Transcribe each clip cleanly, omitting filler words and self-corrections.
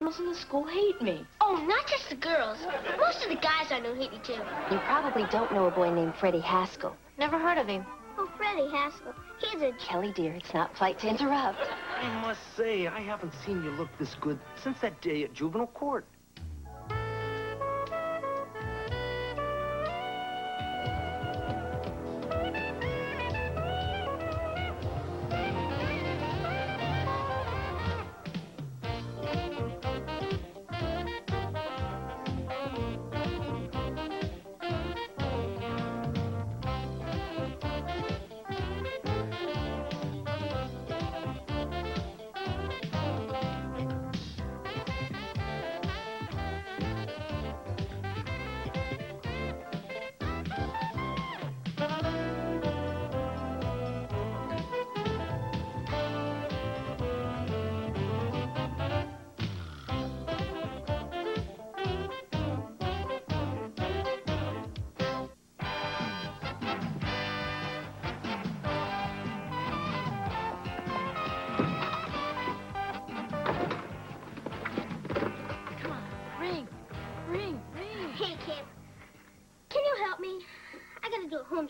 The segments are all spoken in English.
girls in the school hate me. Oh, not just the girls. Most of the guys I know hate you, too. You probably don't know a boy named Freddie Haskell. Never heard of him. Oh, Freddie Haskell. He's a... Kelly, dear, it's not polite to interrupt. I must say, I haven't seen you look this good since that day at juvenile court.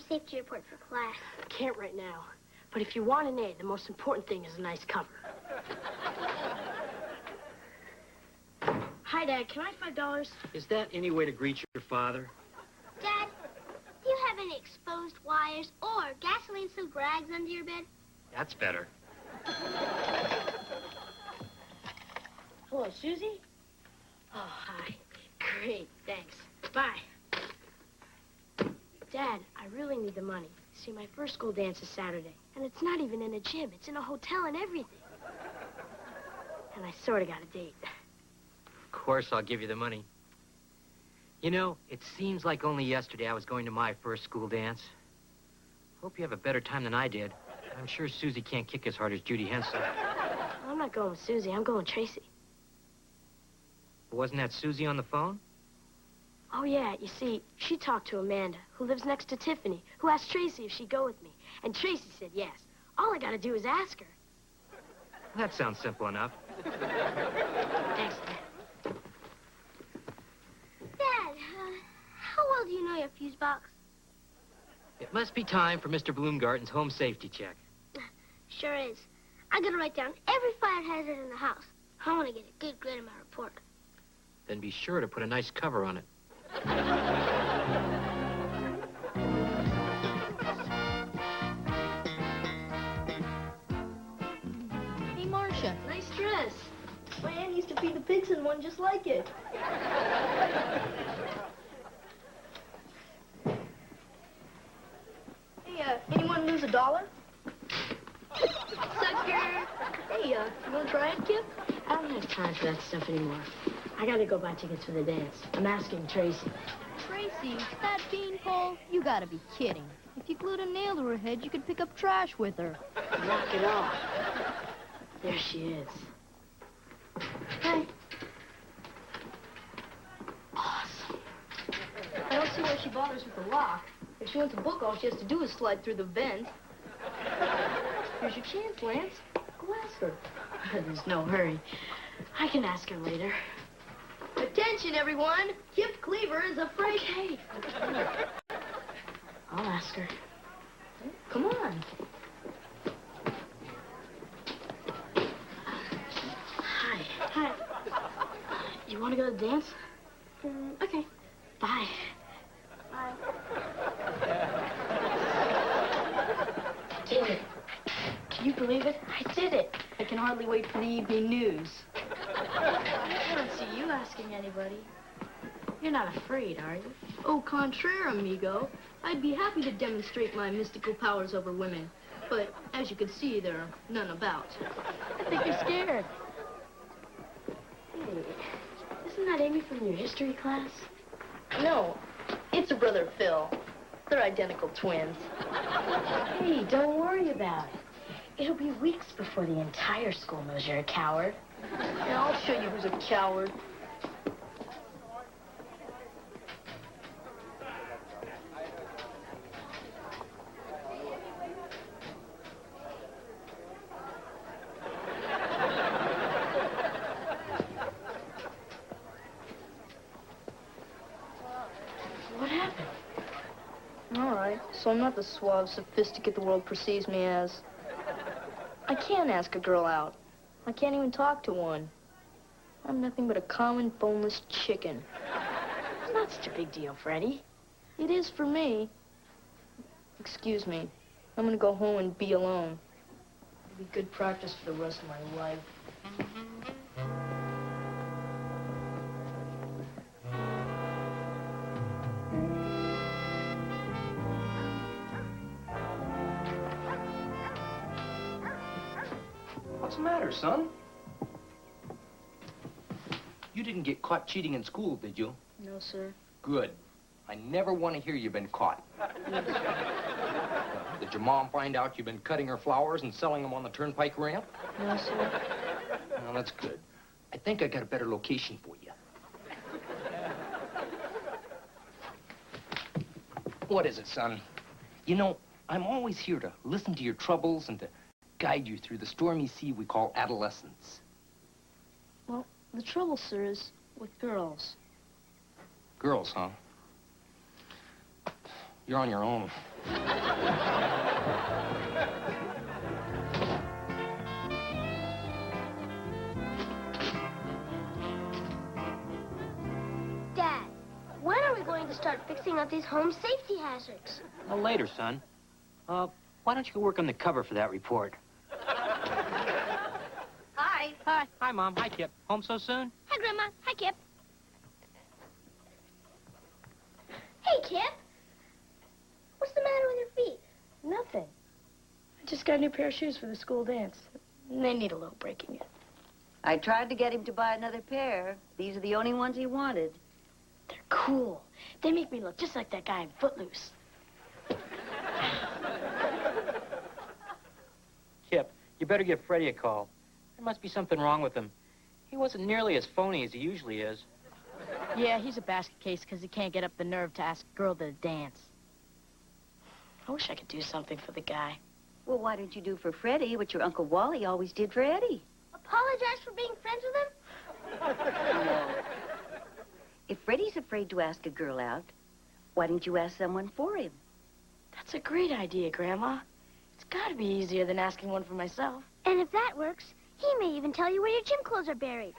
Safety report for class. Can't right now. But if you want an A, the most important thing is a nice cover. Hi, Dad. Can I have $5? Is that any way to greet your father? Dad, do you have any exposed wires or gasoline-soaked rags under your bed? That's better. Hello, Susie? Oh, hi. Great, thanks. Bye. Dad, I really need the money. See, my first school dance is Saturday. And it's not even in a gym. It's in a hotel and everything. And I sort of got a date. Of course, I'll give you the money. You know, it seems like only yesterday I was going to my first school dance. Hope you have a better time than I did. I'm sure Susie can't kick as hard as Judy Hensel. I'm not going with Susie. I'm going with Tracy. Wasn't that Susie on the phone? Oh, yeah. You see, she talked to Amanda, who lives next to Tiffany, who asked Tracy if she'd go with me. And Tracy said yes. All I gotta do is ask her. That sounds simple enough. Thanks, Dad. Dad, how well do you know your fuse box? It must be time for Mr. Bloomgarten's home safety check. Sure is. I gotta write down every fire hazard in the house. I want to get a good grade in my report. Then be sure to put a nice cover on it. Hey, Marcia. Nice dress. My aunt used to feed the pigs in one just like it. Hey, anyone lose $1? Sucker! Hey, you wanna try it, kid? I don't have time for that stuff anymore. I gotta go buy tickets for the dance. I'm asking Tracy. Tracy, that beanpole? You gotta be kidding. If you glued a nail to her head, you could pick up trash with her. Knock it off. There she is. Hi. Awesome. I don't see why she bothers with the lock. If she wants a book, all she has to do is slide through the vent. Here's your chance, Lance. Go ask her. There's no hurry. I can ask her later. Attention, everyone. Kip Cleaver is afraid. Okay. I'll ask her. Come on. Hi. Hi. You want to go to the dance? Okay. Bye. Bye. Did it. Can you believe it? I did it. I can hardly wait for the evening news. I don't see you asking anybody. You're not afraid, are you? Au contraire, amigo. I'd be happy to demonstrate my mystical powers over women. But, as you can see, there are none about. I think you're scared. Hey, isn't that Amy from your history class? No, it's her brother, Phil. They're identical twins. Hey, don't worry about it. It'll be weeks before the entire school knows you're a coward. Yeah, I'll show you who's a coward. So I'm not the suave sophisticate the world perceives me as. I can't ask a girl out. I can't even talk to one. I'm nothing but a common boneless chicken. It's not such a big deal, Freddie. It is for me. Excuse me. I'm gonna go home and be alone. It'll be good practice for the rest of my life. What's the matter, son? You didn't get caught cheating in school, did you? No, sir. Good. I never want to hear you've been caught. Did your mom find out you've been cutting her flowers and selling them on the turnpike ramp? No, sir. Well, that's good. I think I got a better location for you. What is it, son? You know, I'm always here to listen to your troubles and to guide you through the stormy sea we call adolescence. Well, the trouble, sir, is with girls. Girls, huh? You're on your own. Dad, when are we going to start fixing up these home safety hazards? Well, later, son. Why don't you go work on the cover for that report? Hi. Hi. Hi, Mom. Hi, Kip. Home so soon? Hi, Grandma. Hi, Kip. Hey, Kip. What's the matter with your feet? Nothing. I just got a new pair of shoes for the school dance. And they need a little breaking in. I tried to get him to buy another pair. These are the only ones he wanted. They're cool. They make me look just like that guy in Footloose. Kip, you better give Freddie a call. There must be something wrong with him. He wasn't nearly as phony as he usually is. Yeah, he's a basket case because he can't get up the nerve to ask a girl to dance. I wish I could do something for the guy. Well, why don't you do for Freddie what your Uncle Wally always did for Eddie? Apologize for being friends with him? No. If Freddie's afraid to ask a girl out, why don't you ask someone for him? That's a great idea, Grandma. It's got to be easier than asking one for myself. And if that works, he may even tell you where your gym clothes are buried.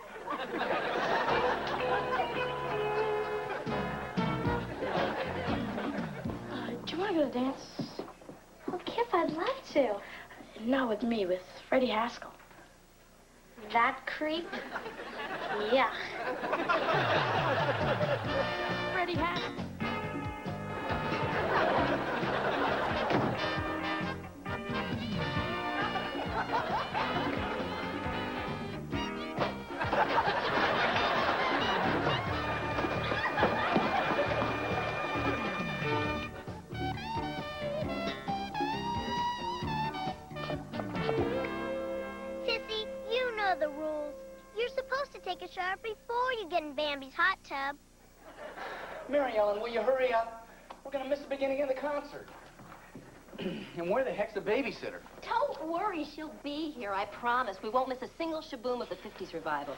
Do you want to go to the dance? Oh, Kip, I'd love to. Not with me, with Freddie Haskell. That creep? Yeah. Freddie Haskell. Sissy, you know the rules. You're supposed to take a shower before you get in Bambi's hot tub. Mary Ellen, will you hurry up? We're gonna miss the beginning of the concert. And where the heck's the babysitter? Don't worry, she'll be here, I promise. We won't miss a single shaboom of the 50s revival.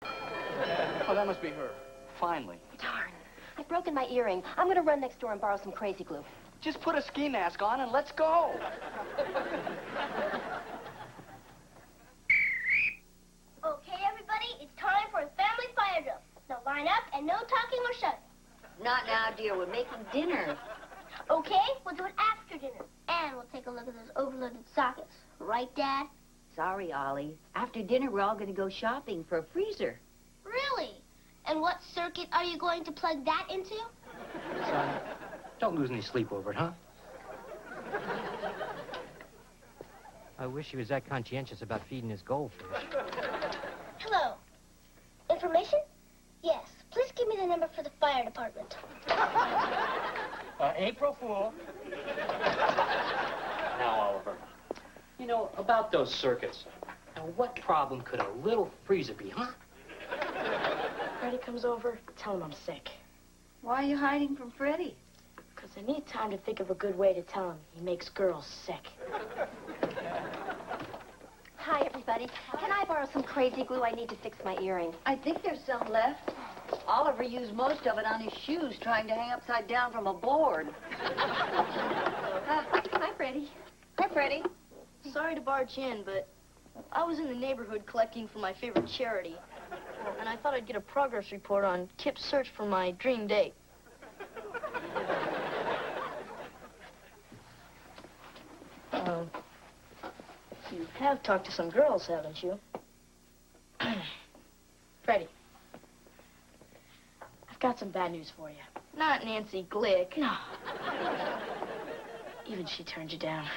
Oh, that must be her. Finally. Darn. I've broken my earring. I'm gonna run next door and borrow some crazy glue. Just put a ski mask on and let's go. Okay, everybody, it's time for a family fire drill. Now line up and no talking or shouting. Not now, dear. We're making dinner. Okay, we'll do it after dinner. And we'll take a look at those overloaded sockets. Right, Dad? Sorry, Ollie. After dinner, we're all going to go shopping for a freezer. Really? And what circuit are you going to plug that into? Son, don't lose any sleep over it, huh? I wish he was that conscientious about feeding his goldfish. Hello. Information? Yes. Please give me the number for the fire department. April Fool. Now, Oliver, you know, about those circuits. Now, what problem could a little freezer be, huh? Freddie comes over, tell him I'm sick. Why are you hiding from Freddie? Because I need time to think of a good way to tell him he makes girls sick. Hi, everybody. Can I borrow some crazy glue? I need to fix my earring. I think there's some left. Oliver used most of it on his shoes trying to hang upside down from a board. Hi, Freddie. Hi, Freddie. Sorry to barge in, but I was in the neighborhood collecting for my favorite charity. And I thought I'd get a progress report on Kip's search for my dream date. You have talked to some girls, haven't you? Freddie, I've got some bad news for you. Not Nancy Glick. No. Even she turned you down.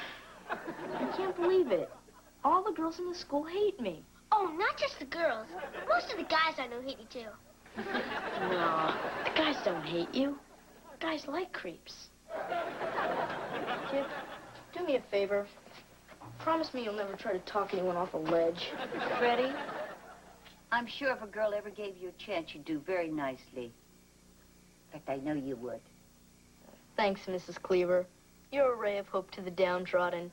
I can't believe it. All the girls in the school hate me. Oh, not just the girls. Most of the guys I know hate you, too. No, the guys don't hate you. Guys like creeps. Kip, do me a favor. Promise me you'll never try to talk anyone off a ledge. Freddie, I'm sure if a girl ever gave you a chance, you'd do very nicely. In fact, I know you would. Thanks, Mrs. Cleaver. You're a ray of hope to the downtrodden.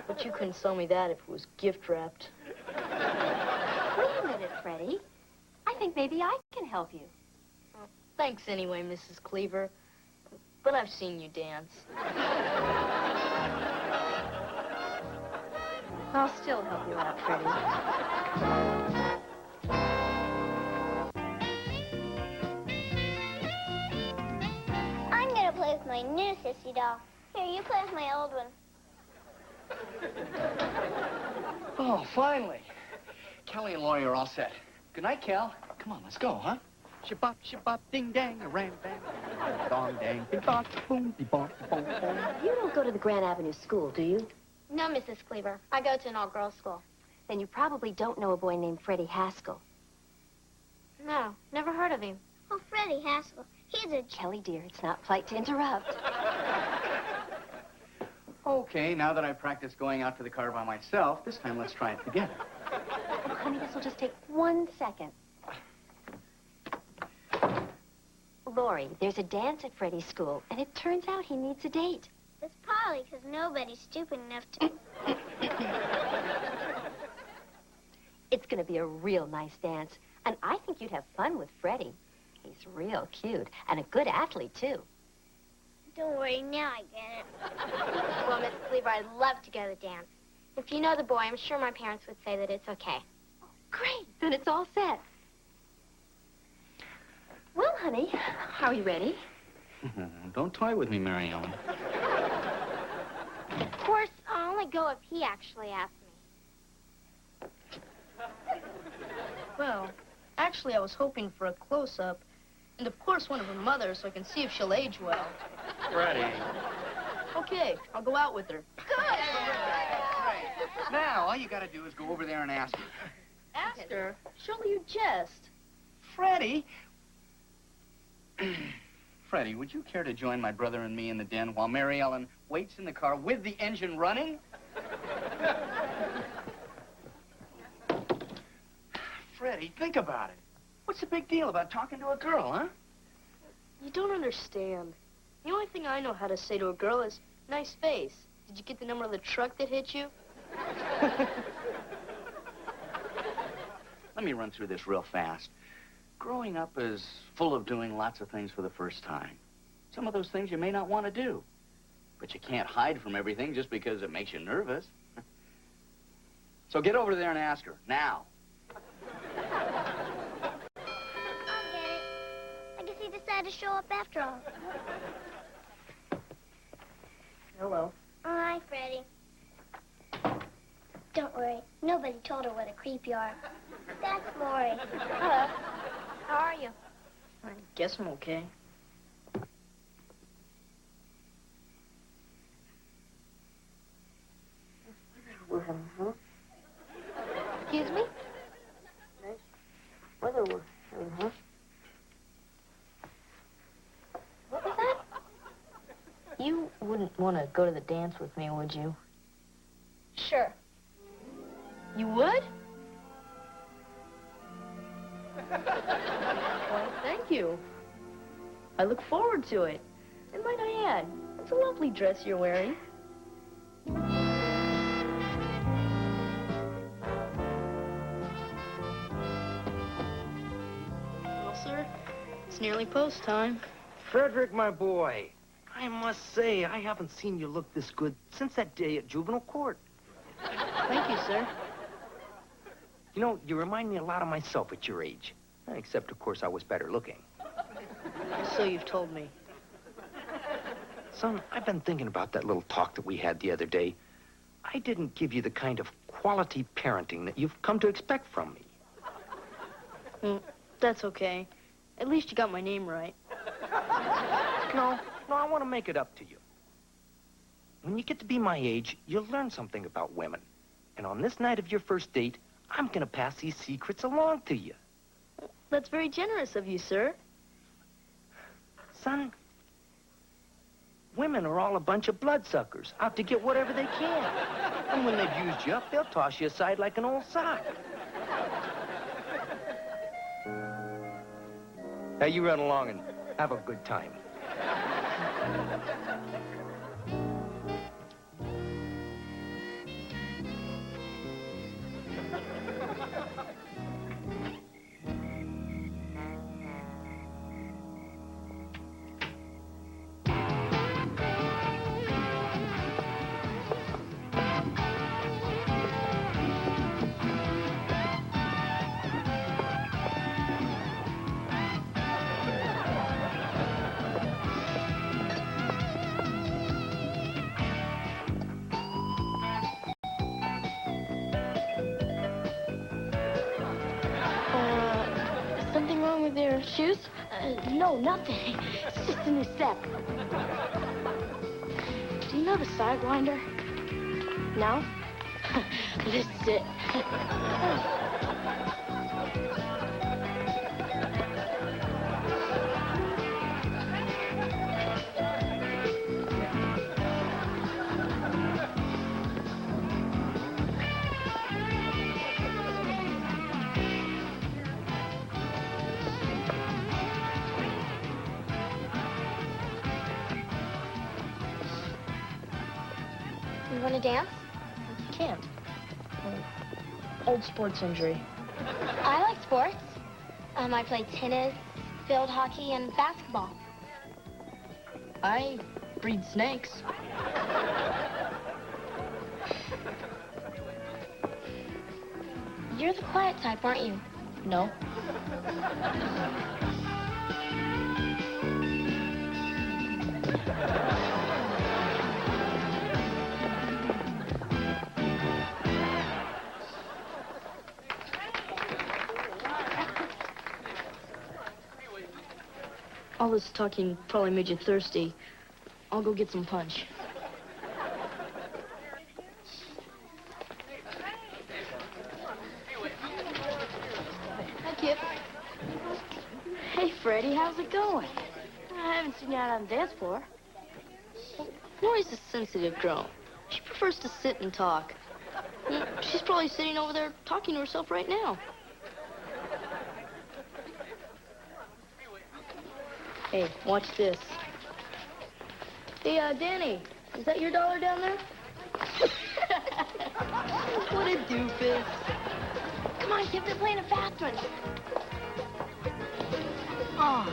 But you couldn't sell me that if it was gift-wrapped. Wait a minute, Freddie. I think maybe I can help you. Well, thanks anyway, Mrs. Cleaver. But I've seen you dance. I'll still help you out, Freddie. I'm gonna play with my new sissy doll. Here, you play with my old one. Oh, finally. Kelly and Laurie are all set. Good night, Cal. Come on, let's go, huh? Shabop, ding dang, a ram bang, dong dang, bing bong, boom, be bong, boom, boom. You don't go to the Grand Avenue School, do you? No, Mrs. Cleaver. I go to an all-girls school. Then you probably don't know a boy named Freddie Haskell. No, never heard of him. Oh, Freddie Haskell. He's a... Kelly, dear, it's not polite to interrupt. Okay, now that I've practiced going out to the car by myself, this time let's try it together. Oh, honey, this will just take 1 second. Laurie, there's a dance at Freddie's school, and it turns out he needs a date. It's probably because nobody's stupid enough to... It's going to be a real nice dance, and I think you'd have fun with Freddie. He's real cute, and a good athlete, too. Don't worry, now I get it. Well, Miss Cleaver, I'd love to go to the dance. If you know the boy, I'm sure my parents would say that it's okay. Great, then it's all set. Well, honey, are we ready? Don't toy with me, Mary Ellen. Of course, I'll only go if he actually asks me. Well, actually, I was hoping for a close-up. And, of course, one of her mothers, so I can see if she'll age well. Freddie. Okay, I'll go out with her. Good! Now, all you gotta do is go over there and ask her. Ask her? Surely you jest. Freddie! Freddie, would you care to join my brother and me in the den while Mary Ellen waits in the car with the engine running? Freddie, think about it. What's the big deal about talking to a girl, huh? You don't understand. The only thing I know how to say to a girl is, nice face. Did you get the number of the truck that hit you? Let me run through this real fast. Growing up is full of doing lots of things for the first time. Some of those things you may not want to do. But you can't hide from everything just because it makes you nervous. So get over there and ask her, now. He decided to show up after all. Hello. Hi, Freddie. Don't worry. Nobody told her what a creep you are. That's Laurie. Hello. How are you? I guess I'm okay. Excuse me? Weather we're having, huh? What was that? You wouldn't want to go to the dance with me, would you? Sure. You would? Well, thank you. I look forward to it. And might I add, it's a lovely dress you're wearing. I'll It's nearly post time. Frederick, my boy, I must say, I haven't seen you look this good since that day at juvenile court. Thank you, sir. You know, you remind me a lot of myself at your age. Except, of course, I was better looking. So you've told me. Son, I've been thinking about that little talk that we had the other day. I didn't give you the kind of quality parenting that you've come to expect from me. Well, that's okay. At least you got my name right. No, I want to make it up to you. When you get to be my age, you'll learn something about women. And on this night of your first date, I'm going to pass these secrets along to you. That's very generous of you, sir. Son, women are all a bunch of bloodsuckers, out to get whatever they can. And when they've used you up, they'll toss you aside like an old sock. Now, you run along and have a good time. Something wrong with your shoes? No, nothing. It's just in the step. Do you know the Sidewinder? No? This is it. You want to dance? Can't. Old sports injury. I like sports. I play tennis, field hockey, and basketball. I breed snakes. You're the quiet type, aren't you? No. All this talking probably made you thirsty. I'll go get some punch. Hi, Kip. Hey, Freddie, how's it going? I haven't seen you out on the dance floor. Lori's a sensitive girl. She prefers to sit and talk. She's probably sitting over there talking to herself right now. Hey, watch this. Hey, Danny, is that your dollar down there? What a doofus. Come on, Kip, they're playing a fast one. Oh.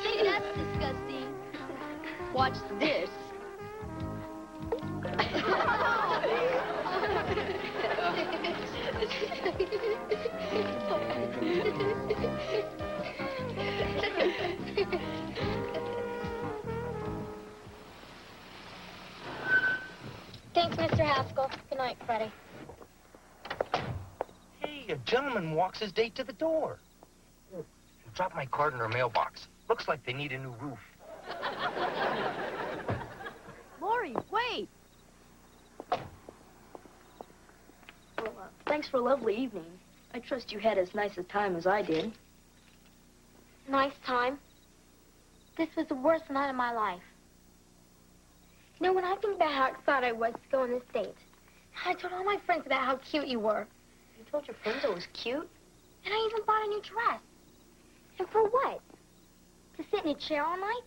See, that's disgusting. Watch this. Thanks, Mr. Haskell. Good night, Freddie. Hey, a gentleman walks his date to the door. Drop my card in her mailbox. Looks like they need a new roof. Lori, wait! Thanks for a lovely evening. I trust you had as nice a time as I did. Nice time. This was the worst night of my life. You know, when I think about how excited I was to go on this date, I told all my friends about how cute you were. You told your friends I was cute? And I even bought a new dress. And for what? To sit in a chair all night?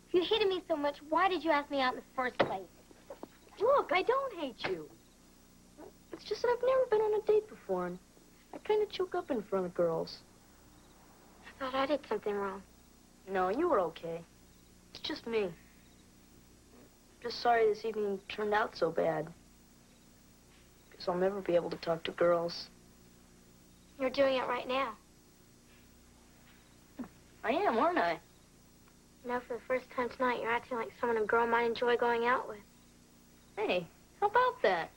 If you hated me so much, why did you ask me out in the first place? Look, I don't hate you. It's just that I've never been on a date before, and I kind of choke up in front of girls. I thought I did something wrong. No, you were okay. It's just me. Just sorry this evening turned out so bad. Guess I'll never be able to talk to girls. You're doing it right now. I am, aren't I? You know, for the first time tonight, you're acting like someone a girl might enjoy going out with. Hey, how about that?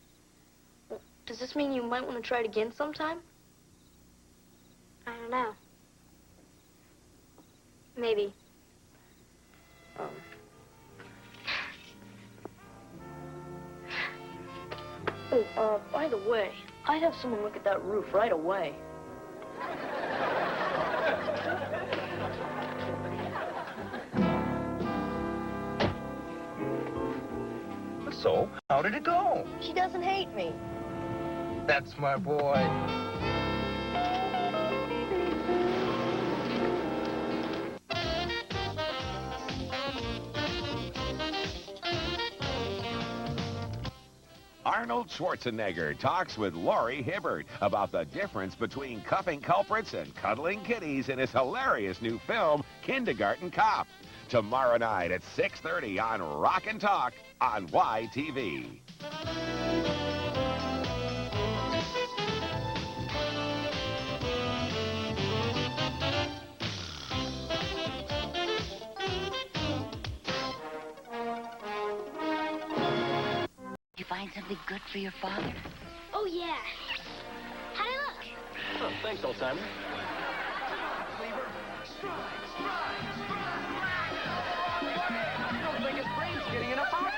Well, does this mean you might want to try it again sometime? I don't know. Maybe. Oh, by the way, I'd have someone look at that roof right away. So, how did it go? She doesn't hate me. That's my boy. Arnold Schwarzenegger talks with Laurie Hibbert about the difference between cuffing culprits and cuddling kitties in his hilarious new film, Kindergarten Cop. Tomorrow night at 6:30 on Rock and Talk on YTV. Did you find something good for your father? Oh, yeah. How'd I look? Oh, thanks, old-timer. I don't think his brain's getting enough out.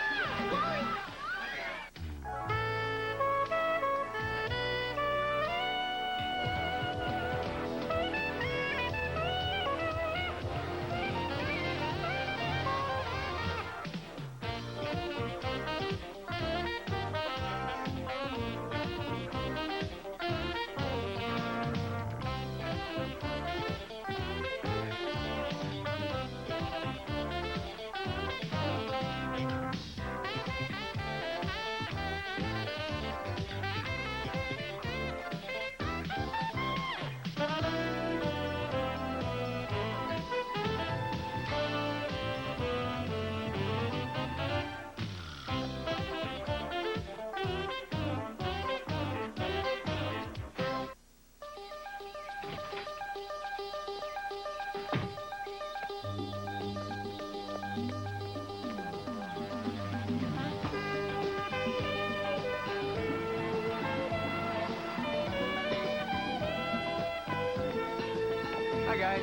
Hi, guys.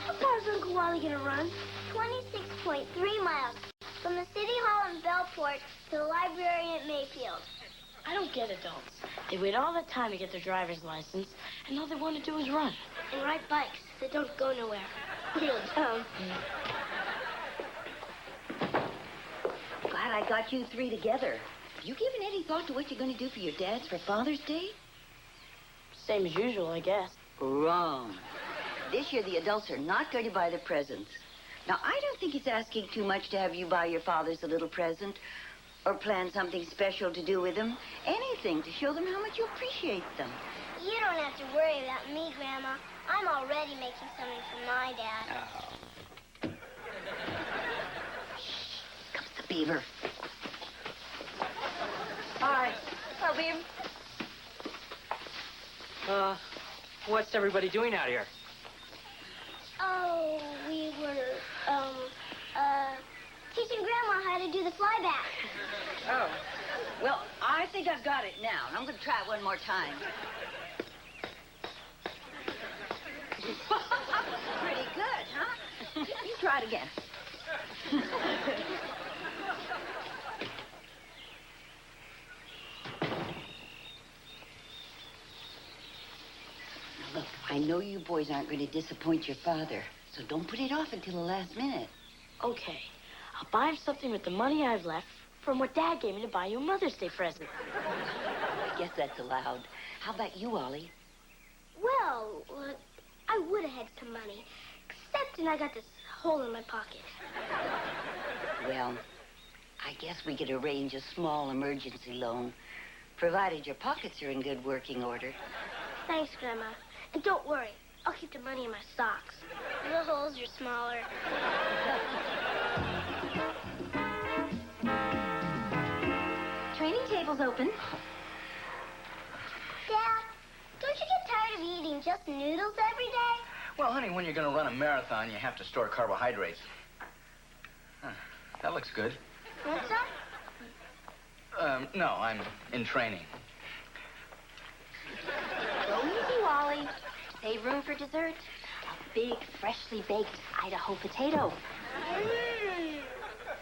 How far is Uncle Wally gonna run? 26.3 miles. From the City Hall in Bellport to the library at Mayfield. I don't get adults. They wait all that time to get their driver's license, and all they want to do is run. And ride bikes that don't go nowhere. Real dumb. Glad I got you three together. You given any thought to what you're going to do for your dads for Father's Day? Same as usual, I guess. Wrong. This year, the adults are not going to buy the presents. Now, I don't think it's asking too much to have you buy your fathers a little present or plan something special to do with them. Anything to show them how much you appreciate them. You don't have to worry about me, Grandma. I'm already making something for my dad. Comes the Beaver. Hi. Hello, Beaver. What's everybody doing out here? Oh, we were, teaching Grandma how to do the flyback. Oh. Well, I think I've got it now. I'm going to try it one more time. Pretty good, huh? You try it again. I know you boys aren't going to disappoint your father, so don't put it off until the last minute. Okay. I'll buy him something with the money I've left from what Dad gave me to buy you a Mother's Day present. I guess that's allowed. How about you, Ollie? Well, I would have had some money, except I got this hole in my pocket. Well, I guess we could arrange a small emergency loan, provided your pockets are in good working order. Thanks, Grandma. And don't worry, I'll keep the money in my socks. The holes are smaller. Training table's open. Dad, don't you get tired of eating just noodles every day? Well, honey, when you're going to run a marathon, you have to store carbohydrates. Huh, that looks good. Want some? No, I'm in training. Go easy, Wally. Save room for dessert. A big, freshly baked Idaho potato.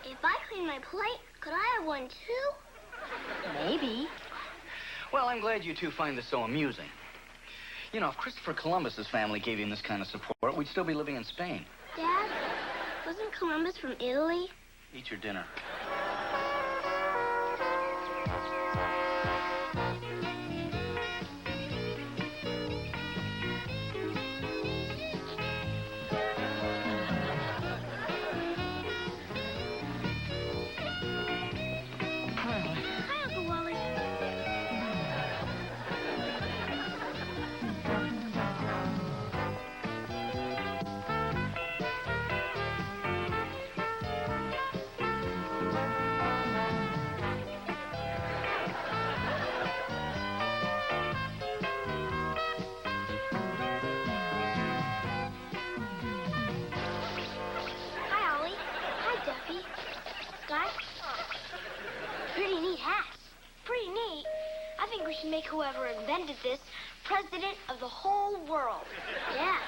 If I clean my plate, could I have one too? Maybe. Well, I'm glad you two find this so amusing. You know, if Christopher Columbus's family gave him this kind of support, we'd still be living in Spain. Dad, wasn't Columbus from Italy? Eat your dinner. Hi, Uncle Wally. Hi, Ollie. Hi, Duffy. Guy? Pretty neat hats. Pretty neat. I think we should make whoever invented this president of the whole world. Yeah.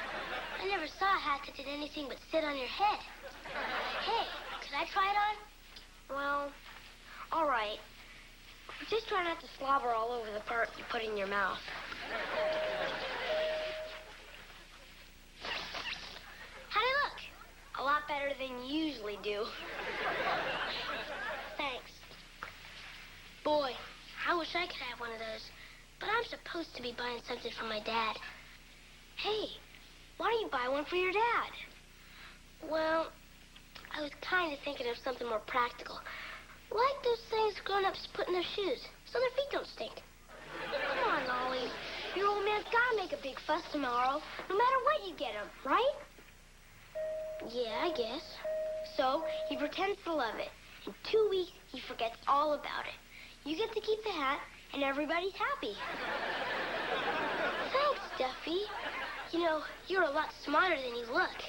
I never saw a hat that did anything but sit on your head. Hey, could I try it on? Well, all right. Just try not to slobber all over the part you put in your mouth. How'd it look? A lot better than you usually do. Thanks. Boy, I wish I could have one of those. But I'm supposed to be buying something for my dad. Hey, why don't you buy one for your dad? Well, I was kind of thinking of something more practical. Like those things grown-ups put in their shoes, so their feet don't stink. Come on, Ollie. Your old man's gotta make a big fuss tomorrow, no matter what you get him, right? Yeah, I guess. So, he pretends to love it. In 2 weeks, he forgets all about it. You get to keep the hat, and everybody's happy. Thanks, Duffy. You know, you're a lot smarter than you look.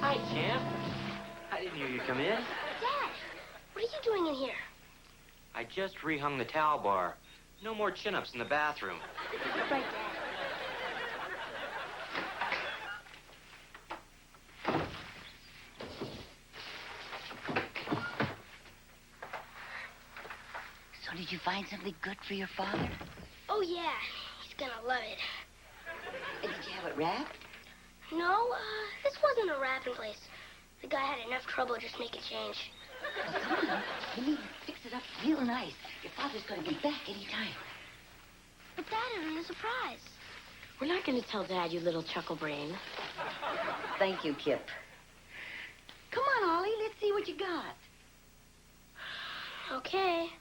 Hi, champ. I didn't hear you come in. Dad, what are you doing in here? I just rehung the towel bar. No more chin-ups in the bathroom. Right, Dad. So did you find something good for your father? Oh, yeah. He's gonna love it. And did you have it wrapped? No, this wasn't a wrapping place. The guy had enough trouble just making change. Well, come on. You need to fix it up real nice. Your father's going to be back any time. But Dad isn't a surprise. We're not going to tell Dad, you little chuckle brain. Thank you, Kip. Come on, Ollie. Let's see what you got. Okay.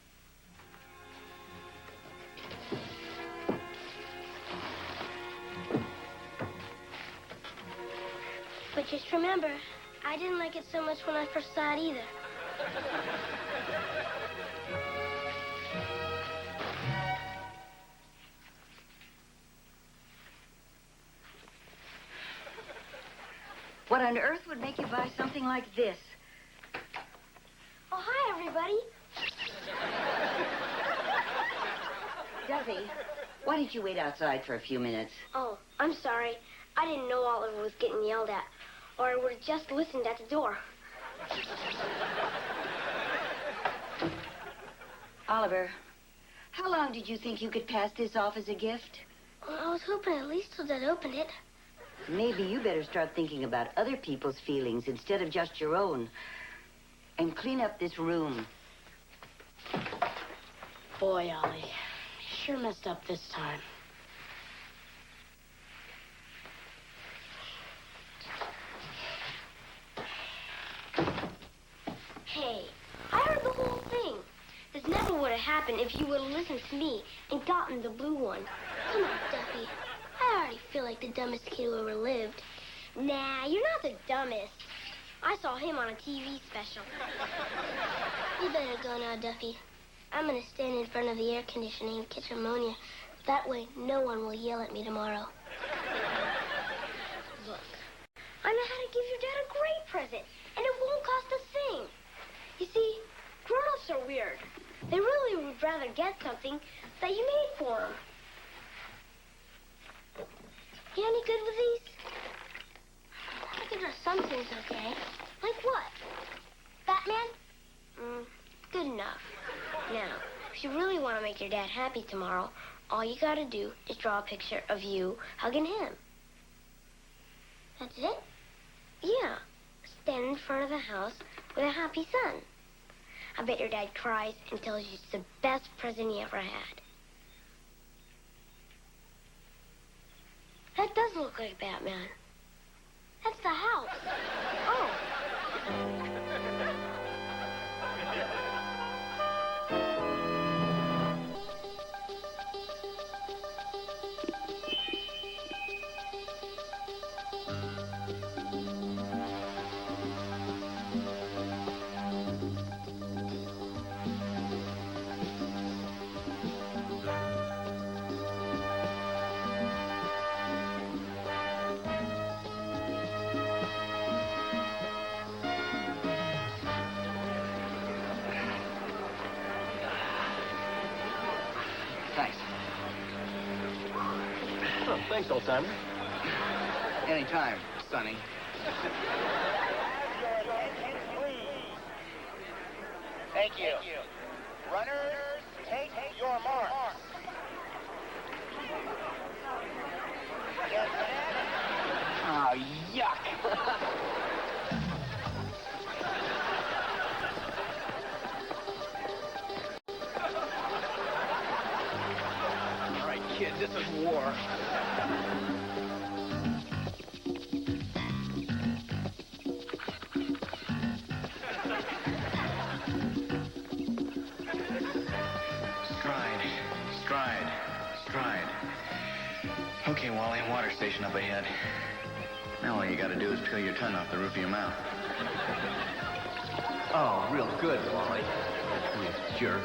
But just remember, I didn't like it so much when I first saw it either. What on earth would make you buy something like this? Oh, hi, everybody. Duffy, why didn't you wait outside for a few minutes? Oh, I'm sorry. I didn't know Oliver was getting yelled at, or I would have just listened at the door. Oliver, how long did you think you could pass this off as a gift? Well, I was hoping at least till they'd open it. Maybe you better start thinking about other people's feelings instead of just your own. And clean up this room. Boy, Ollie, you sure messed up this time. Hey, I heard the whole thing. This never would have happened if you would have listened to me and gotten the blue one. Come on, Duffy. I already feel like the dumbest kid who ever lived. Nah, you're not the dumbest. I saw him on a TV special. You better go now, Duffy. I'm going to stand in front of the air conditioning and catch ammonia. That way, no one will yell at me tomorrow. Look, I know how to give your dad a great present, and it won't cost a thing. You see, grown-ups are weird. They really would rather get something that you made for them. You any good with these? I can draw some things okay. Like what? Batman? Good enough. Now, if you really want to make your dad happy tomorrow, all you gotta do is draw a picture of you hugging him. That's it? Yeah. Stand in front of the house with a happy son. I bet your dad cries and tells you it's the best present he ever had. That does look like Batman. That's the house. Oh. Thanks. Oh, thanks, old-timer. Anytime, Sonny. Thank you. Runners, take your marks. Get set. Oh, yuck. All right, kid, this is war. Stride. Okay, Wally, water station up ahead. Now all you gotta do is peel your tongue off the roof of your mouth. Oh, real good, Wally. You jerk.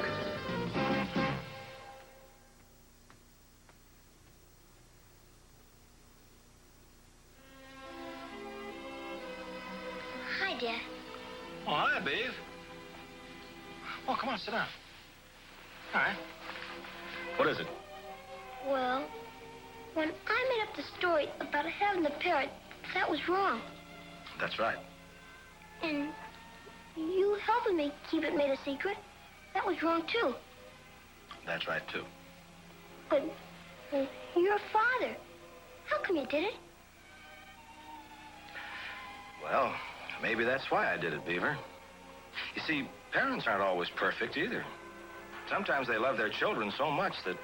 Hi, Dad. Oh, hi, Beaver. Oh, come on, sit down. All right. What is it? Well, when I made up the story about having the parrot, that was wrong. That's right. And you helping me keep it made a secret, that was wrong, too. That's right, too. But you're a father. How come you did it? Well, maybe that's why I did it, Beaver. You see, parents aren't always perfect either. Sometimes they love their children so much that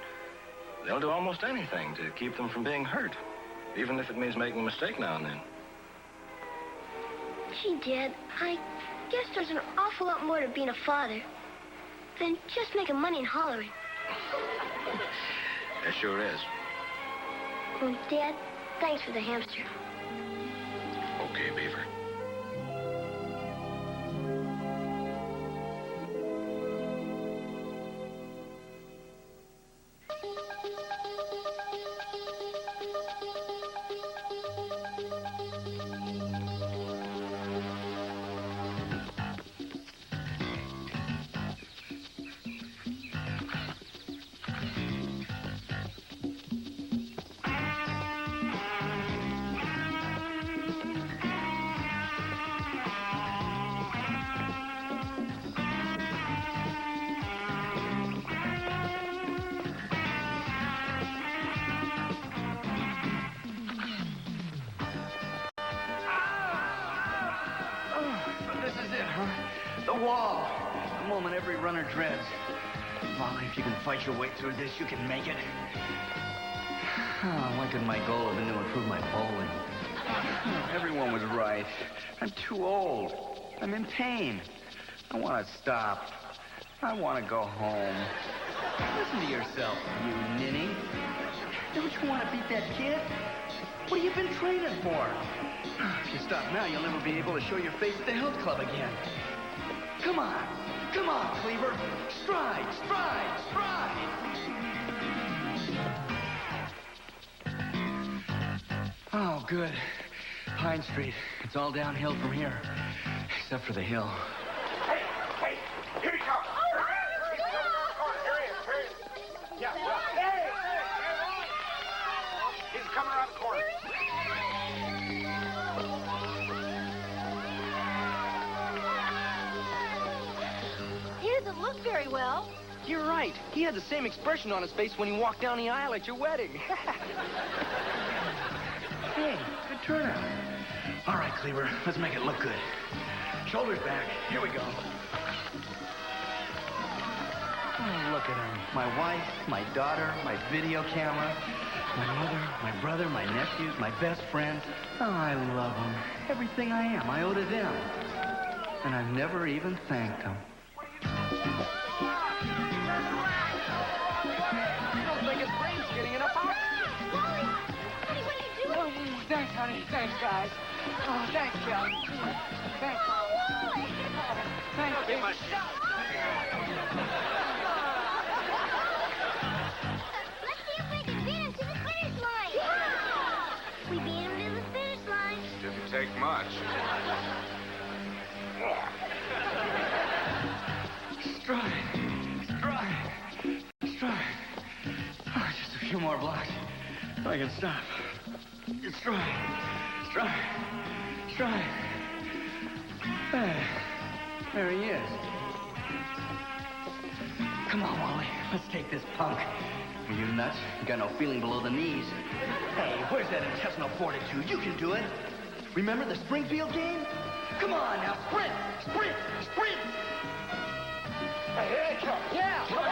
they'll do almost anything to keep them from being hurt, even if it means making a mistake now and then. Gee, Dad, I guess there's an awful lot more to being a father than just making money and hollering. There sure is. Well, Dad, thanks for the hamster. Okay, Beaver. wall. A moment every runner dreads. Molly, if you can fight your way through this, you can make it. Oh, what could my goal have been to improve my bowling? Oh, everyone was right. I'm too old. I'm in pain. I want to stop. I want to go home. Listen to yourself, you ninny. Don't you want to beat that kid? What have you been training for? If you stop now, you'll never be able to show your face at the health club again. Come on. Come on, Cleaver. Stride, stride, stride. Oh, good. Pine Street. It's all downhill from here. Except for the hill. Hey, here he comes. Here he is. Yeah. Hey! He's coming around the corner. He doesn't look very well. You're right. He had the same expression on his face when he walked down the aisle at your wedding. Hey, good turnout. All right, Cleaver, let's make it look good. Shoulders back. Here we go. Oh, look at them. My wife, my daughter, my video camera, my mother, my brother, my nephews, my best friends. Oh, I love them. Everything I am, I owe to them. And I've never even thanked them. Sounds like his brain's getting in a box. What are you doing? Oh, thanks, honey. Thanks, guys. Oh, thanks, Cal. Thanks, Mom. Thanks, baby. Let's see if we can beat him to the finish line. Yeah! We beat him to the finish line. Didn't take much. Stride, stride, stride. Oh, just a few more blocks. I can stop. Stride, stride, stride. There he is. Come on, Wally. Let's take this punk. Are you nuts? You got no feeling below the knees. Hey, where's that intestinal fortitude? You can do it. Remember the Springfield game? Come on, now sprint, sprint, sprint. Hey, here they come. Yeah. Come on.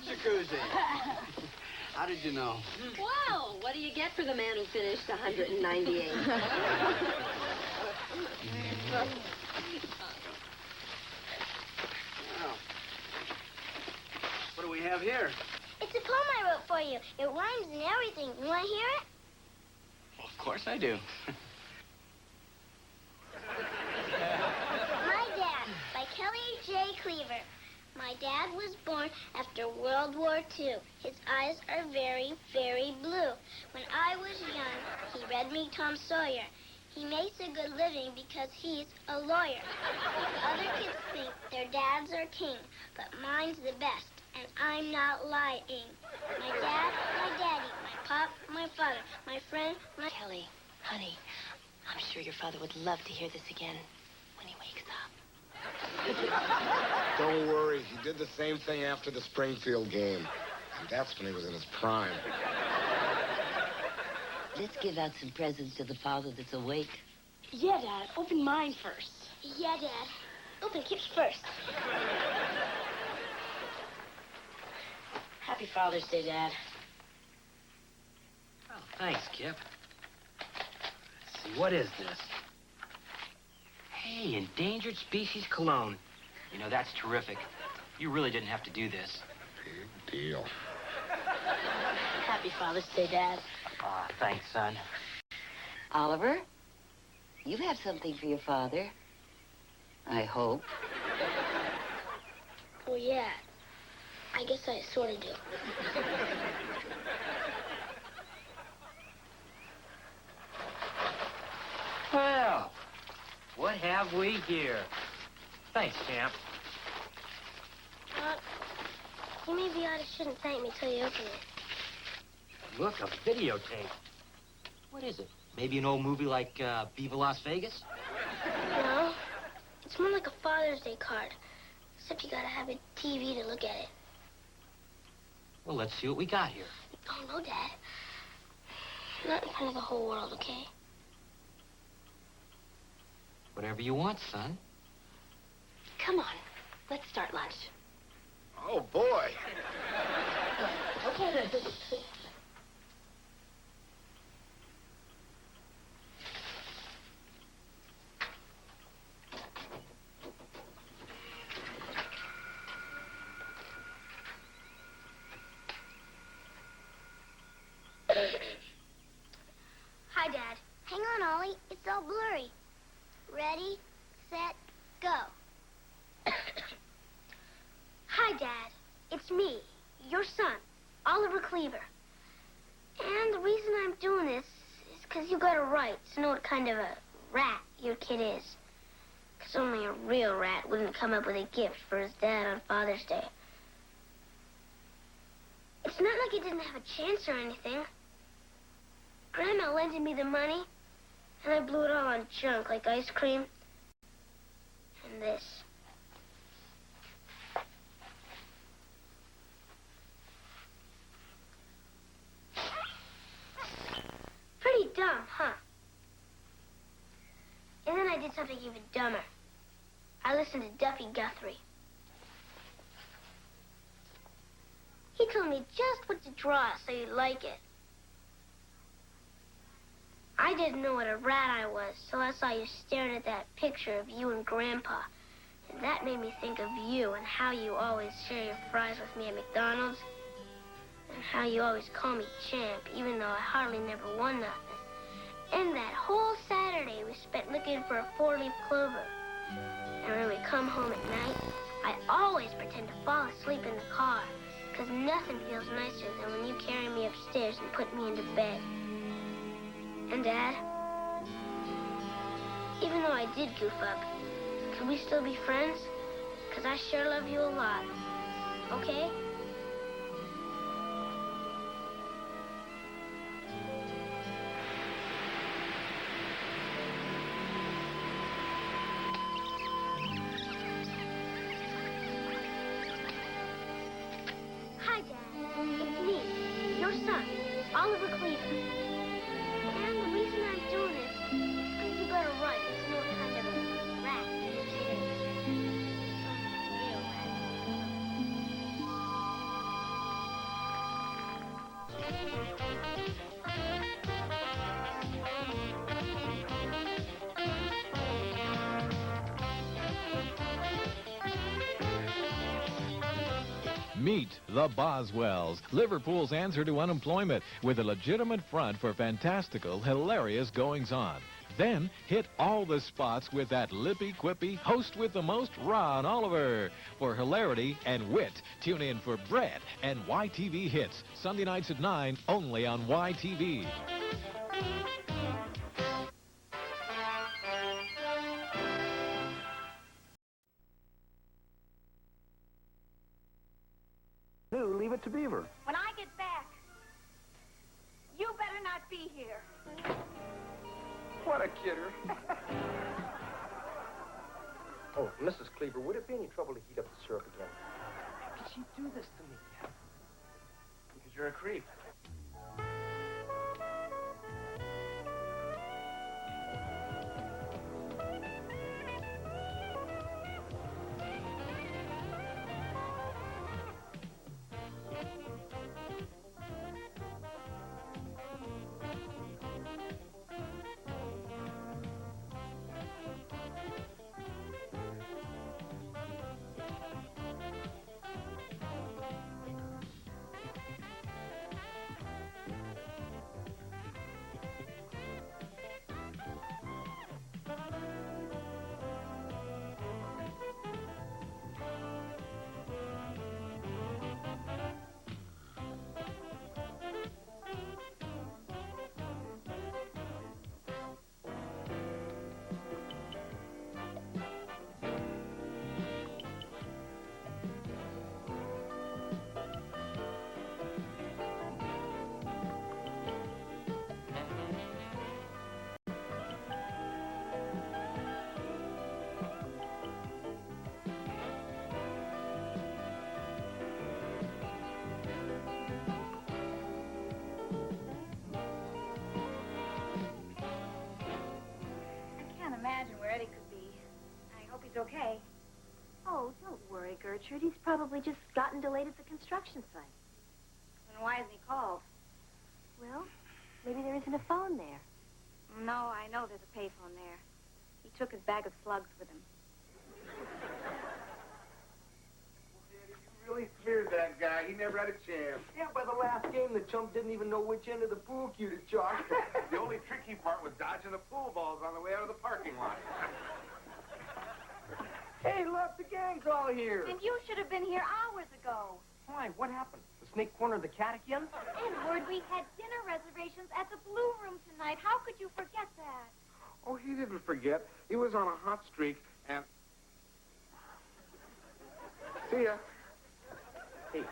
Jacuzzi. How did you know? Whoa, what do you get for the man who finished 198? What do we have here? It's a poem I wrote for you. It rhymes and everything. You want to hear it? Well, of course I do. My Dad, by Kelly J. Cleaver. My dad was born after World War II. His eyes are very, very blue. When I was young, he read me Tom Sawyer. He makes a good living because he's a lawyer. Other kids think their dads are king, but mine's the best, and I'm not lying. My dad, my daddy, my pop, my father, my friend, my... Kelly, honey, I'm sure your father would love to hear this again when he wakes up. Don't worry. He did the same thing after the Springfield game. And that's when he was in his prime. Let's give out some presents to the father that's awake. Yeah, Dad. Open mine first. Yeah, Dad. Open Kip's first. Happy Father's Day, Dad. Oh, thanks, Kip. Let's see, what is this? Hey, endangered species cologne. You know, that's terrific. You really didn't have to do this. Big deal. Happy Father's Day, Dad. Ah, thanks, son. Oliver, you have something for your father. I hope. Well, yeah. I guess I sort of do. Well, what have we here? Thanks, champ. Maybe I shouldn't thank me till you open it. Look, a videotape. What is it? Maybe an old movie like Beaver, Las Vegas? No. It's more like a Father's Day card. Except you gotta have a TV to look at it. Well, let's see what we got here. Oh, no, Dad. Not in front of the whole world, okay? Whatever you want, son. Come on. Let's start lunch. Oh, boy. Okay. Hi, Dad. Hang on, Ollie. It's all blurry. Ready, set, go. Hi, Dad. It's me, your son, Oliver Cleaver. And the reason I'm doing this is because you got a right to know what kind of a rat your kid is. Because only a real rat wouldn't come up with a gift for his dad on Father's Day. It's not like he didn't have a chance or anything. Grandma lended me the money, and I blew it all on junk like ice cream. And this. Pretty dumb, huh? And then I did something even dumber. I listened to Duffy Guthrie. He told me just what to draw so you'd like it. I didn't know what a rat I was, so I saw you staring at that picture of you and Grandpa. And that made me think of you and how you always share your fries with me at McDonald's. And how you always call me champ, even though I hardly never won nothing. And that whole Saturday we spent looking for a four-leaf clover. And when we come home at night, I always pretend to fall asleep in the car, because nothing feels nicer than when you carry me upstairs and put me into bed. And, Dad, even though I did goof up, can we still be friends? Because I sure love you a lot. Okay? Hi, Dad. It's me, your son, Oliver Cleaver. And the reason I'm doing this is because you got a right to know what kind of a rat your kid is. Real Meet the Boswells, Liverpool's answer to unemployment, with a legitimate front for fantastical, hilarious goings-on. Then hit all the spots with that lippy-quippy host with the most, Ron Oliver. For hilarity and wit, tune in for Bread and YTV Hits, Sunday nights at 9, only on YTV. Leave it to Beaver. When I get back, you better not be here. What a kidder. Oh, Mrs. Cleaver, would it be any trouble to heat up the syrup again? How could she do this to me? Because you're a creep. okay. Oh, don't worry, Gertrude. He's probably just gotten delayed at the construction site. And why hasn't he called? Well, maybe there isn't a phone there. No, I know there's a payphone there. He took his bag of slugs with him. You really feared that guy. He never had a chance. Yeah, by the last game, the chump didn't even know which end of the pool cue to chalk. The only tricky part was dodging the pool balls on the way out of the parking lot. Hey, look, the gang's all here. And you should have been here hours ago. Why? What happened? The snake cornered the catechin? Edward, we had dinner reservations at the Blue Room tonight. How could you forget that? Oh, he didn't forget. He was on a hot streak, and... See ya. Hey,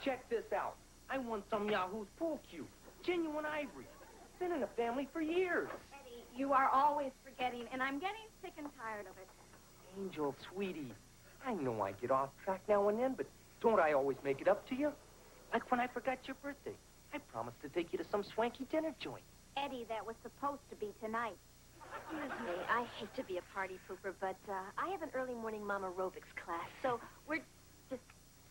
check this out. I won some Yahoo's pool cue. Genuine ivory. Been in the family for years. Eddie, you are always forgetting, and I'm getting sick and tired of it. Angel, sweetie, I know I get off track now and then, but don't I always make it up to you? Like when I forgot your birthday. I promised to take you to some swanky dinner joint. Eddie, that was supposed to be tonight. Excuse me, I hate to be a party pooper, but I have an early morning mom aerobics class, so we're just...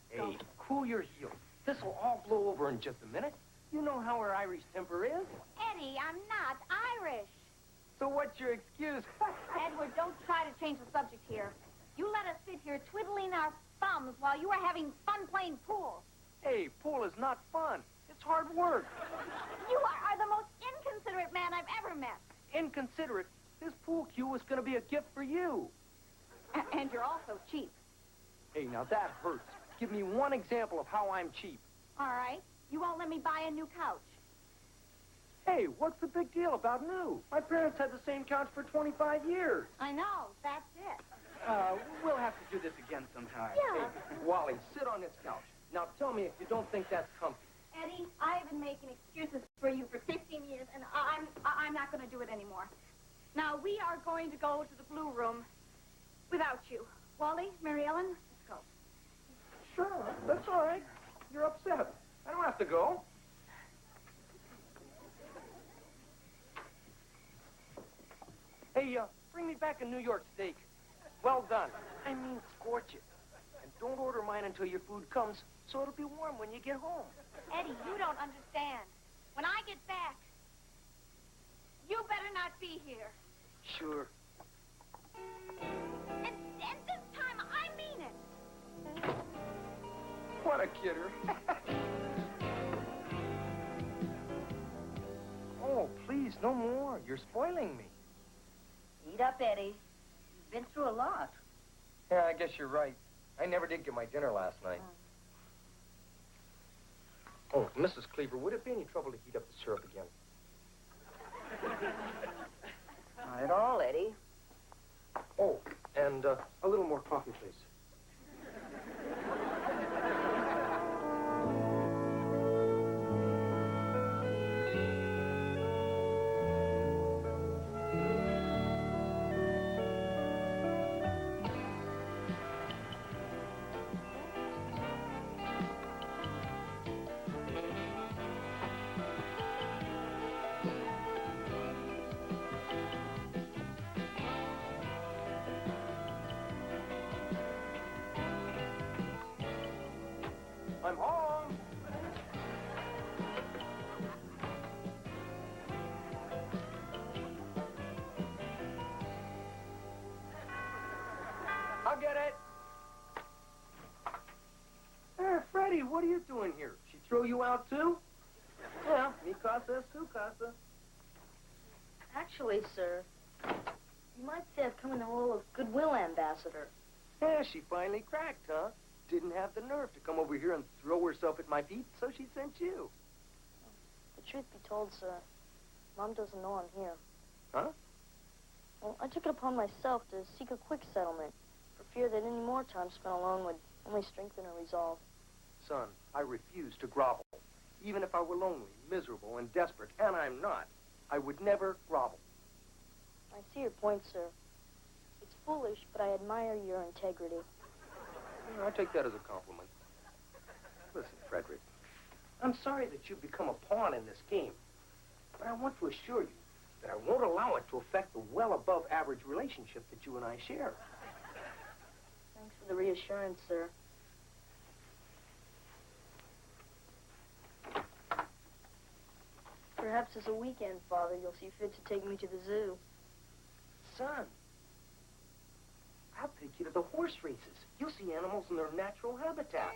Hey, cool your heels. This'll all blow over in just a minute. You know how her Irish temper is. Eddie, I'm not Irish. So what's your excuse? Edward, don't try to change the subject here. You let us sit here twiddling our thumbs while you are having fun playing pool. Hey, pool is not fun. It's hard work. You are the most inconsiderate man I've ever met. Inconsiderate? This pool cue was going to be a gift for you. And you're also cheap. Hey, now that hurts. Give me one example of how I'm cheap. All right. You won't let me buy a new couch. Hey, what's the big deal about new? My parents had the same couch for 25 years. I know. That's it. We'll have to do this again sometime. Yeah. Hey, Wally, sit on this couch. Now tell me if you don't think that's comfy. Eddie, I've been making excuses for you for 15 years, and I'm not going to do it anymore. Now, we are going to go to the Blue Room without you. Wally, Mary Ellen, let's go. Sure, that's all right. You're upset. I don't have to go. Hey, bring me back a New York steak. Well done. I mean, scorch it. And don't order mine until your food comes, so it'll be warm when you get home. Eddie, you don't understand. When I get back, you better not be here. Sure. And this time, I mean it. What a kidder. Oh, please, no more. You're spoiling me. Eat up, Eddie. You've been through a lot. Yeah, I guess you're right. I never did get my dinner last night. Oh, Mrs. Cleaver, would it be any trouble to heat up the syrup again? Not at all, Eddie. Oh, and a little more coffee, please. I'm home. I'll get it. Hey, Freddie, what are you doing here? She throw you out, too? Yeah, mi casa es tu casa. Actually, sir, you might say I've come in the role of goodwill ambassador. Yeah, she finally cracked, huh? Didn't have the nerve to come over here and throw herself at my feet, so she sent you. The truth be told, sir, Mom doesn't know I'm here. Huh? Well, I took it upon myself to seek a quick settlement for fear that any more time spent alone would only strengthen her resolve. Son, I refuse to grovel. Even if I were lonely, miserable, and desperate, and I'm not, I would never grovel. I see your point, sir. It's foolish, but I admire your integrity. I take that as a compliment. Listen, Frederick, I'm sorry that you've become a pawn in this game, but I want to assure you that I won't allow it to affect the well above average relationship that you and I share. the reassurance, sir. Perhaps as a weekend, Father, you'll see fit to take me to the zoo. Son, I'll take you to the horse races. You'll see animals in their natural habitat.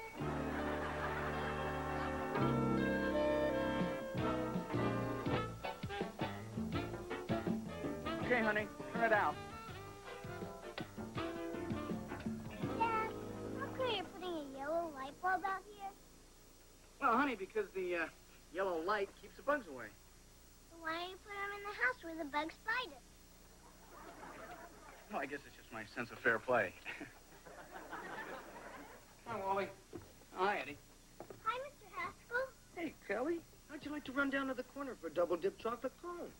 Okay, honey, turn it out. Dad, how come you're putting a yellow light bulb out here? Well, honey, because the yellow light keeps the bugs away. So why don't you put them in the house where the bugs bite us? Well, I guess it's just my sense of fair play. Hi, Wally. Oh, hi, Eddie. Hi, Mr. Haskell. Hey, Kelly, how'd you like to run down to the corner for a double-dip chocolate cone?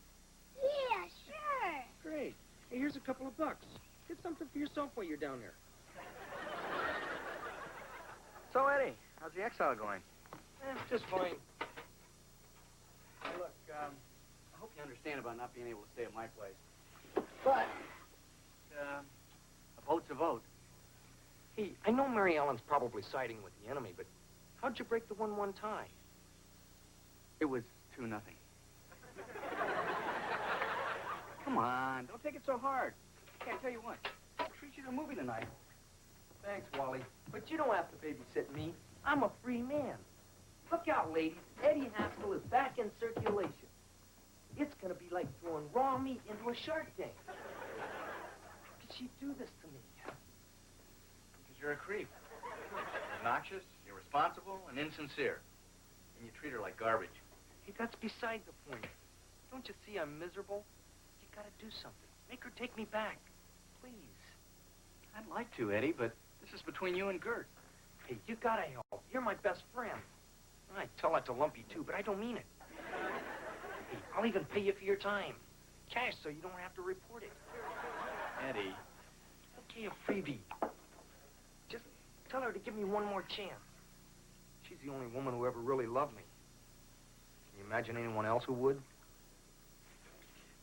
Yeah, sure. Great. Hey, here's a couple of bucks. Get something for yourself while you're down there. So, Eddie, how's the exile going? Just fine. Hey, look, I hope you understand about not being able to stay at my place. But, a vote's a vote. Hey, I know Mary Ellen's probably siding with the enemy, but how'd you break the 1-1 tie? It was 2-0. Come on, don't take it so hard. Okay, I tell you what, I'll treat you to a movie tonight. Thanks, Wally. But you don't have to babysit me. I'm a free man. Look out, ladies. Eddie Haskell is back in circulation. It's going to be like throwing raw meat into a shark tank. How could she do this to me? Because you're a creep. Obnoxious, irresponsible, and insincere. And you treat her like garbage. Hey, that's beside the point. Don't you see I'm miserable? You got to do something. Make her take me back. Please. I'd like to, Eddie, but this is between you and Gert. Hey, you got to help. You're my best friend. I tell that to Lumpy, too, but I don't mean it. Hey, I'll even pay you for your time. Cash so you don't have to report it. Eddie. Okay, a freebie. Just tell her to give me one more chance. She's the only woman who ever really loved me. Can you imagine anyone else who would?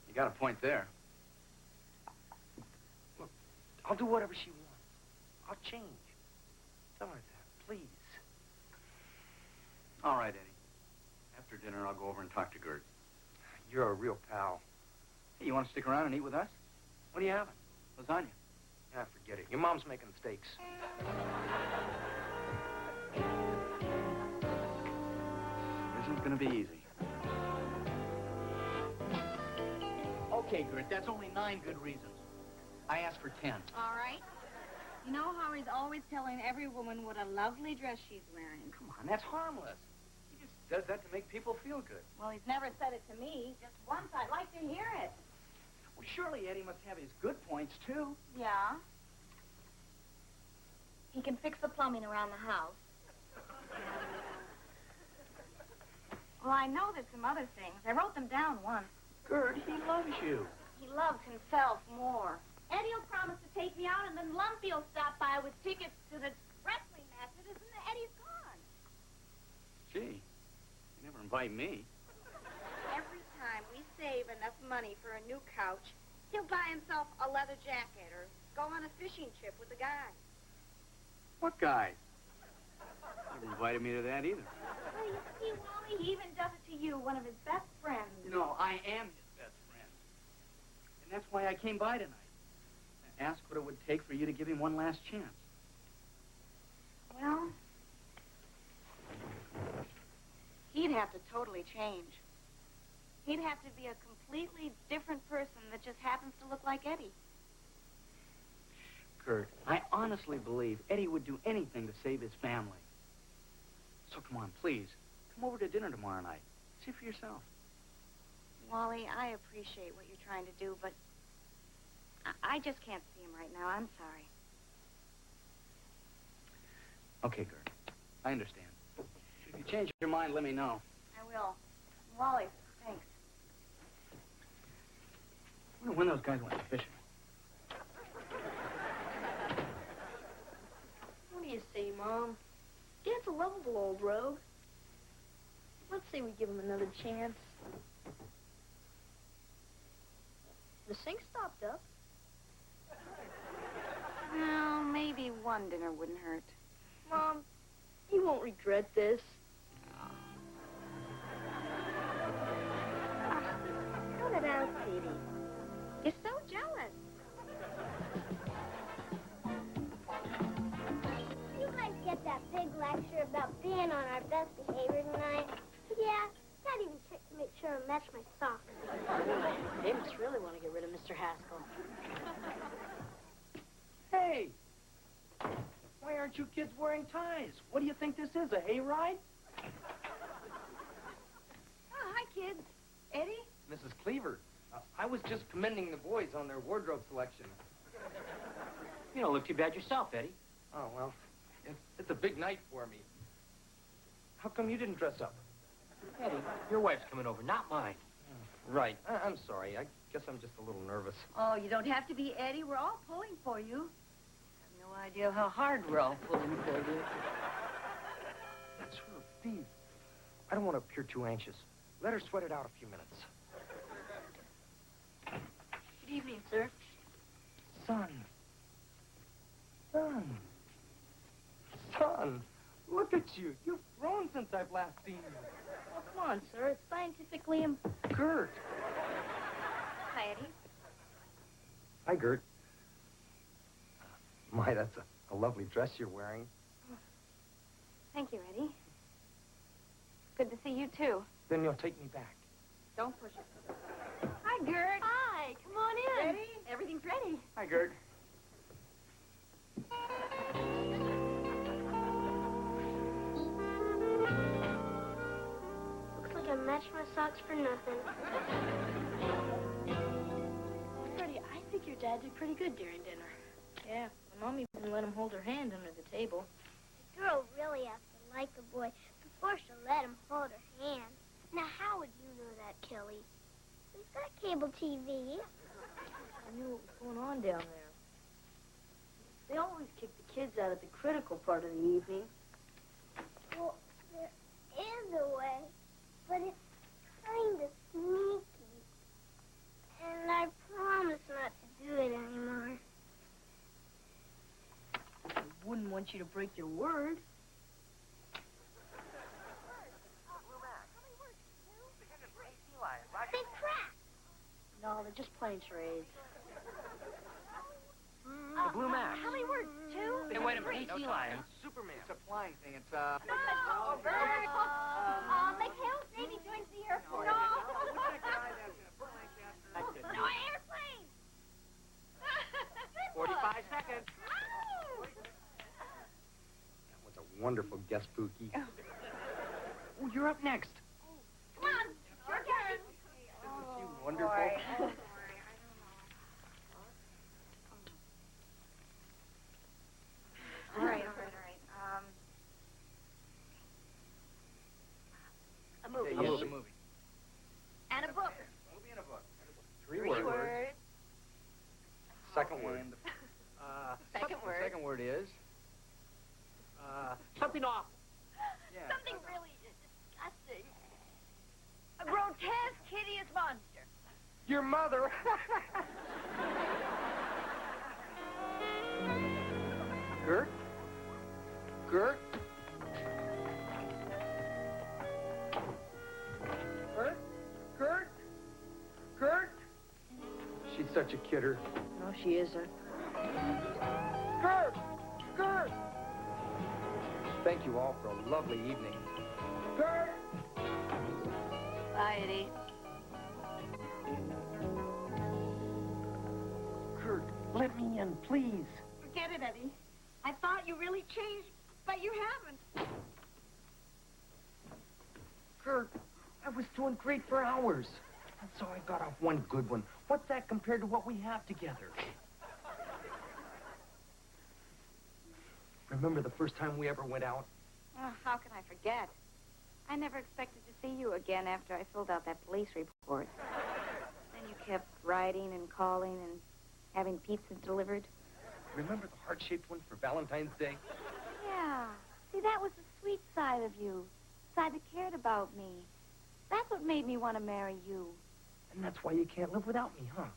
You got a point there. Look, I'll do whatever she wants. I'll change. Tell her that, please. All right, Eddie. After dinner, I'll go over and talk to Gert. You're a real pal. Hey, you want to stick around and eat with us? What are you having? Lasagna. Yeah, forget it. Your mom's making steaks. Isn't going to be easy. Okay, Gert, that's only 9 good reasons. I asked for 10. All right. You know how he's always telling every woman what a lovely dress she's wearing. Come on, that's harmless. He just does that to make people feel good. Well, he's never said it to me. Just once. I'd like to hear it. Well, surely Eddie must have his good points, too. Yeah. He can fix the plumbing around the house. Well, I know there's some other things. I wrote them down once. Gert, he loves you. He loves himself more. Eddie will promise to take me out, and then Lumpy will stop by with tickets to the wrestling matches, and then Eddie's gone. Gee, you never invite me. Every time we save enough money for a new couch, he'll buy himself a leather jacket or go on a fishing trip with the guys. What guy? Never invited me to that either. Well, you see, Wally, he even does it to you, one of his best friends. No, I am his best friend. And that's why I came by tonight. To ask what it would take for you to give him one last chance. Well, he'd have to totally change. He'd have to be a completely different person that just happens to look like Eddie. Gert, I honestly believe Eddie would do anything to save his family. So come on, please. Come over to dinner tomorrow night. See for yourself. Wally, I appreciate what you're trying to do, but I just can't see him right now. I'm sorry. Okay, Gert. I understand. If you change your mind, let me know. I will. Wally, thanks. I wonder when those guys went fishing. What do you say, Mom? Dad's a lovable old rogue. Let's say we give him another chance. The sink stopped up. Well, maybe maybe one dinner wouldn't hurt. Mom, you won't regret this. Put it out, sweetie. You're so jealous. You guys get that big lecture about being on our best behavior tonight? Yeah, Dad even checked to make sure I match my socks. They must really want to get rid of Mr. Haskell. Hey! Why aren't you kids wearing ties? What do you think this is, a hayride? Oh, hi, kids. Eddie? Mrs. Cleaver, I was just commending the boys on their wardrobe selection. You don't look too bad yourself, Eddie. Oh, well, it's a big night for me. How come you didn't dress up? Eddie, your wife's coming over, not mine. Right. I'm sorry. I guess I'm just a little nervous. Oh, you don't have to be, Eddie. We're all pulling for you. I have no idea how hard we're all pulling for you. That's her, Steve. I don't want to appear too anxious. Let her sweat it out a few minutes. Good evening, sir. Son. Son, look at you. You've grown since I've last seen you. Oh, come on, sir. It's scientifically Gert. Hi, Eddie. Hi, Gert. My, that's a lovely dress you're wearing. Thank you, Eddie. Good to see you, too. Then you'll take me back. Don't push it. Hi, Gert. Hi, come on in. Ready? Everything's ready. Hi, Gert. Looks like I matched my socks for nothing. Freddie, I think your dad did pretty good during dinner. Yeah, my mom even let him hold her hand under the table. The girl really has to like a boy before she'll let him hold her hand. Now, how would you know that, Kelly? We've got cable TV. I knew what was going on down there. They always kick the kids out at the critical part of the evening. Well, there is a way, but it's kind of sneaky. And I promise not to do it anymore. I wouldn't want you to break your word. Big crap. No, they're just playing charades. The Blue Mac. How many words? Two? Hey, wait a minute. No time. Superman. It's a flying thing. It's, No, Bert. Like Hale Navy joins the Air Force. No. No airplane. 45 seconds. That was a wonderful guess, Pookie. Oh, you're up next. Come on. Your turn. Isn't she wonderful? All right. A movie. Yes, a movie. And a book. Movie and a book. Three words. Second word. Second word. Second word is... Something awful. Yeah. Something really disgusting. A grotesque, hideous monster. Your mother. Gert? Gert? Gert? Gert? Gert? She's such a kidder. No, she isn't. Gert! Gert! Thank you all for a lovely evening. Gert! Bye, Eddie. Gert, let me in, please. Forget it, Eddie. I thought you really changed, but you haven't. Gert, I was doing great for hours. And so I got off one good one. What's that compared to what we have together? Remember the first time we ever went out? Oh, how can I forget? I never expected to see you again after I filled out that police report. Then you kept writing and calling and having pizzas delivered. Remember the heart-shaped one for Valentine's Day? Yeah. See, that was the sweet side of you. The side that cared about me. That's what made me want to marry you. And that's why you can't live without me, huh?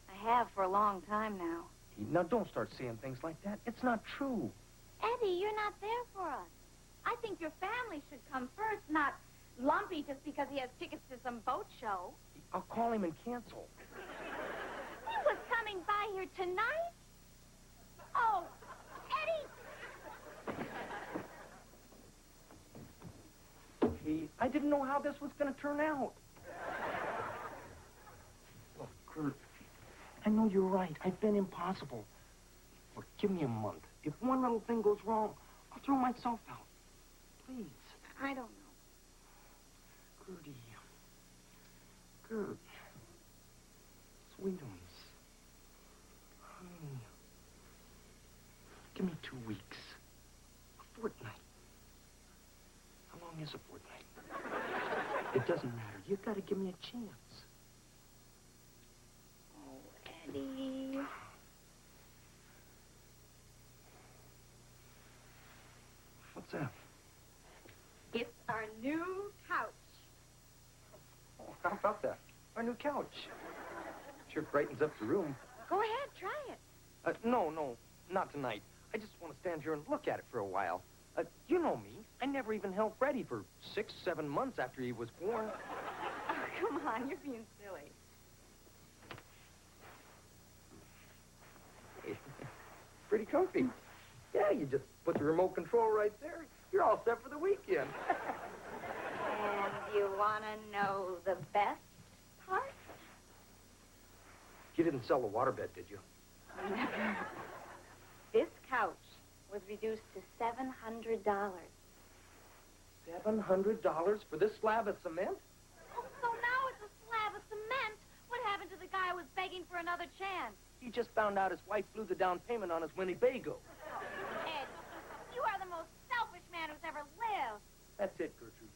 I have for a long time now. Now, don't start saying things like that. It's not true. Eddie, you're not there for us. I think your family should come first, not Lumpy just because he has tickets to some boat show. I'll call him and cancel. He was coming by here tonight? Oh, Eddie! Hey, I didn't know how this was going to turn out. Look, Kurt, I know you're right. I've been impossible. Look, give me a month. If one little thing goes wrong, I'll throw myself out. Please. I don't know. Gertie. Gert. Sweetums. Honey. Give me 2 weeks. A fortnight. How long is a fortnight? It doesn't matter. You gotta give me a chance. Oh, Eddie. What's that? It's our new couch. Oh, how about that? Our new couch. Sure brightens up the room. Go ahead, try it. No, not tonight. I just want to stand here and look at it for a while. You know me. I never even held Freddie for 6, 7 months after he was born. Oh, come on, you're being silly. Hey, pretty comfy. Yeah, you just put the remote control right there. You're all set for the weekend. And you want to know the best part? You didn't sell the waterbed, did you? Never. This couch was reduced to $700. $700 for this slab of cement? Oh, so now it's a slab of cement. What happened to the guy who was begging for another chance? He just found out his wife blew the down payment on his Winnebago. Ed, you are the most selfish man who's ever lived. That's it, Gertrude.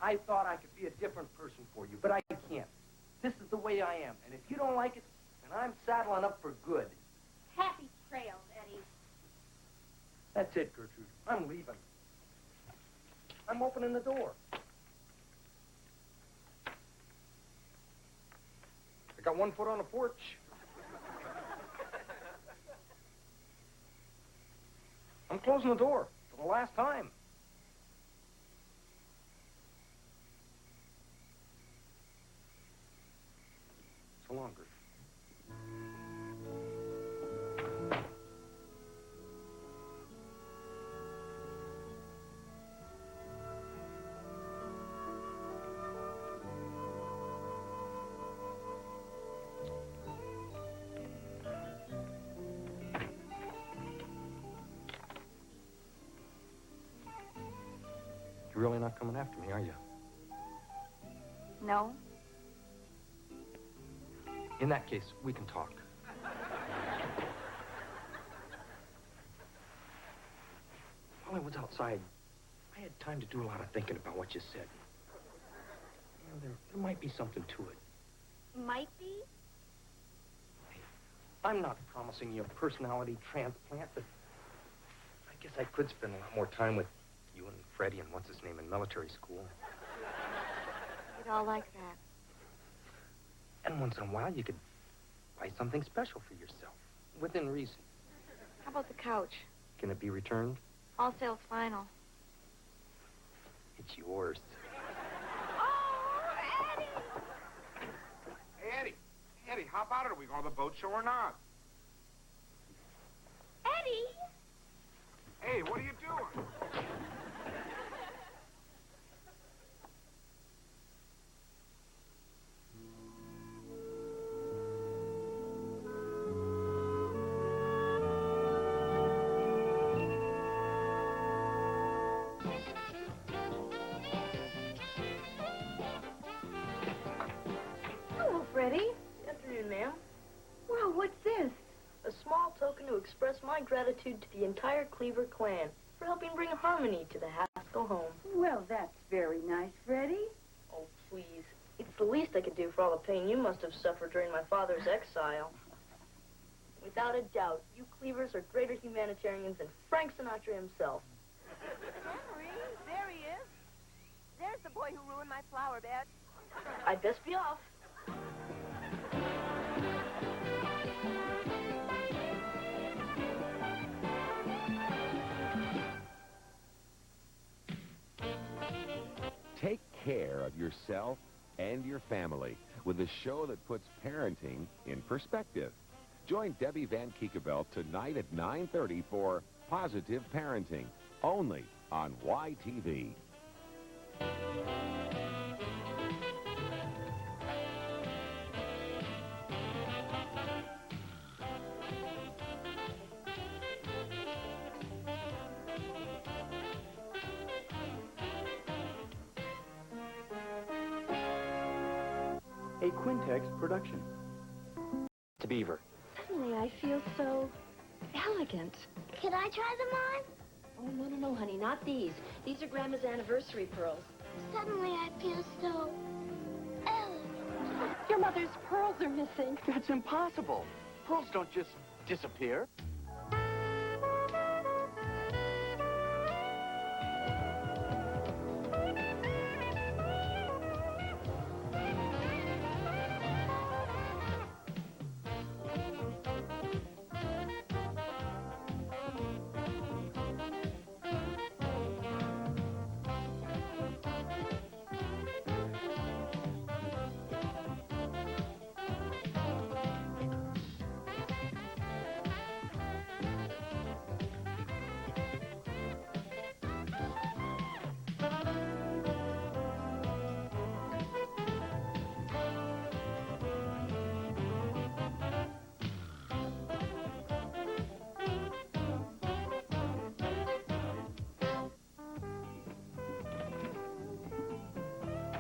I thought I could be a different person for you, but I can't. This is the way I am, and if you don't like it, then I'm saddling up for good. Happy trails, Eddie. That's it, Gertrude. I'm leaving. I'm opening the door. I got 1 foot on the porch. I'm closing the door for the last time. So long, Gertrude. You're really not coming after me, are you? No? In that case, we can talk. While I was outside, I had time to do a lot of thinking about what you said. You know, there might be something to it. Might be? I'm not promising you a personality transplant, but I guess I could spend a lot more time with you and Freddie and what's-his-name in military school. You'd all like that. And once in a while, you could buy something special for yourself, within reason. How about the couch? Can it be returned? All sales final. It's yours. Oh, Eddie! Hey, Eddie, how about it? Are we going to the boat show or not? Eddie! Hey, what are you doing? Hello, Freddie. Good afternoon, ma'am. Well, what's this? A small token to express my gratitude to the entire Cleaver clan for helping bring harmony to the Haskell home. Well, that's very nice, Freddie. Oh, please. It's the least I could do for all the pain you must have suffered during my father's exile. Without a doubt, you Cleavers are greater humanitarians than Frank Sinatra himself. Henry, there he is. There's the boy who ruined my flower bed. I'd best be off. care of yourself and your family with a show that puts parenting in perspective. Join Debbie Van Kiekeveld tonight at 9:30 for Positive Parenting, only on YTV. A Quintex production. To Beaver. Suddenly I feel so elegant. Could I try them on? Oh, no, honey, not these. These are Grandma's anniversary pearls. Suddenly I feel so elegant. Your mother's pearls are missing. That's impossible. Pearls don't just disappear.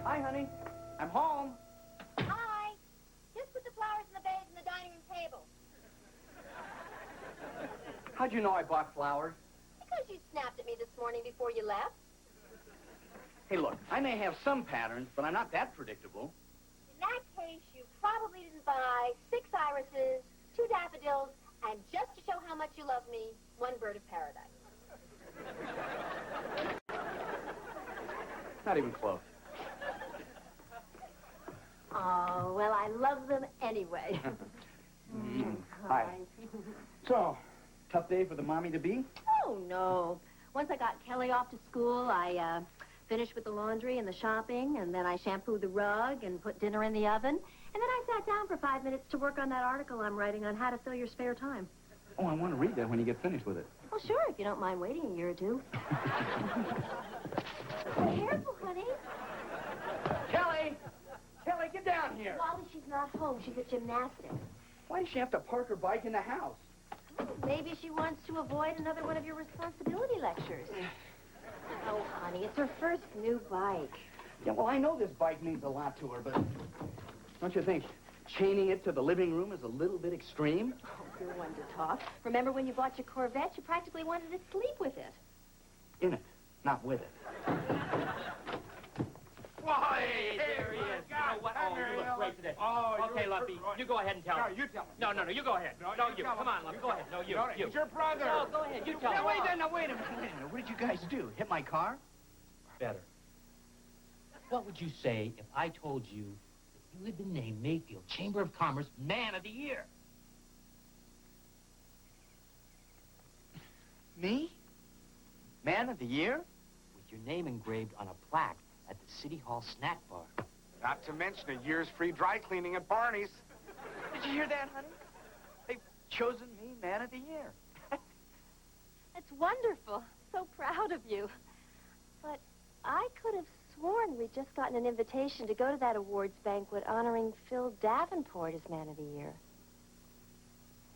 Hi, honey. I'm home. Hi. Just put the flowers in the vase on the dining room table. How'd you know I bought flowers? Because you snapped at me this morning before you left. Hey, look, I may have some patterns, but I'm not that predictable. In that case, you probably didn't buy 6 irises, 2 daffodils, and just to show how much you love me, 1 bird of paradise. Not even close. Oh, well, I love them anyway. Hi. So, tough day for the mommy-to-be? Oh, no. Once I got Kelly off to school, I finished with the laundry and the shopping, and then I shampooed the rug and put dinner in the oven. And then I sat down for 5 minutes to work on that article I'm writing on how to fill your spare time. Oh, I want to read that when you get finished with it. Well, sure, if you don't mind waiting a year or two. Be careful, honey. Kelly! Kelly, get down here! Wally, she's not home. She's at gymnastics. Why does she have to park her bike in the house? Maybe she wants to avoid another one of your responsibility lectures. Oh, honey, it's her first new bike. Yeah, well, I know this bike means a lot to her, but don't you think chaining it to the living room is a little bit extreme? Oh, you're one to talk. Remember when you bought your Corvette, you practically wanted to sleep with it. In it, not with it. Why, there he is. You know what? Oh, you look great today. Oh, okay, Lumpy, you go ahead and tell No, him. you tell him. No, you go ahead. No, you. Come on, Lumpy, go ahead. No, you. He's your brother. No, go ahead. You tell him. Now, wait a minute. What did you guys do? Hit my car? Better. What would you say if I told you that you had been named Mayfield Chamber of Commerce Man of the Year? Me? Man of the Year? With your name engraved on a plaque at the City Hall snack bar. Not to mention a year's free dry cleaning at Barney's. Did you hear that, honey? They've chosen me Man of the Year. That's wonderful. So proud of you. But I could have sworn we'd just gotten an invitation to go to that awards banquet honoring Phil Davenport as Man of the Year.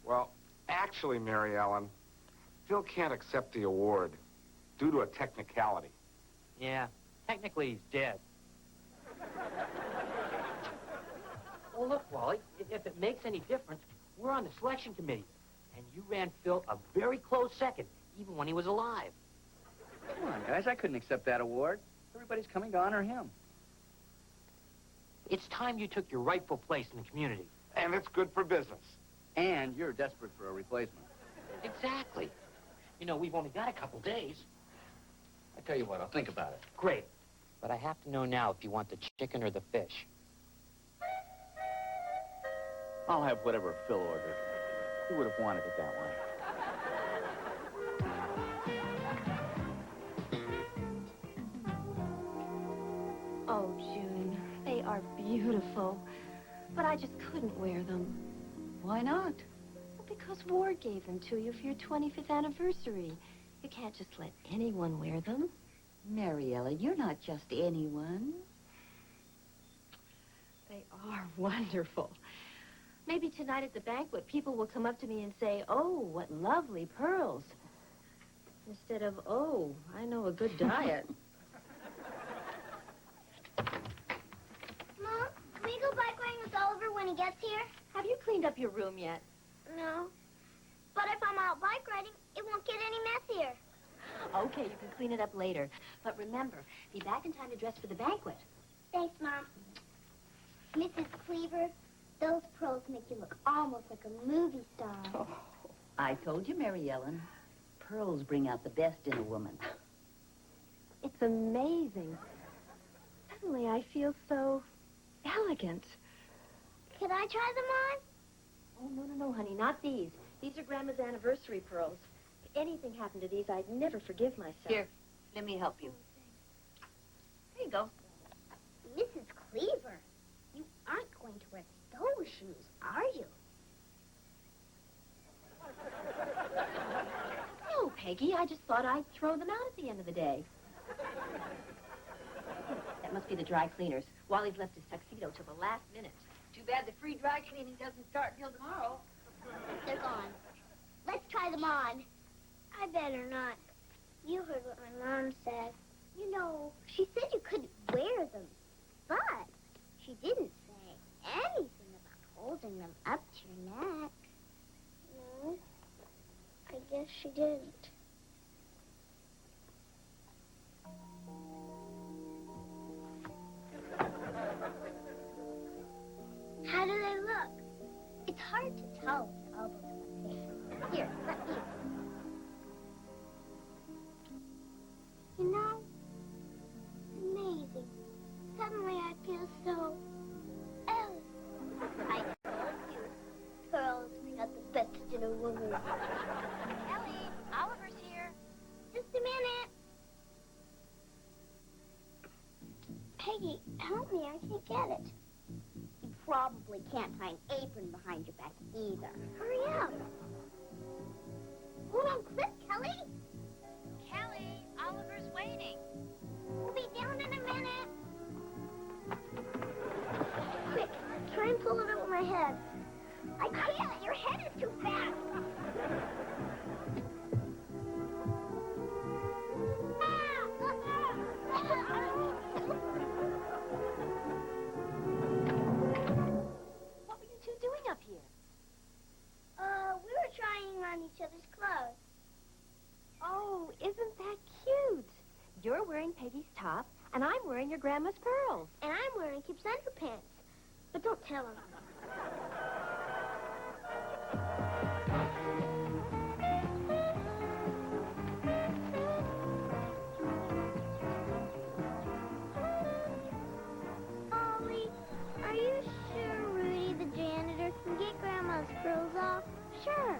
Well, actually, Mary Ellen, Phil can't accept the award due to a technicality. Yeah, technically he's dead. Well, look, Wally, if it makes any difference, we're on the selection committee. And you ran Phil a very close second, even when he was alive. Come on, guys. I couldn't accept that award. Everybody's coming to honor him. It's time you took your rightful place in the community. And it's good for business. And you're desperate for a replacement. Exactly. You know, we've only got a couple days. I tell you what, I'll think about it. Great. But I have to know now if you want the chicken or the fish. I'll have whatever Phil ordered. He would have wanted it that way. Oh, beautiful. But I just couldn't wear them. Why not? Well, because Ward gave them to you for your 25th anniversary. You can't just let anyone wear them. Mariella, you're not just anyone. They are wonderful. Maybe tonight at the banquet, people will come up to me and say, "Oh, what lovely pearls." Instead of, "Oh, I know a good diet." Mom, can we go bike riding with Oliver when he gets here? Have you cleaned up your room yet? No. But if I'm out bike riding, it won't get any messier. Okay, you can clean it up later. But remember, be back in time to dress for the banquet. Thanks, Mom. Mrs. Cleaver, those pearls make you look almost like a movie star. Oh, I told you, Mary Ellen. Pearls bring out the best in a woman. It's amazing. Suddenly I feel so elegant. Could I try them on? Oh, no, honey, not these. These are Grandma's anniversary pearls. If anything happened to these, I'd never forgive myself. Here, let me help you. There you go. Mrs. Cleaver, you aren't going to wear those shoes, are you? No, Peggy, I just thought I'd throw them out at the end of the day. That must be the dry cleaners. Wally's left his tuxedo till the last minute. Too bad the free dry cleaning doesn't start till tomorrow. They're gone. Let's try them on. I better not. You heard what my mom said. You know, she said you couldn't wear them. But she didn't say anything about holding them up to your neck. No, I guess she didn't. How do they look? It's hard to tell with the elbows in the face. Here, let me. You know, it's amazing. Suddenly I feel so elegant. I told you, pearls bring out the best in a woman. Ellie, Oliver's here. Just a minute. Peggy, help me. I can't get it. You probably can't tie an apron behind your back either. Hurry up. Hold on quick, Kelly. Kelly, Oliver's waiting. We'll be down in a minute. Quick, try and pull it out with my head. I can't. Your head is too fast. What were you two doing up here? We were trying on each other's clothes. Oh, isn't that cute? You're wearing Peggy's top, and I'm wearing your grandma's pearls. And I'm wearing Kip's underpants. But don't tell him. Ollie, are you sure Rudy, the janitor, can get Grandma's pearls off? Sure.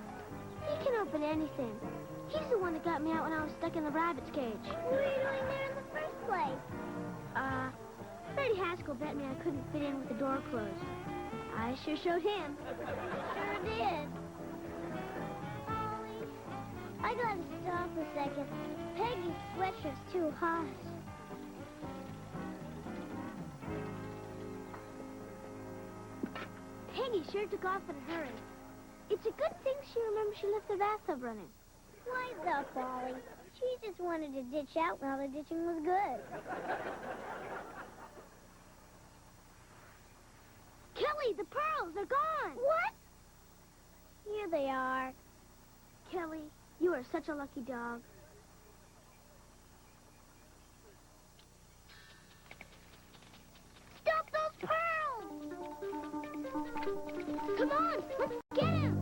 He can open anything. He's the one that got me out when I was stuck in the rabbit's cage. What were you doing there in the first place? Freddie Haskell bet me I couldn't fit in with the door closed. I sure showed him. Sure did. Ollie, I gotta stop a second. Peggy's sweatshirt's too hot. Peggy sure took off in a hurry. It's a good thing she remembered she left the bathtub running. Wise up, Ollie. She just wanted to ditch out while the ditching was good. Kelly, the pearls are gone. What? Here they are. Kelly, you are such a lucky dog. Stop those pearls! Come on, let's get him!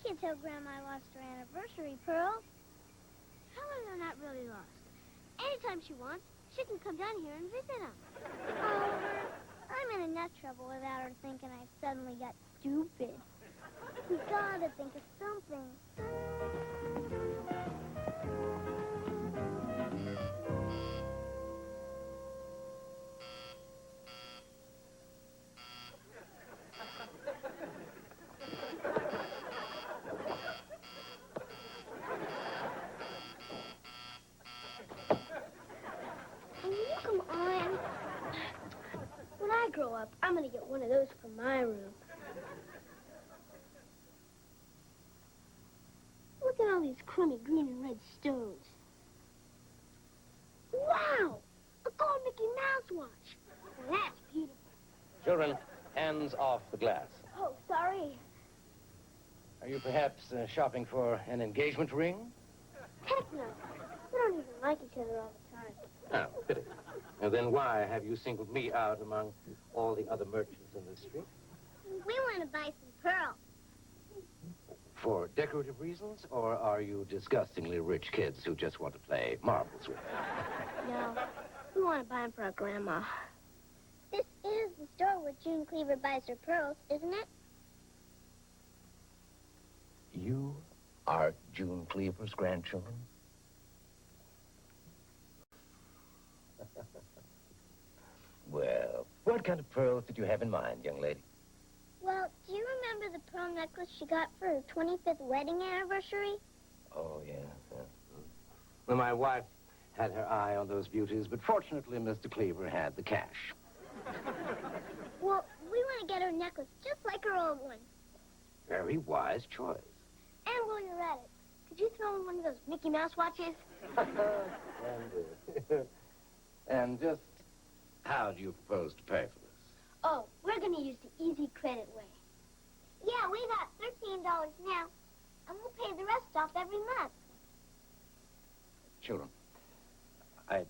can't tell Grandma I lost her anniversary pearls. Helen are not really lost. Anytime she wants, she can come down here and visit them. Oliver, I'm in enough trouble without her thinking I've suddenly got stupid. We gotta think of something. Come on. When I grow up, I'm gonna get one of those for my room. Look at all these crummy green and red stones. Wow! A gold Mickey Mouse watch. Now that's beautiful. Children, hands off the glass. Oh, sorry. Are you perhaps shopping for an engagement ring? Heck no. We don't even like each other all the time. Oh, pity. And then why have you singled me out among all the other merchants in the street? We want to buy some pearls. For decorative reasons, or are you disgustingly rich kids who just want to play marbles with them? No, we want to buy them for our grandma. This is the store where June Cleaver buys her pearls, isn't it? You are June Cleaver's grandchildren? Well, what kind of pearls did you have in mind, young lady? Well, do you remember the pearl necklace she got for her 25th wedding anniversary? Oh, yeah. Well, my wife had her eye on those beauties, but fortunately, Mr. Cleaver had the cash. Well, we want to get her necklace just like her old one. Very wise choice. And while you're at it, could you throw in one of those Mickey Mouse watches? And just how do you propose to pay for this? Oh, we're going to use the easy credit way. Yeah, we got $13 now, and we'll pay the rest off every month. Children, I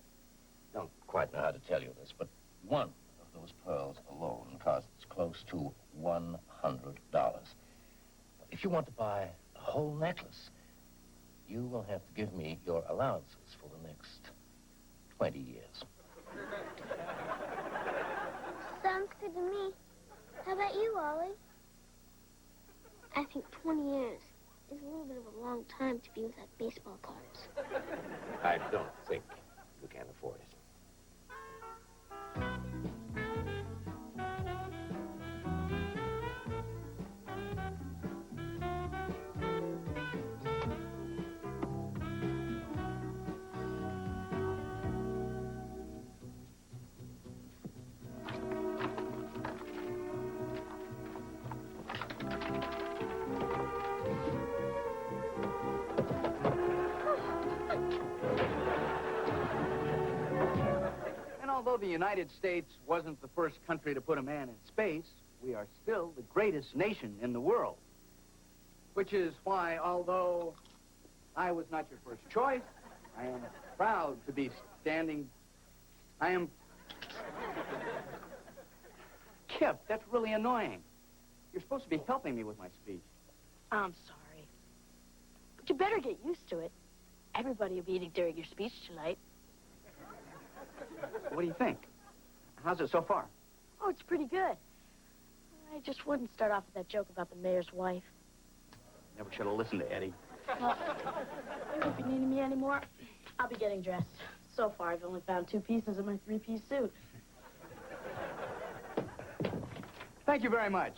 don't quite know how to tell you this, but one of those pearls alone costs close to $100. If you want to buy a whole necklace, you will have to give me your allowances for the next 20 years. Sounds good to me. How about you, Ollie? I think 20 years is a little bit of a long time to be without baseball cards. I don't think you can afford it. Although the United States wasn't the first country to put a man in space, we are still the greatest nation in the world. Which is why, although I was not your first choice, I am proud to be standing... Kip, that's really annoying. You're supposed to be helping me with my speech. I'm sorry. But you better get used to it. Everybody will be eating during your speech tonight. What do you think? How's it so far? Oh, it's pretty good. I just wouldn't start off with that joke about the mayor's wife. Never should have listened to Eddie. Well, if you need me anymore, I'll be getting dressed. So far, I've only found 2 pieces of my 3-piece suit. Thank you very much.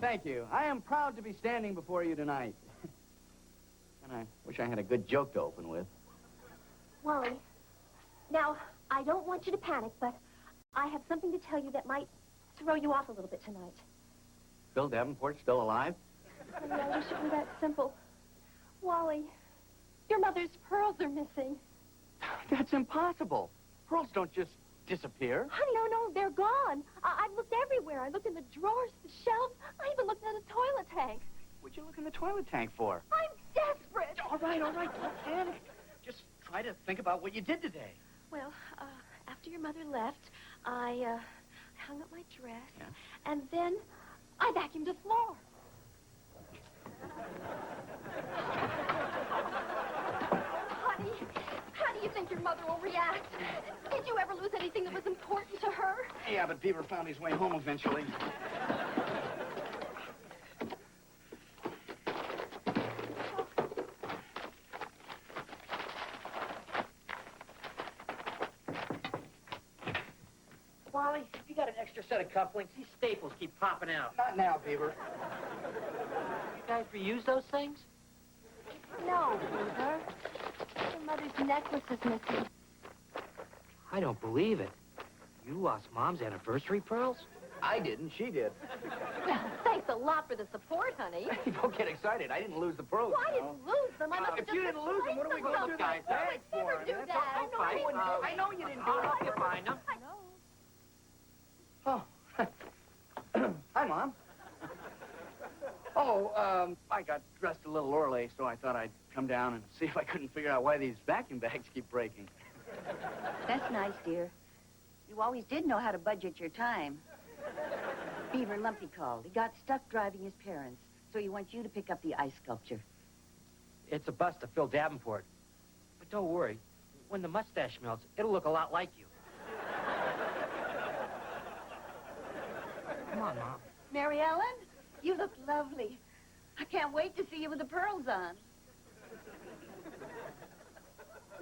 Thank you. I am proud to be standing before you tonight. And I wish I had a good joke to open with. Wally, now, I don't want you to panic, but I have something to tell you that might throw you off a little bit tonight. Bill Davenport's still alive? Oh, I wish it were that simple. Wally, your mother's pearls are missing. That's impossible. Pearls don't just disappear. Honey, no, they're gone. I've looked everywhere. I looked in the drawers, the shelves. I even looked in a toilet tank. What'd you look in the toilet tank for? I'm desperate. All right. Don't panic. Just try to think about what you did today. Well, after your mother left, I hung up my dress, and then I vacuumed the floor. Honey, how do you think your mother will react? Did you ever lose anything that was important to her? Yeah, but Beaver found his way home eventually. Wally, have you got an extra set of cufflinks? These staples keep popping out. Not now, Beaver. You guys reuse those things? No, Beaver. Your mother's necklace is missing. I don't believe it. You lost Mom's anniversary pearls? I didn't. She did. Well, thanks a lot for the support, honey. Don't get excited. I didn't lose the pearls. Well, I didn't lose them. I must have If just you didn't lose them, what are we going to do? Guys, I would never do that. I know you didn't do it. I'll help you find them. I know. Oh. Hi, Mom. Oh, I got dressed a little early, so I thought I'd come down and see if I couldn't figure out why these vacuum bags keep breaking. That's nice, dear. You always did know how to budget your time. Beaver Lumpy called. He got stuck driving his parents, so he wants you to pick up the ice sculpture. It's a bust of Phil Davenport. But don't worry. When the mustache melts, it'll look a lot like you. Come on, Mom. Mary Ellen, you look lovely. I can't wait to see you with the pearls on.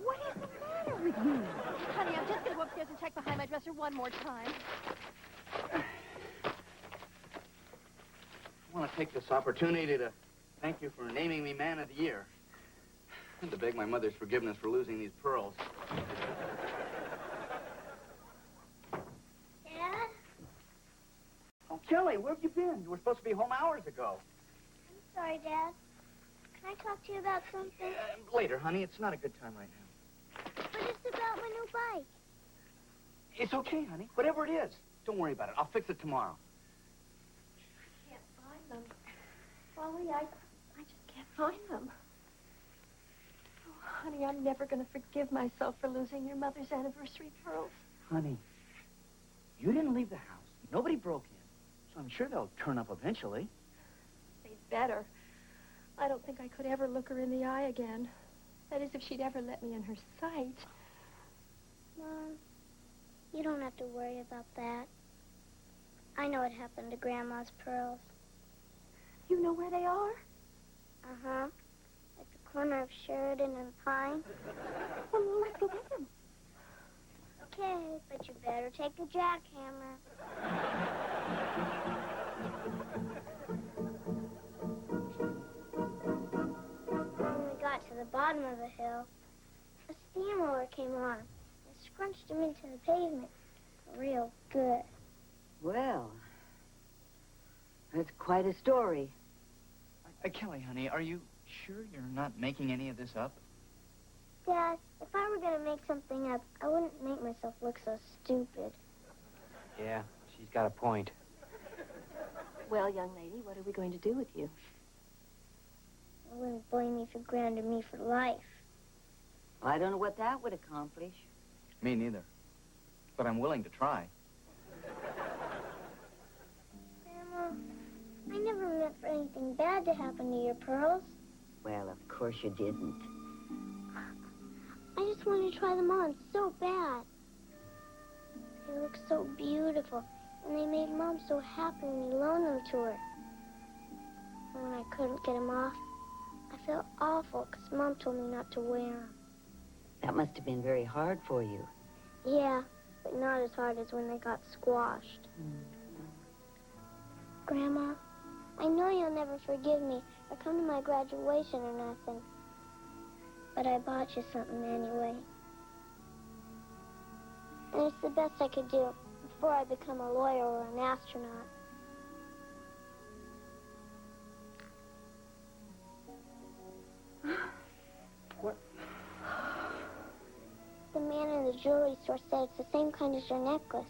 What is the matter with you? Honey, I'm just going to go upstairs and check behind my dresser one more time. I want to take this opportunity to thank you for naming me Man of the Year. And to beg my mother's forgiveness for losing these pearls. Dad? Oh, Kelly, where have you been? You were supposed to be home hours ago. I'm sorry, Dad. Can I talk to you about something? Later, honey. It's not a good time right now. But it's about my new bike. It's okay, honey. Whatever it is. Don't worry about it. I'll fix it tomorrow. Can't find them. Wally, I just can't find them. Oh, honey, I'm never going to forgive myself for losing your mother's anniversary pearls. Honey, you didn't leave the house. Nobody broke in. So I'm sure they'll turn up eventually. They'd better. I don't think I could ever look her in the eye again. That is, if she'd ever let me in her sight. Mom, you don't have to worry about that. I know what happened to Grandma's pearls. You know where they are? Uh-huh. At the corner of Sheridan and Pine. Well, let's go get them. Okay, but you better take a jackhammer. When we got to the bottom of the hill, a steamroller came on and scrunched him into the pavement real good. Well, that's quite a story. Kelly, honey, are you sure you're not making any of this up? Dad, if I were going to make something up, I wouldn't make myself look so stupid. Yeah, she's got a point. Well, young lady, what are we going to do with you? I wouldn't blame you if you grounded me for life. Well, I don't know what that would accomplish. Me neither. But I'm willing to try. Grandma, I never meant for anything bad to happen to your pearls. Well, of course you didn't. I just wanted to try them on so bad. They look so beautiful, and they made Mom so happy when you loaned them to her. And when I couldn't get them off, I felt awful because Mom told me not to wear them. That must have been very hard for you. Yeah, but not as hard as when they got squashed. Grandma, I know you'll never forgive me or come to my graduation or nothing. But I bought you something anyway. And it's the best I could do before I become a lawyer or an astronaut. What? The man in the jewelry store said it's the same kind as your necklace.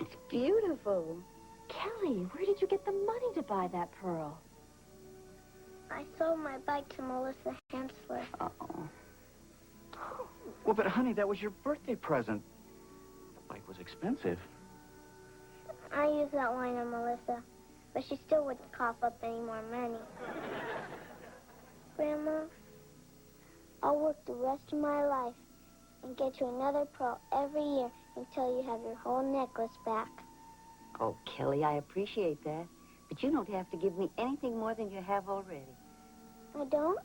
It's beautiful. Kelly, where did you get the money to buy that pearl? I sold my bike to Melissa Hensler. Uh-oh. Well, but honey, that was your birthday present. The bike was expensive. I used that line on Melissa. but she still wouldn't cough up any more money. Grandma, I'll work the rest of my life and get you another pearl every year until you have your whole necklace back. Oh, Kelly, I appreciate that. But you don't have to give me anything more than you have already. I don't?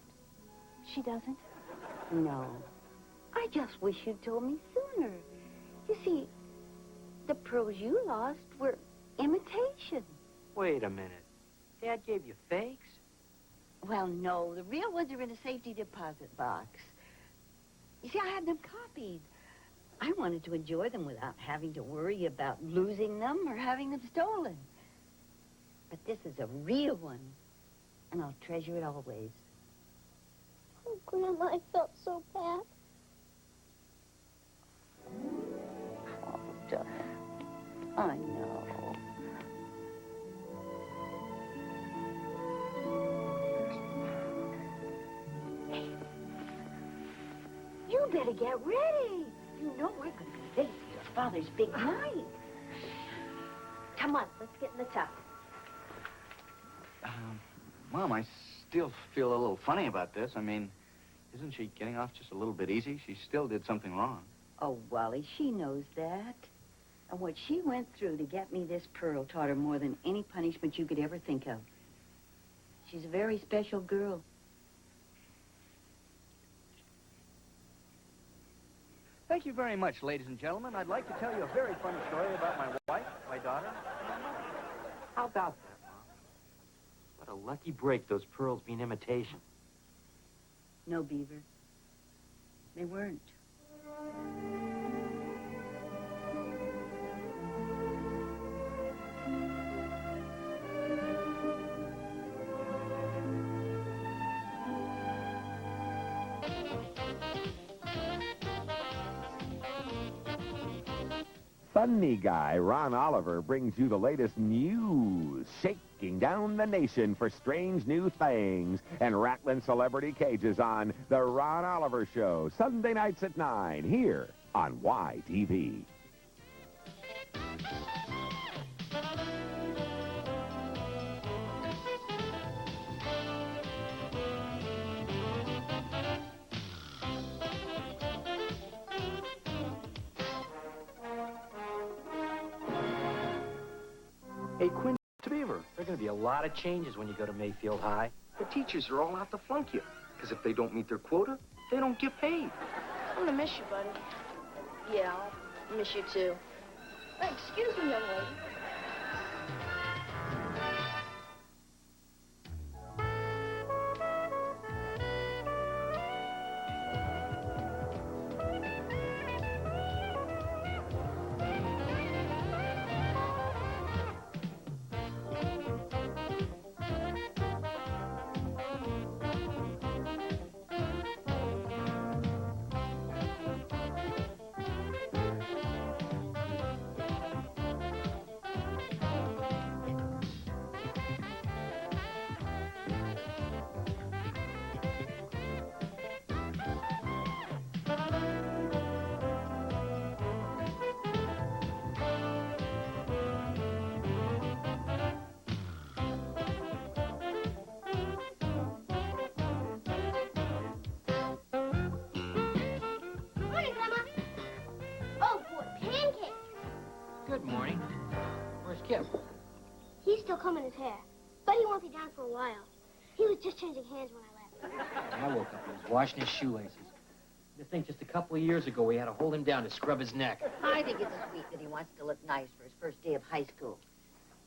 She doesn't? No. I just wish you'd told me sooner. You see, the pearls you lost were imitation. Wait a minute. Dad gave you fakes? Well, no, the real ones are in a safety deposit box. You see, I had them copied. I wanted to enjoy them without having to worry about losing them or having them stolen. But this is a real one, and I'll treasure it always. Oh, Grandma, I felt so bad. Oh, darling. I know. Hey, you better get ready. You know we're going to be late for your father's big night. Come on, let's get in the tub. Mom, I still feel a little funny about this. I mean, isn't she getting off just a little bit easy? She still did something wrong. Oh, Wally, she knows that. And what she went through to get me this pearl taught her more than any punishment you could ever think of. She's a very special girl. Thank you very much, ladies and gentlemen. I'd like to tell you a very funny story about my wife, my daughter, and my mother. How about that, Mom? What a lucky break those pearls being imitation. No, Beaver. They weren't. Funny guy Ron Oliver brings you the latest news, shaking down the nation for strange new things and rattling celebrity cages on The Ron Oliver Show, Sunday nights at 9, here on YTV. Hey, Quinn, Beaver. There are going to be a lot of changes when you go to Mayfield High. The teachers are all out to flunk you. Because if they don't meet their quota, they don't get paid. I'm gonna miss you, buddy. Yeah, I'll miss you too. Excuse me, young lady. Morning, Grandma. Oh, boy, pancakes. Good morning. Where's Kip? He's still combing his hair, but he won't be down for a while. He was just changing hands when I left. I woke up and he was washing his shoelaces. To think just a couple of years ago we had to hold him down to scrub his neck. I think it's sweet that he wants to look nice for his first day of high school.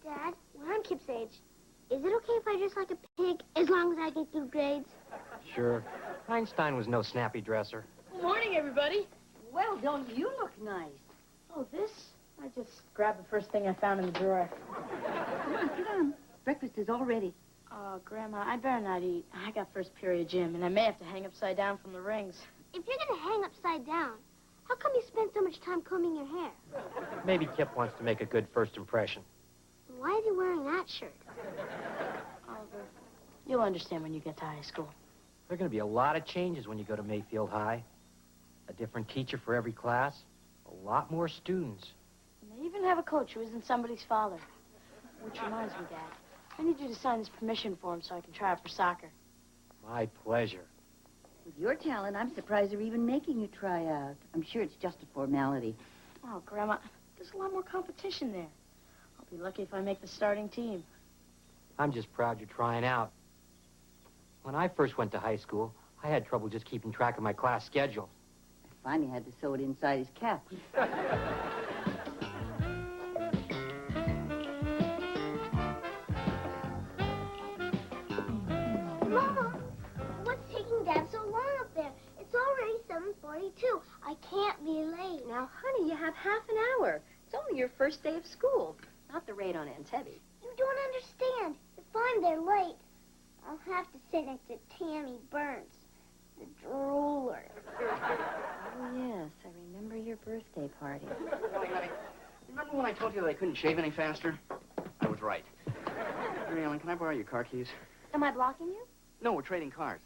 Dad, when I'm Kip's age, is it okay if I dress like a pig as long as I get good grades? Sure. Einstein was no snappy dresser. Good morning, everybody. Well, don't you look nice? Oh, this? I just grabbed the first thing I found in the drawer. Come on, sit down. Breakfast is all ready. Oh, Grandma, I better not eat. I got first period gym, and I may have to hang upside down from the rings. If you're going to hang upside down, how come you spend so much time combing your hair? Maybe Kip wants to make a good first impression. Why is he wearing that shirt? Oliver, you'll understand when you get to high school. There are going to be a lot of changes when you go to Mayfield High. A different teacher for every class. A lot more students. And they even have a coach who isn't somebody's father. Which reminds me, Dad, I need you to sign this permission form so I can try out for soccer. My pleasure. With your talent, I'm surprised they're even making you try out. I'm sure it's just a formality. Oh, Grandma, there's a lot more competition there. I'll be lucky if I make the starting team. I'm just proud you're trying out. When I first went to high school, I had trouble just keeping track of my class schedule. I finally had to sew it inside his cap. Mama, what's taking Dad so long up there? It's already 7:42. I can't be late. Now, honey, you have half an hour. It's only your first day of school, not the raid on Entebbe. You don't understand. If I'm there late, I'll have to sit next to Tammy Burns, the drooler. Oh, yes, I remember your birthday party. Honey, remember when I told you that I couldn't shave any faster? I was right. Mary Ellen, can I borrow your car keys? Am I blocking you? No, we're trading cars.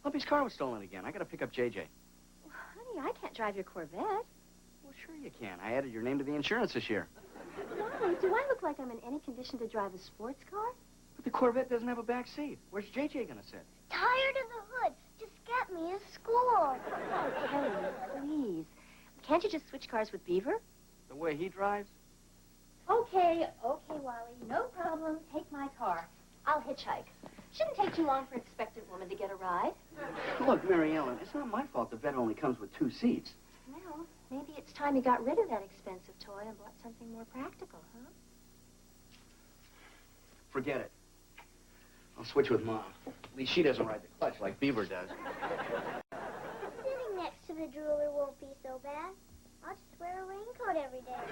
Puppy's car was stolen again. I gotta pick up JJ. Well, honey, I can't drive your Corvette. Well, sure you can. I added your name to the insurance this year. Why? Do I look like I'm in any condition to drive a sports car? But the Corvette doesn't have a back seat. Where's JJ gonna sit? Tired of the hood. Just get me a school. Oh, Kelly, please. Can't you just switch cars with Beaver? The way he drives? Okay, Wally. No problem. Take my car. I'll hitchhike. Shouldn't take too long for an expectant woman to get a ride. Look, Mary Ellen, it's not my fault the vet only comes with 2 seats. Well, maybe it's time you got rid of that expensive toy and bought something more practical, huh? Forget it. I'll switch with Mom. At least she doesn't ride the clutch like Beaver does. Sitting next to the drooler won't be so bad. I'll just wear a raincoat every day.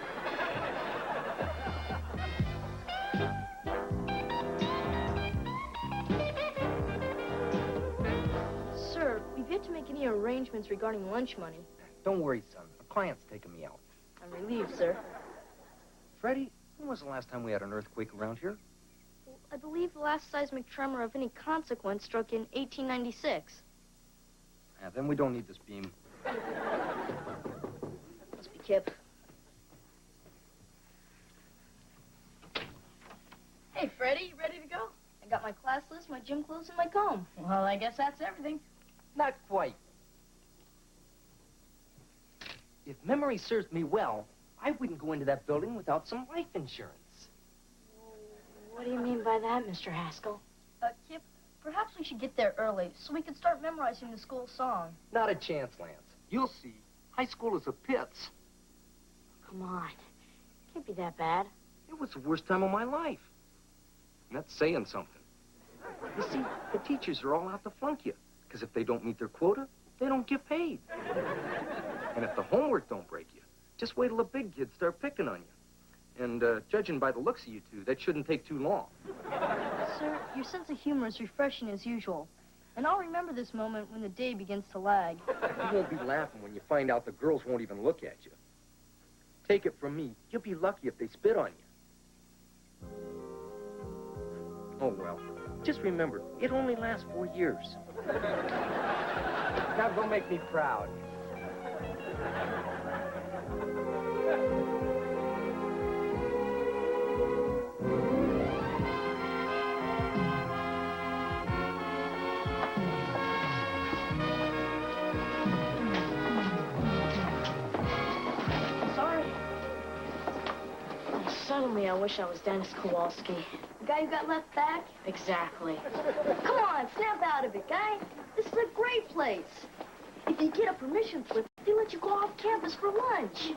Sir, we've yet to make any arrangements regarding lunch money. Don't worry, son. A client's taking me out. I'm relieved, sir. Freddie, when was the last time we had an earthquake around here? Well, I believe the last seismic tremor of any consequence struck in 1896. Yeah, then we don't need this beam. Must be Kip. Hey, Freddie, you ready to go? I got my class list, my gym clothes, and my comb. Well, I guess that's everything. Not quite. If memory serves me well, I wouldn't go into that building without some life insurance. What do you mean by that, Mr. Haskell? Kip, perhaps we should get there early so we can start memorizing the school song. Not a chance, Lance. You'll see. High school is a pits. Come on. It can't be that bad. It was the worst time of my life. And that's saying something. You see, the teachers are all out to flunk you. Because if they don't meet their quota, they don't get paid. And if the homework don't break you, just wait till the big kids start picking on you. And judging by the looks of you two, that shouldn't take too long. Sir, your sense of humor is refreshing as usual. And I'll remember this moment when the day begins to lag. You won't be laughing when you find out the girls won't even look at you. Take it from me, you'll be lucky if they spit on you. Oh, well, just remember, it only lasts 4 years. Now go make me proud. Sorry. Suddenly, I wish I was Dennis Kowalski. The guy who got left back? Exactly. Come on, snap out of it, guy. This is a great place. If you get a permission slip, they let you go off campus for lunch.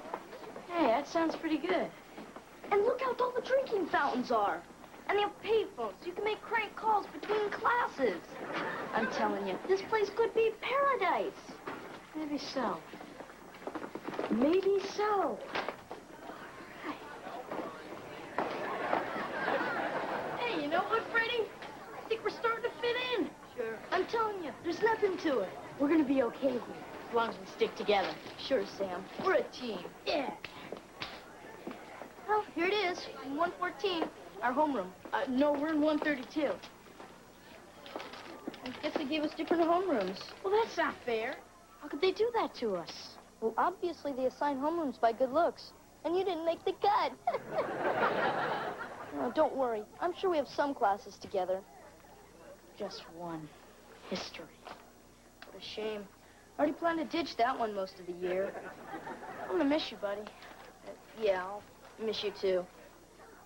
Hey, that sounds pretty good. And look how tall the drinking fountains are. And they have payphones, so you can make crank calls between classes. I'm telling you, this place could be paradise. Maybe so. Maybe so. Hey, you know what, Freddie? I think we're starting to fit in. Sure. I'm telling you, there's nothing to it. We're gonna be okay here, as long as we stick together. Sure, Sam. We're a team. Yeah. Well, here it is, in 114, our homeroom. No, we're in 132. I guess they gave us different homerooms. Well, that's not fair. How could they do that to us? Well, obviously they assign homerooms by good looks, and you didn't make the cut. Oh, don't worry. I'm sure we have some classes together. Just one. History. What a shame. I already planned to ditch that one most of the year. I'm gonna miss you, buddy. Yeah, I'll miss you too.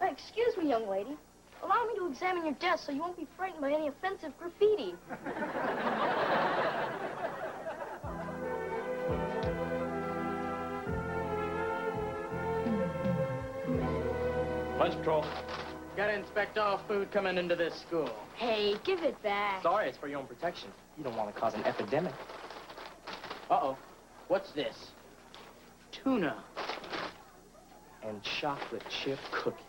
Excuse me, young lady. Allow me to examine your desk so you won't be frightened by any offensive graffiti. Lunch patrol. Gotta inspect all food coming into this school. Hey, give it back. Sorry, it's for your own protection. You don't want to cause an epidemic. Uh-oh. What's this? Tuna. And chocolate chip cookies.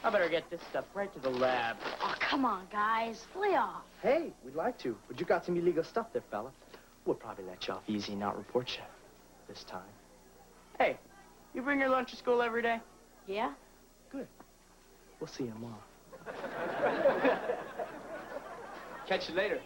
I better get this stuff right to the lab. Oh, come on, guys. Lay off. Hey, we'd like to, but you got some illegal stuff there, fella. We'll probably let you off easy and not report you this time. Hey, you bring your lunch to school every day? Yeah? Good. We'll see you tomorrow. Catch you later.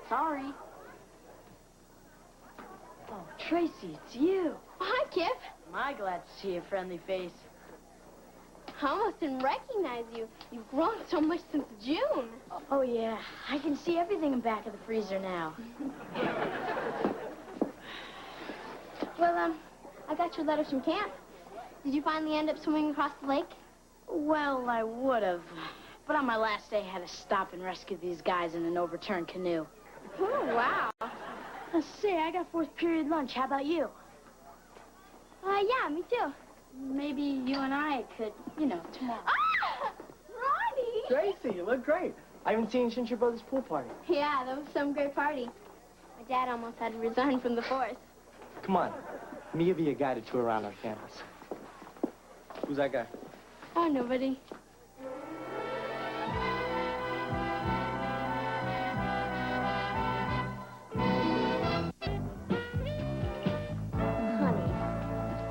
Sorry. Oh, Tracy, it's you. Hi, Kip. Am I glad to see your friendly face. I almost didn't recognize you. You've grown so much since June. Oh, yeah. I can see everything in back of the freezer now. Well, I got your letters from camp. Did you finally end up swimming across the lake? Well, I would have. But on my last day, I had to stop and rescue these guys in an overturned canoe. Oh, wow. Let's see, I got fourth period lunch. How about you? Yeah, me too. Maybe you and I could, tomorrow. Ah! Ronnie! Tracy, you look great. I haven't seen you since your brother's pool party. Yeah, that was some great party. My dad almost had to resign from the force. Come on. Let me give you a guided tour around our campus. Who's that guy? Oh, nobody.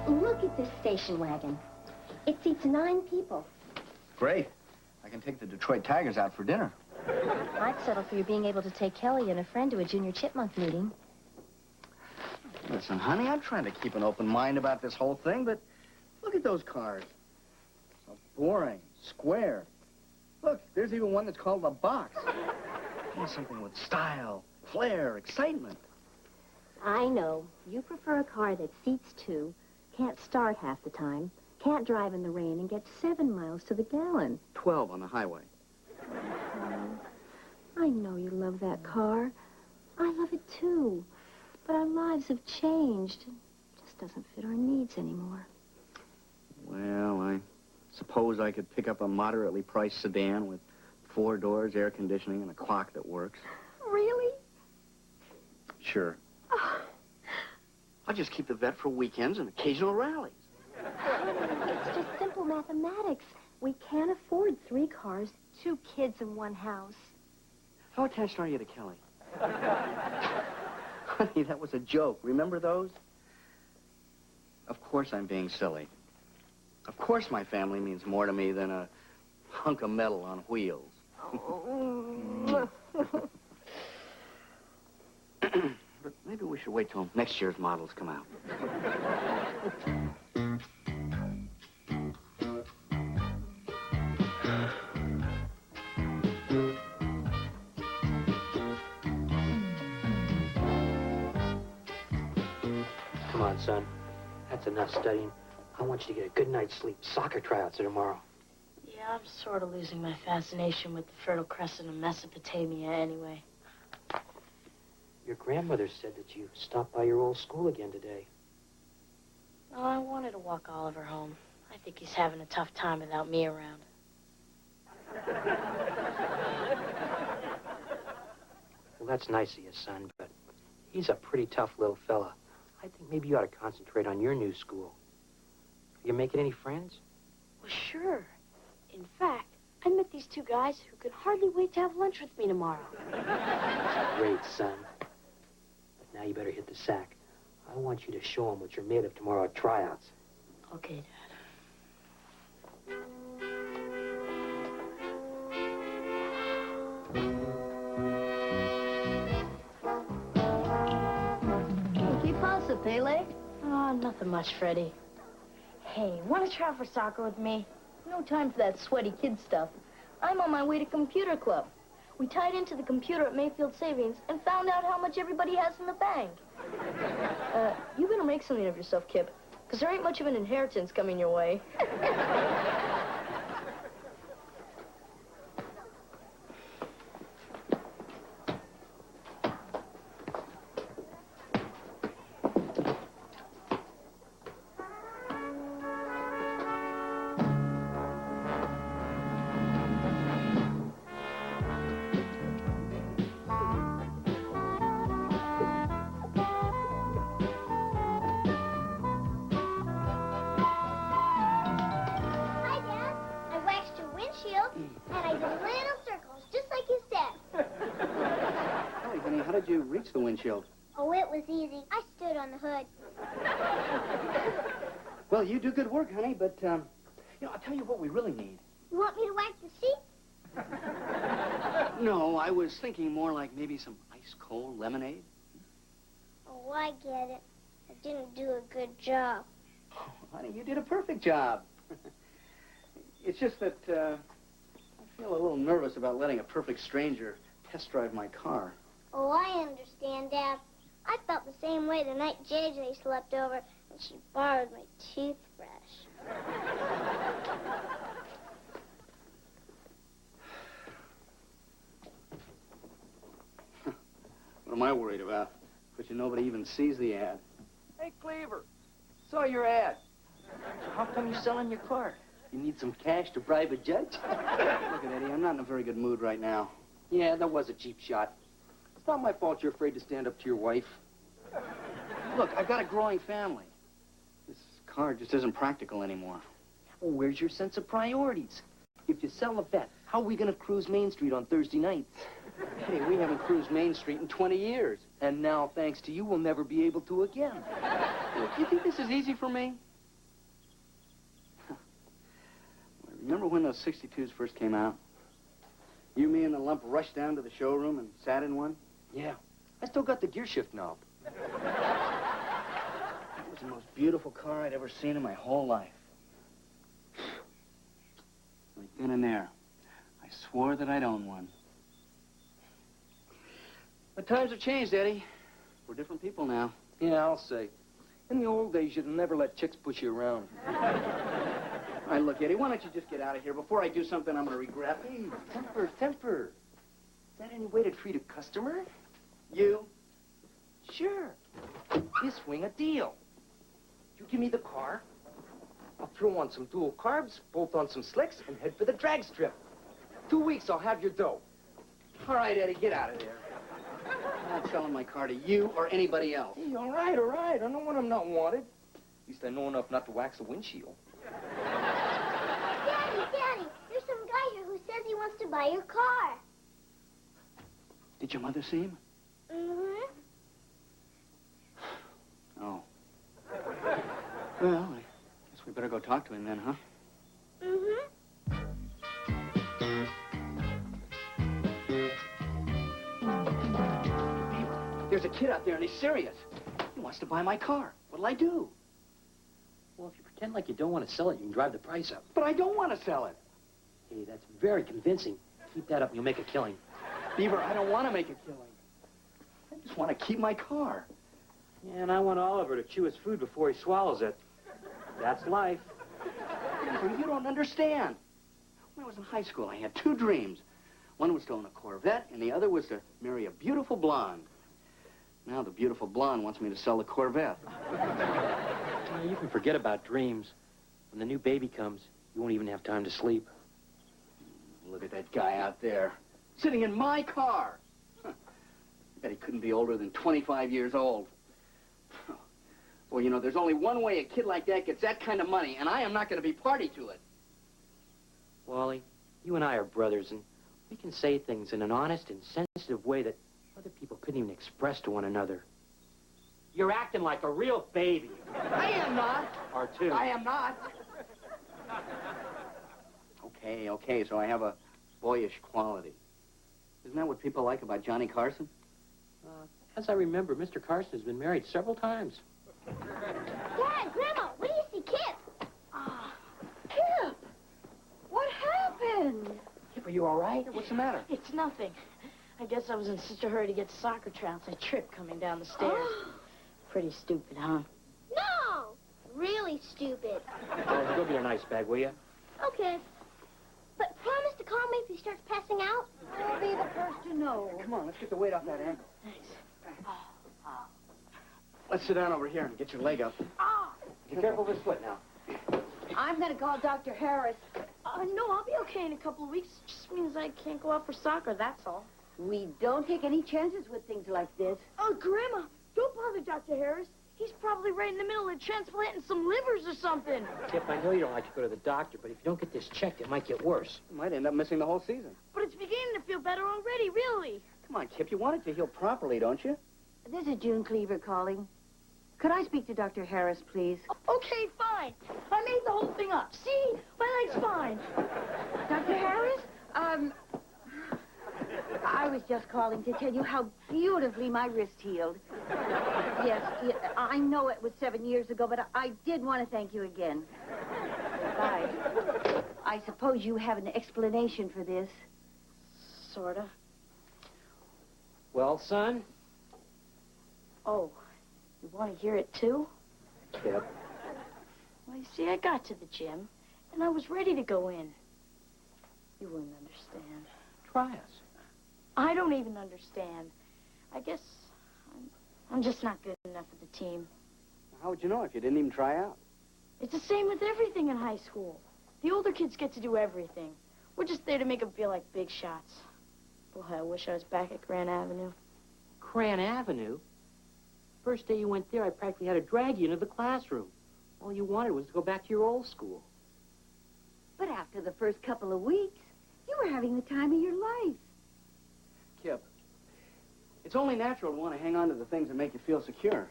Look at this station wagon. It seats 9 people. Great. I can take the Detroit Tigers out for dinner. I'd settle for you being able to take Kelly and a friend to a junior chipmunk meeting. Listen, honey, I'm trying to keep an open mind about this whole thing, but look at those cars. So boring, square. Look, there's even one that's called a box. Something with style, flair, excitement. I know. You prefer a car that seats 2, can't start half the time, can't drive in the rain, and gets 7 miles to the gallon. 12 on the highway. I know you love that car. I love it too. But our lives have changed. It just doesn't fit our needs anymore. Well, I suppose I could pick up a moderately priced sedan with 4 doors, air conditioning, and a clock that works. Really? Sure. I'll just keep the vet for weekends and occasional rallies. It's just simple mathematics. We can't afford 3 cars, 2 kids, and 1 house. How attached are you to Kelly? Honey, that was a joke. Remember those? Of course I'm being silly. Of course my family means more to me than a hunk of metal on wheels. But maybe we should wait till next year's models come out. son. That's enough studying. I want you to get a good night's sleep. Soccer tryouts are tomorrow. Yeah, I'm sort of losing my fascination with the Fertile Crescent of Mesopotamia anyway. Your grandmother said that you stopped by your old school again today. Well, I wanted to walk Oliver home. I think he's having a tough time without me around. Well, that's nice of you, son, but he's a pretty tough little fella. I think maybe you ought to concentrate on your new school. Are you making any friends? Well, sure. In fact, I met these two guys who could hardly wait to have lunch with me tomorrow. Great, son. But now you better hit the sack. I want you to show them what you're made of tomorrow at tryouts. Okay, Dad. ¿Qué pasa, Pele? Oh, nothing much, Freddie. Hey, want to try out for soccer with me? No time for that sweaty kid stuff. I'm on my way to computer club. We tied into the computer at Mayfield Savings and found out how much everybody has in the bank. You better make something of yourself, Kip, because there ain't much of an inheritance coming your way. How did you reach the windshield? Oh, it was easy. I stood on the hood. Well, you do good work, honey, but, I'll tell you what we really need. You want me to wipe the seat? No, I was thinking more like maybe some ice-cold lemonade. Oh, I get it. I didn't do a good job. Oh, honey, you did a perfect job. It's just that, I feel a little nervous about letting a perfect stranger test drive my car. Oh, I understand, Dad. I felt the same way the night JJ slept over and she borrowed my toothbrush. What am I worried about? But nobody even sees the ad. Hey, Cleaver, saw your ad. How come you're selling your car? You need some cash to bribe a judge? Look at Eddie, I'm not in a very good mood right now. Yeah, that was a cheap shot. It's not my fault you're afraid to stand up to your wife. Look, I've got a growing family. This car just isn't practical anymore. Well, where's your sense of priorities? If you sell a bet, how are we going to cruise Main Street on Thursday nights? Hey, we haven't cruised Main Street in 20 years. And now, thanks to you, we'll never be able to again. Look, you think this is easy for me? Remember when those 62s first came out? You, me, and the lump rushed down to the showroom and sat in one? Yeah. I still got the gear shift knob. That was the most beautiful car I'd ever seen in my whole life. Right then and there, I swore that I'd own one. But times have changed, Eddie. We're different people now. Yeah, I'll say. In the old days, you'd never let chicks push you around. All right, look, Eddie, why don't you just get out of here before I do something I'm going to regret? Hey, temper. Is that any way to treat a customer? You? Sure. You swing a deal. You give me the car, I'll throw on some dual carbs, bolt on some slicks, and head for the drag strip. 2 weeks, I'll have your dough. All right, Eddie, get out of there. I'm not selling my car to you or anybody else. Hey, all right. I know when I'm not wanted. At least I know enough not to wax a windshield. Daddy, there's some guy here who says he wants to buy your car. Did your mother see him? Mm-hmm. Oh. Well, I guess we better go talk to him then, huh? Mm-hmm. There's a kid out there and he's serious. He wants to buy my car. What'll I do? Well, if you pretend like you don't want to sell it, you can drive the price up. But I don't want to sell it. Hey, that's very convincing. Keep that up and you'll make a killing. Beaver, I don't want to make a killing. I just want to keep my car. Yeah, and I want Oliver to chew his food before he swallows it. That's life. Beaver, you don't understand. When I was in high school, I had two dreams. One was to own a Corvette, and the other was to marry a beautiful blonde. Now the beautiful blonde wants me to sell the Corvette. Well, you can forget about dreams. When the new baby comes, you won't even have time to sleep. Look at that guy out there, sitting in my car. Huh. I bet he couldn't be older than 25 years old. Well, you know, there's only one way a kid like that gets that kind of money, and I am not going to be party to it. Wally, you and I are brothers, and we can say things in an honest and sensitive way that other people couldn't even express to one another. You're acting like a real baby. I am not. Or two. I am not. Okay, so I have a boyish quality. Isn't that what people like about Johnny Carson? As I remember, Mr. Carson has been married several times. Dad, Grandma, where do you see Kip? Kip! What happened? Kip, are you all right? What's the matter? It's nothing. I guess I was in such a hurry to get to soccer trounce. I tripped coming down the stairs. Pretty stupid, huh? No! Really stupid. Oh, go get a nice bag, will you? Okay. But promise to call me if he starts passing out. I'll be the first to know. Come on, let's get the weight off that ankle. Thanks. Let's sit down over here and get your leg up. Be careful with his foot now. I'm going to call Dr. Harris. No, I'll be okay in a couple of weeks. It just means I can't go out for soccer, that's all. We don't take any chances with things like this. Oh, Grandma, don't bother Dr. Harris. He's probably right in the middle of transplanting some livers or something. Kip, I know you don't like to go to the doctor, but if you don't get this checked, it might get worse. You might end up missing the whole season. But it's beginning to feel better already, really. Come on, Kip, you want it to heal properly, don't you? This is June Cleaver calling. Could I speak to Dr. Harris, please? Okay, fine. I made the whole thing up. See? My leg's fine. Dr. Harris? I was just calling to tell you how beautifully my wrist healed. Yes, I know it was 7 years ago, but I did want to thank you again. Bye. I suppose you have an explanation for this. Sorta. Well, son? Oh, you want to hear it too? Kip. Well, you see, I got to the gym, and I was ready to go in. You wouldn't understand. Try us. I don't even understand. I guess I'm just not good enough for the team. How would you know if you didn't even try out? It's the same with everything in high school. The older kids get to do everything. We're just there to make them feel like big shots. Boy, I wish I was back at Grand Avenue. Grand Avenue? First day you went there, I practically had to drag you into the classroom. All you wanted was to go back to your old school. But after the first couple of weeks, you were having the time of your life. Kip, it's only natural to want to hang on to the things that make you feel secure.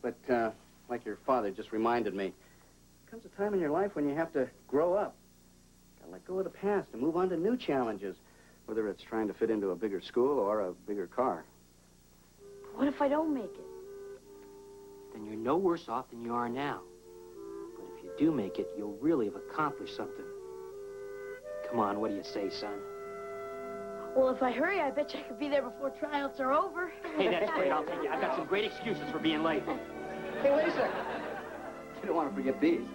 But, like your father just reminded me, there comes a time in your life when you have to grow up. Gotta let go of the past and move on to new challenges, whether it's trying to fit into a bigger school or a bigger car. What if I don't make it? Then you're no worse off than you are now. But if you do make it, you'll really have accomplished something. Come on, what do you say, son? Well, if I hurry, I bet you I could be there before tryouts are over. Hey, that's great. I'll take you. I've got some great excuses for being late. Hey, wait a second. You don't want to forget these.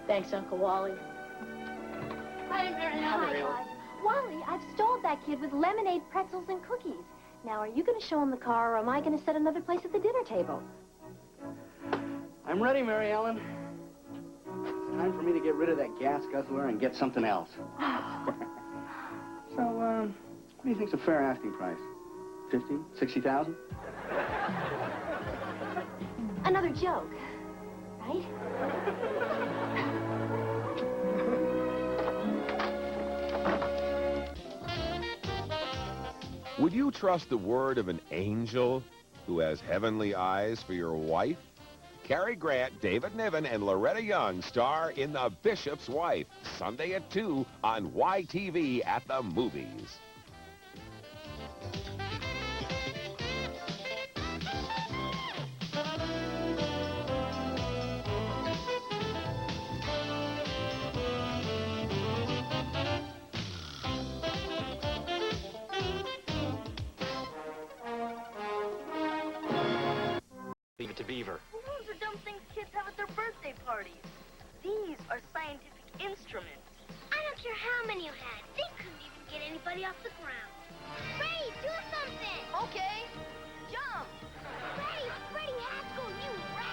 Thanks, Uncle Wally. Hi, Marianne. Hi. Wally, I've stalled that kid with lemonade, pretzels, and cookies. Now, are you going to show him the car, or am I going to set another place at the dinner table? I'm ready, Mary Ellen. It's time for me to get rid of that gas guzzler and get something else. So, what do you think's a fair asking price? 50, 60,000? Another joke, right? Would you trust the word of an angel who has heavenly eyes for your wife? Cary Grant, David Niven, and Loretta Young star in The Bishop's Wife, Sunday at 2 on YTV at the Movies. it to Beaver. Well, those are dumb things kids have at their birthday parties. These are scientific instruments. I don't care how many you had. They couldn't even get anybody off the ground. Freddy, do something! Okay, jump! Freddy Haskell, you rat!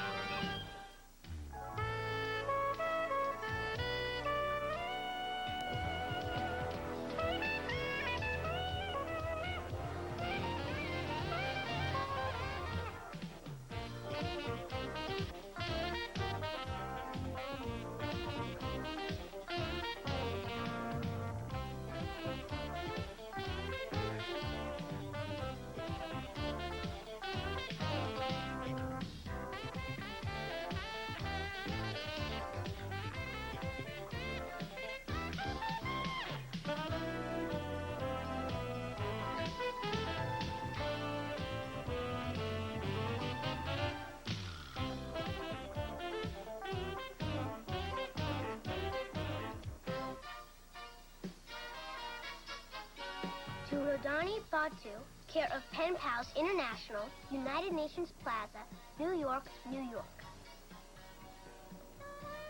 To Rodani Batu, care of Pen Pals International, United Nations Plaza, New York, New York.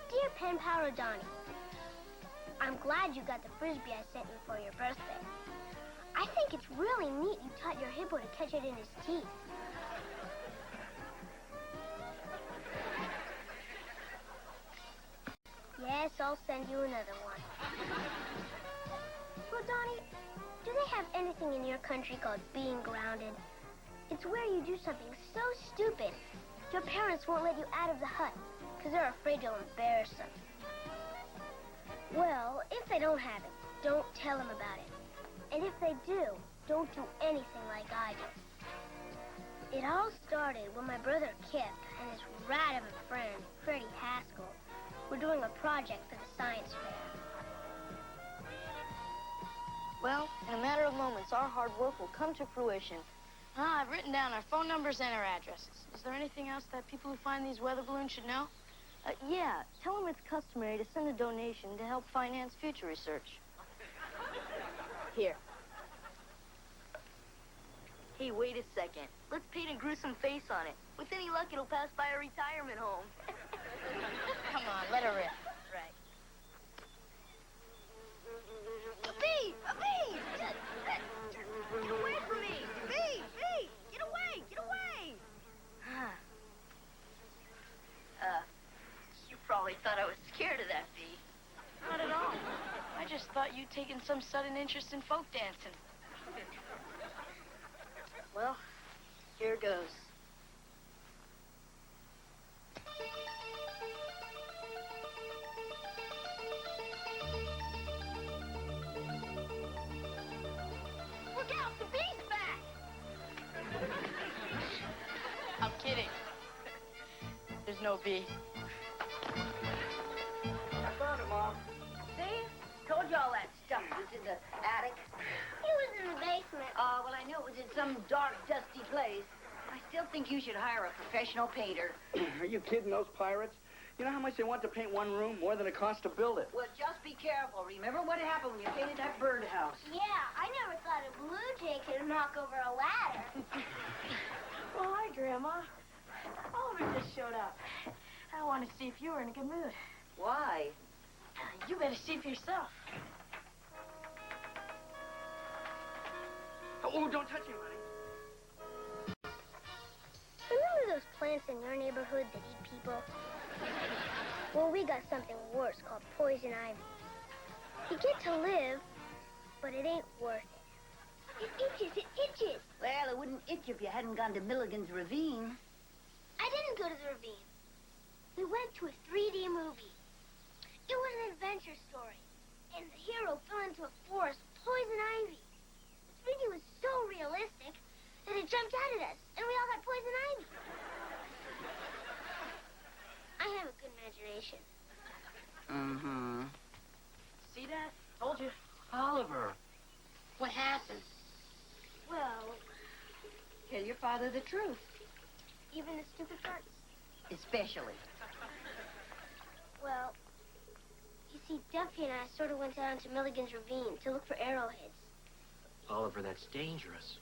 Dear Pen Pal Rodani, I'm glad you got the Frisbee I sent you for your birthday. I think it's really neat you taught your hippo to catch it in his teeth. Yes, I'll send you another one. Rodani, do they have anything in your country called being grounded? It's where you do something so stupid, your parents won't let you out of the hut because they're afraid you'll embarrass them. Well, if they don't have it, don't tell them about it. And if they do, don't do anything like I did. It all started when my brother Kip and his rat of a friend, Freddie Haskell, were doing a project for the science fair. Well, in a matter of moments, our hard work will come to fruition. I've written down our phone numbers and our addresses. Is there anything else that people who find these weather balloons should know? Yeah, tell them it's customary to send a donation to help finance future research. Here. Hey, wait a second. Let's paint a gruesome face on it. With any luck, it'll pass by a retirement home. Come on, let her rip. Right. A bee! A bee! Get away from me! Bee! Bee! Get away! Get away! You probably thought I was scared of that bee. Not at all. I just thought you'd taken some sudden interest in folk dancing. Well, here goes. Look out, the bee's back! I'm kidding. There's no bee. I found it, Mom. See? Told you all that stuff was in the attic. It was in the basement. Oh, well, I knew it was in some dark, dusty place. I still think you should hire a professional painter. Are you kidding those pirates? You know how much they want to paint one room? More than it costs to build it. Well, just be careful. Remember what happened when you painted that birdhouse? Yeah, I never thought a blue jay could knock over a ladder. Well, hi, Grandma. Oliver just showed up. I wanted to see if you were in a good mood. Why? You better see for yourself. Oh, don't touch him, honey. Remember those plants in your neighborhood that eat people? Well, we got something worse called poison ivy. You get to live, but it ain't worth it. It itches, it itches. Well, it wouldn't itch if you hadn't gone to Milligan's Ravine. I didn't go to the ravine. We went to a 3D movie. It was an adventure story, and the hero fell into a forest with poison ivy. The 3D was so realistic that it jumped out at us, and we all got poison ivy. I have a good imagination. Mm-hmm. See that? Told you. Oliver. What happened? Well, Tell your father the truth. even the stupid parts. Especially. Well, you see, Duffy and I sort of went down to Milligan's Ravine to look for arrowheads. Oliver, that's dangerous.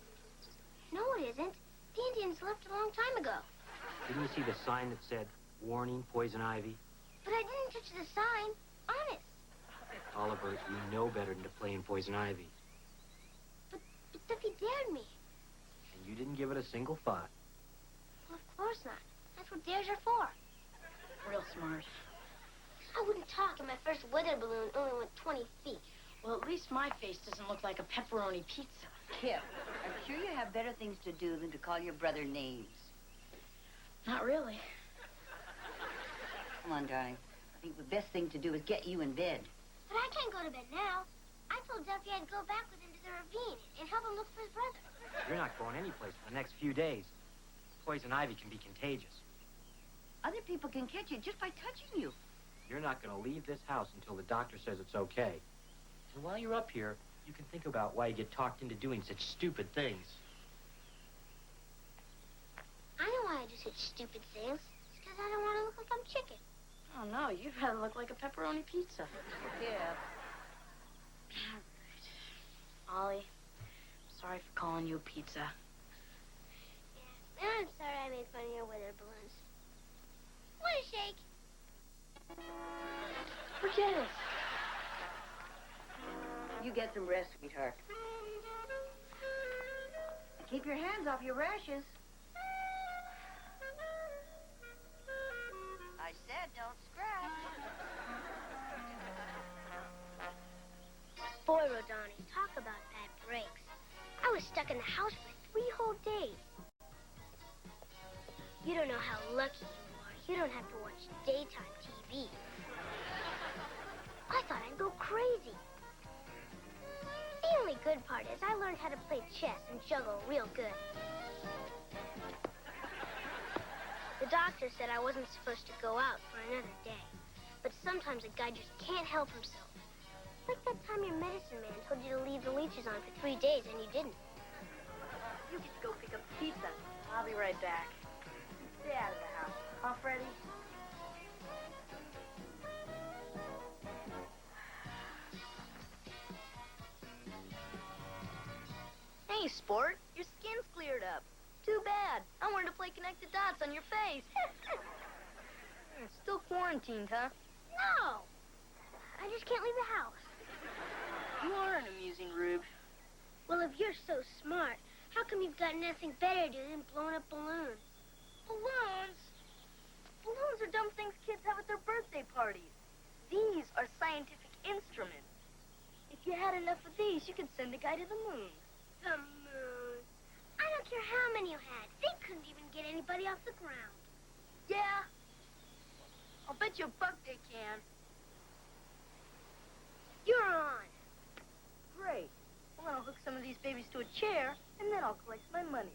No, it isn't. The Indians left a long time ago. Didn't you see the sign that said, warning, poison ivy? But I didn't touch the sign. Honest. Oliver, you know better than to play in poison ivy. But Duffy dared me. And you didn't give it a single thought. Well, of course not. That's what dares are for. Real smart. I wouldn't talk and my first weather balloon only went 20 feet. Well, at least my face doesn't look like a pepperoni pizza. Kip, I'm sure you have better things to do than to call your brother names. Not really. Come on, darling. I think the best thing to do is get you in bed. But I can't go to bed now. I told Duffy I'd go back with him to the ravine and help him look for his brother. You're not going anyplace for the next few days. Poison ivy can be contagious. Other people can catch it just by touching you. You're not going to leave this house until the doctor says it's okay. And while you're up here, you can think about why you get talked into doing such stupid things. I know why I do such stupid things. It's because I don't want to look like I'm chicken. Oh, no, you'd rather look like a pepperoni pizza. Yeah. Ollie, sorry for calling you a pizza. Yeah, and I'm sorry I made fun of your weather balloons. Want a shake? Forget it. You get some rest, sweetheart. And keep your hands off your rashes. I said don't scratch. Boy, Rodani, talk about bad breaks. I was stuck in the house for 3 whole days. You don't know how lucky you are. You don't have to watch daytime TV. I thought I'd go crazy. The only good part is I learned how to play chess and juggle real good. The doctor said I wasn't supposed to go out for another day. But sometimes a guy just can't help himself. Like that time your medicine man told you to leave the leeches on for 3 days and you didn't. You get to go pick up the pizza. I'll be right back. Stay out of the house. Huh, Freddie? Hey, sport. Your skin's cleared up. Too bad. I wanted to play connect the dots on your face. Still quarantined, huh? No! I just can't leave the house. You are an amusing rube. Well, if you're so smart, how come you've got nothing better to do than blowing up balloons? Balloons? Balloons are dumb things kids have at their birthday parties. These are scientific instruments. If you had enough of these, you could send a guy to the moon. The moon. I don't care how many you had. They couldn't even get anybody off the ground. Yeah? I'll bet you $1 they can. You're on. Great. Well, I'll hook some of these babies to a chair, and then I'll collect my money.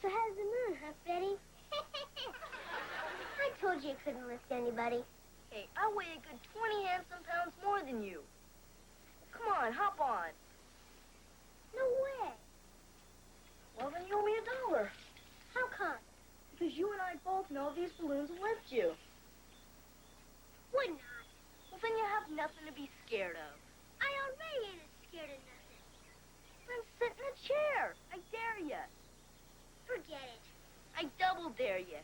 So how's the moon, huh, Freddie? I told you couldn't lift anybody. Hey, I weigh a good 20 handsome pounds more than you. Come on, hop on. No way. Well, then you owe me $1. How come? Because you and I both know these balloons will lift you. Would not. Well, then you have nothing to be scared of. I already ain't scared of nothing. Then sit in a chair. I dare you. Forget it. I double dare you.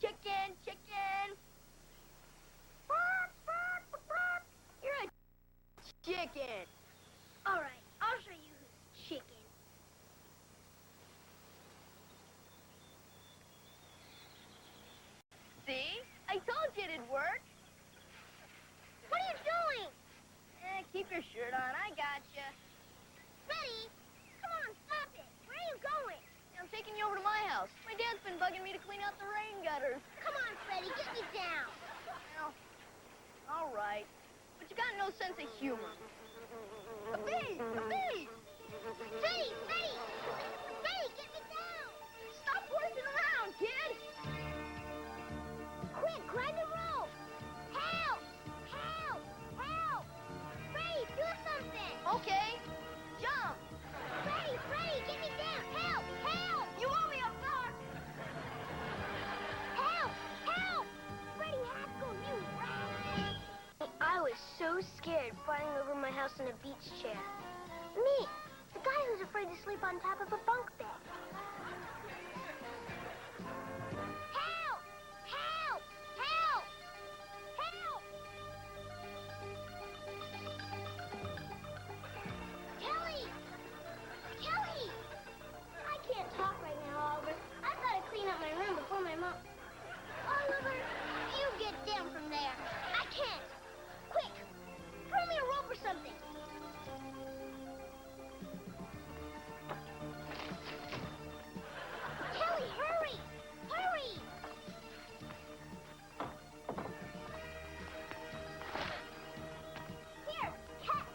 Chicken, chicken. You're a chicken. All right, I'll show you who's chicken. See? I told you it'd work. What are you doing? Keep your shirt on. I gotcha. Freddie, come on, stop it. Where are you going? I'm taking you over to my house. My dad's been bugging me to clean out the rain gutters. Come on, Freddie, get me down. Well, all right. But you got no sense of humor. A bee! A bee! Freddie! Freddie! Freddie, get me down! Stop horsing around, kid! Quick, grab the rope! Help! Help! Help! Freddie, do something! Okay. Jump! Freddie! Freddie, get me down! Help! Help! You owe me $1! Help! Help! Freddie Haskell, you rat! I was so scared flying over my house in a beach chair. Me, the guy who's afraid to sleep on top of a bunk bed. Help! Help! Help! Help! Kelly! Kelly! I can't talk right now, Oliver. I've got to clean up my room before my mom... Oliver, you get down from there. I can't. Quick, throw me a rope or something. Kelly, hurry! Hurry! Here, catch!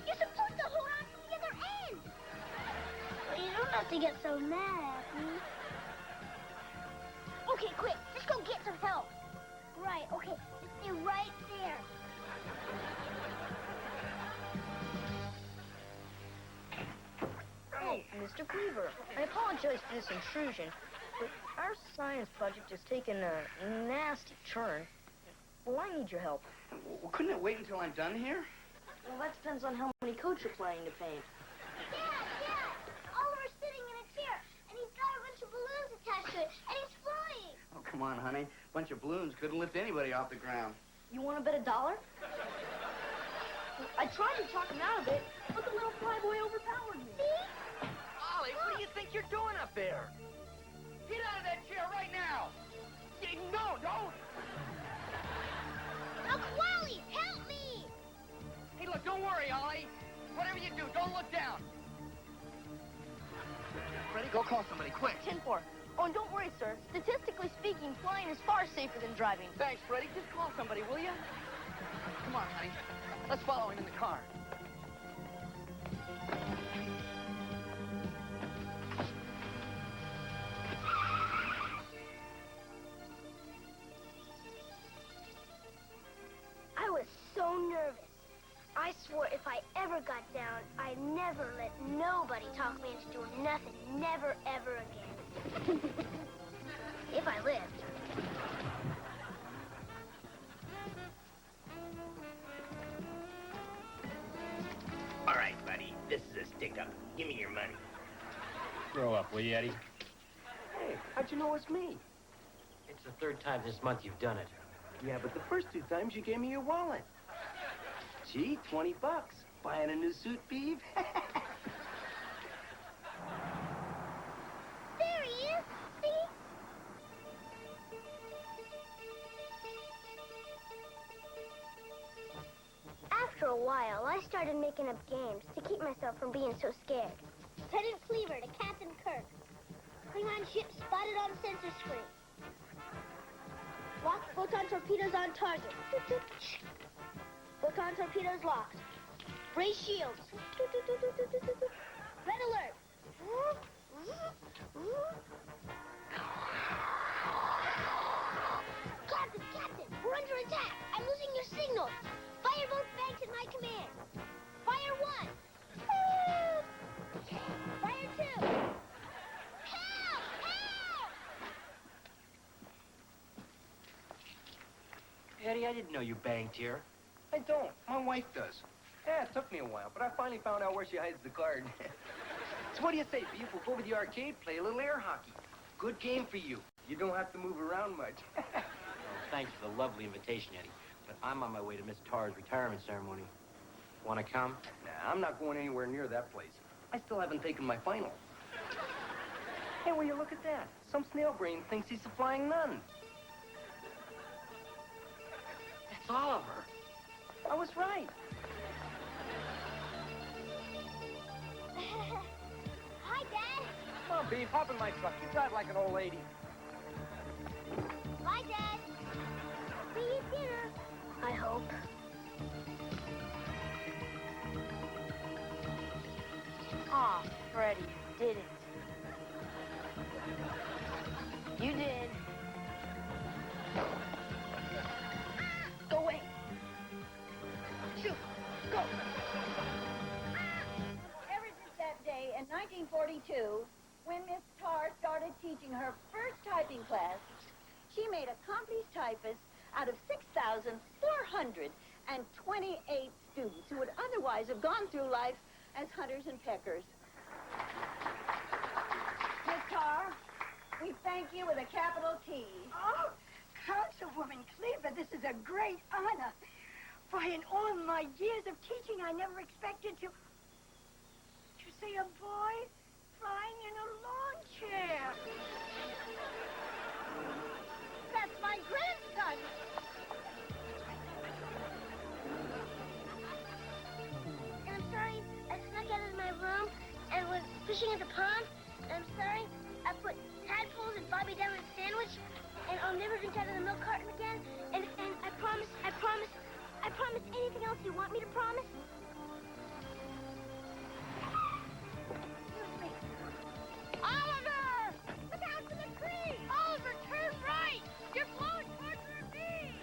You're supposed to hold on from the other end! Well, you don't have to get so mad at me. Okay, quick, let's go get some help. Right, okay, just stay right there. Oh, Mr. Beaver, I apologize for this intrusion, but our science project has taken a nasty turn. Well, I need your help. Well, couldn't it wait until I'm done here? Well, that depends on how many coats you're planning to paint. Dad! Oliver's sitting in a chair, and he's got a bunch of balloons attached to it, and he's flying. Oh, come on, honey. A bunch of balloons couldn't lift anybody off the ground. You want to bet $1? I tried to talk him out of it, but the little flyboy overpowered me. See? Ollie, what do you think you're doing up there? Get out of that chair right now! No, don't! Uncle Wally, help me! Hey, look, don't worry, Ollie. Whatever you do, don't look down. Freddie, go call somebody, quick. 10-4. Oh, and don't worry, sir. Statistically speaking, flying is far safer than driving. Thanks, Freddie. Just call somebody, will you? Come on, honey. Let's follow him in the car. I was so nervous. I swore if I ever got down, I'd never let nobody talk me into doing nothing. Never, ever again. If I lived. All right, buddy. This is a stick-up. Give me your money. Grow up, will you, Eddie? Hey, how'd you know it's me? It's the third time this month you've done it. Yeah, but the first 2 times you gave me your wallet. Gee, $20. Buying a new suit, Beav? There he is. See? After a while, I started making up games to keep myself from being so scared. Lieutenant Cleaver to Captain Kirk. Klingon ship spotted on sensor screen. Locked photon torpedoes on target. Photon torpedoes locked. Brace shields. Red alert. Captain, we're under attack. I'm losing your signals. Fire both banks at my command. Fire 1. Fire 2. Help! Help! Eddie, I didn't know you banged here. I don't. My wife does. Yeah, it took me a while, but I finally found out where she hides the card. So what do you say, Beef? We'll go to the arcade, play a little air hockey. Good game for you. You don't have to move around much. Well, thanks for the lovely invitation, Eddie. But I'm on my way to Miss Tarr's retirement ceremony. Want to come? Nah, I'm not going anywhere near that place. I still haven't taken my final. Hey, will you look at that? Some snail brain thinks he's a flying nun. That's Oliver. I was right. Hi, Dad. Come on, Beef, hop in my truck. You drive like an old lady. Bye, Dad. See you at dinner. I hope. Aw, Freddie, you did it. You did. Go away. Shoot. Go. Ever since that day in 1942, when Miss Tarr started teaching her first typing class, she made accomplished typists out of 6,400 and 28 students who would otherwise have gone through life as hunters and peckers. Miss Carr, we thank you with a capital T. Oh, Councilwoman Cleaver, this is a great honor. Why, in all my years of teaching, I never expected to see a boy flying in a lawn chair. That's my grandson. And I'm sorry, I snuck out of my room and was fishing at the pond. And I'm sorry, I put tadpoles in Bobby Dylan's sandwich. And I'll never drink out of the milk carton again. And I promise anything else you want me to promise. Oliver! Look out for the tree! Oliver, turn right! You're blowing towards the ravine!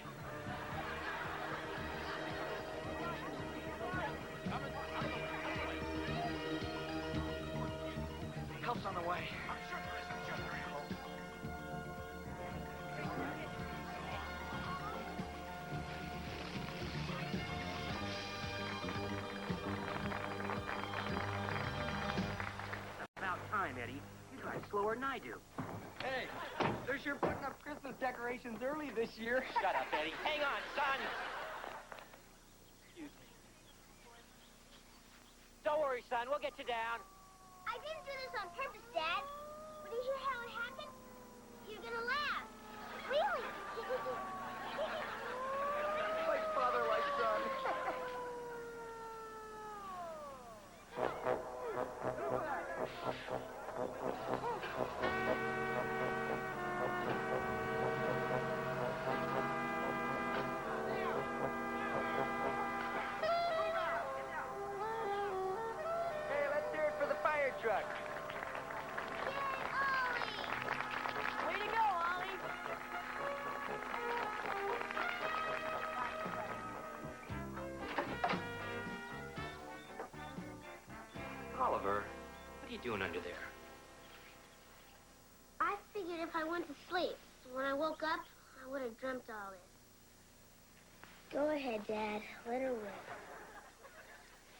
Help's on the way. About time, Eddie. You drive slower than I do. Hey, they're sure putting up Christmas decorations early this year. Shut up, Eddie. Hang on, son. Excuse me. Don't worry, son. We'll get you down. I didn't do this on purpose, Dad. When you hear how it happened, you're gonna laugh. Really? Like father, like son. Hey, let's hear it for the fire truck. Way to go, Ollie. Oliver, what are you doing under there? I figured if I went to sleep, when I woke up, I would have dreamt all this. Go ahead, Dad. Let her rip.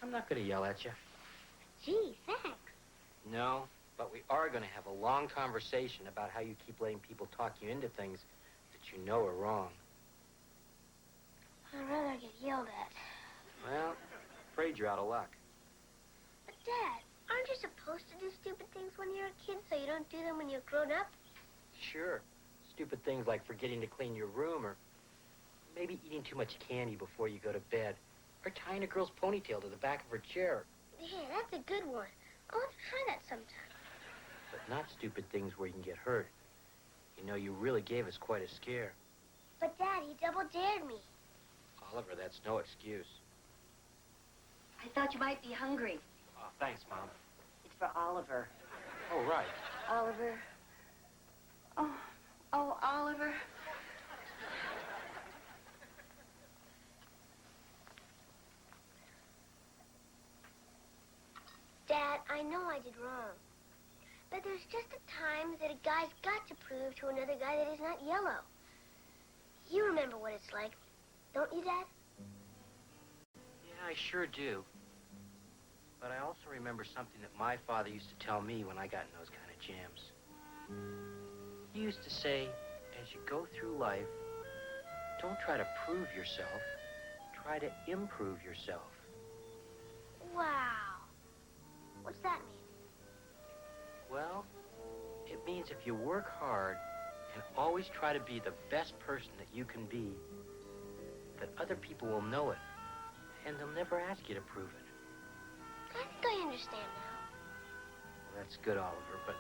I'm not going to yell at you. Gee, thanks. No, but we are going to have a long conversation about how you keep letting people talk you into things that you know are wrong. I'd rather get yelled at. Well, afraid you're out of luck. But, Dad, aren't you supposed to do stupid things when you're a kid so you don't do them when you're grown up? Sure. Stupid things like forgetting to clean your room or maybe eating too much candy before you go to bed or tying a girl's ponytail to the back of her chair. Yeah, that's a good one. I'll have to try that sometime. But not stupid things where you can get hurt. You know, you really gave us quite a scare. But, Dad, he double dared me. Oliver, that's no excuse. I thought you might be hungry. Oh, thanks, Mom. It's for Oliver. Oh, right. Oliver. Oh, Oliver. Dad, I know I did wrong. But there's just a time that a guy's got to prove to another guy that he's not yellow. You remember what it's like, don't you, Dad? Yeah, I sure do. But I also remember something that my father used to tell me when I got in those kind of jams. He used to say, as you go through life, don't try to prove yourself, try to improve yourself. Wow. What's that mean? Well, it means if you work hard and always try to be the best person that you can be, that other people will know it, and they'll never ask you to prove it. I think I understand now. Well, that's good, Oliver, but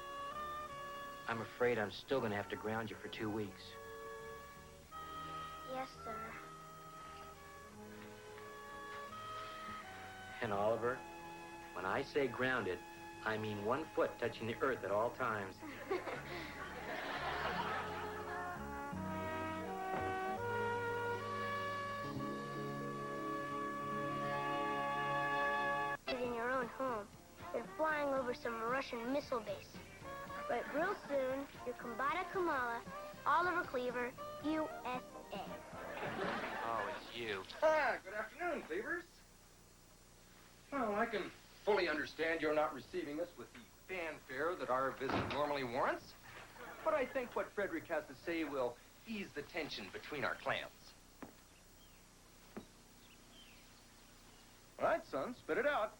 I'm afraid I'm still going to have to ground you for 2 weeks. Yes, sir. And Oliver, when I say grounded, I mean 1 foot touching the earth at all times. In your own home, than flying over some Russian missile base. But real soon, your Kumbata Kamala, Oliver Cleaver, USA. Oh, it's you. Ah, good afternoon, Beavers. Well, I can fully understand you're not receiving us with the fanfare that our visit normally warrants. But I think what Frederick has to say will ease the tension between our clans. All right, son, spit it out.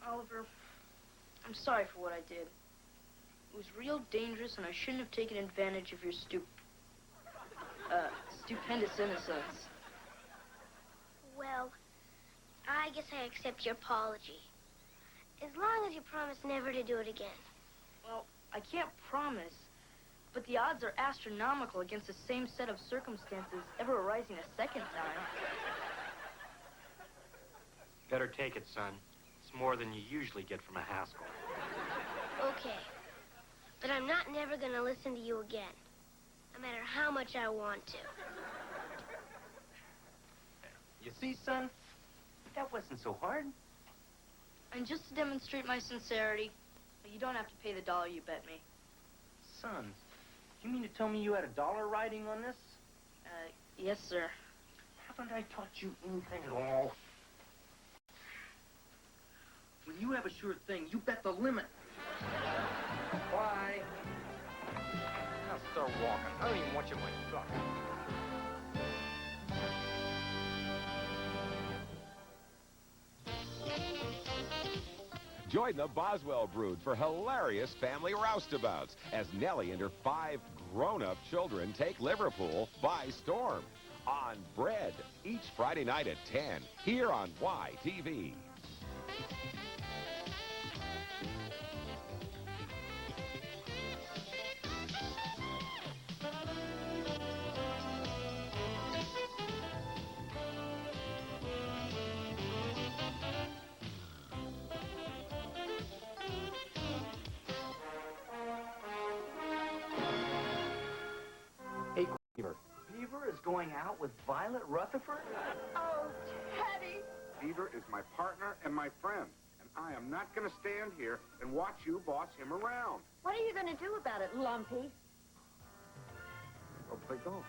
Oliver, I'm sorry for what I did. It was real dangerous, and I shouldn't have taken advantage of your stupendous innocence. Well, I guess I accept your apology. As long as you promise never to do it again. Well, I can't promise, but the odds are astronomical against the same set of circumstances ever arising a second time. Better take it, son. It's more than you usually get from a Haskell. Okay. But I'm not never gonna listen to you again. No matter how much I want to. You see, son, that wasn't so hard. And just to demonstrate my sincerity, you don't have to pay the dollar you bet me. Son, you mean to tell me you had $1 riding on this? Yes, sir. Haven't I taught you anything at all? When you have a sure thing, you bet the limit. Bye. Now start walking. I don't even want you to suck. Join the Boswell brood for hilarious family roustabouts as Nellie and her 5 grown-up children take Liverpool by storm. On Bread, each Friday night at 10, here on YTV. Hey, Beaver. Beaver is going out with Violet Rutherford? Oh, Teddy. Beaver is my partner and my friend, and I am not going to stand here and watch you boss him around. What are you going to do about it, Lumpy? Go play golf.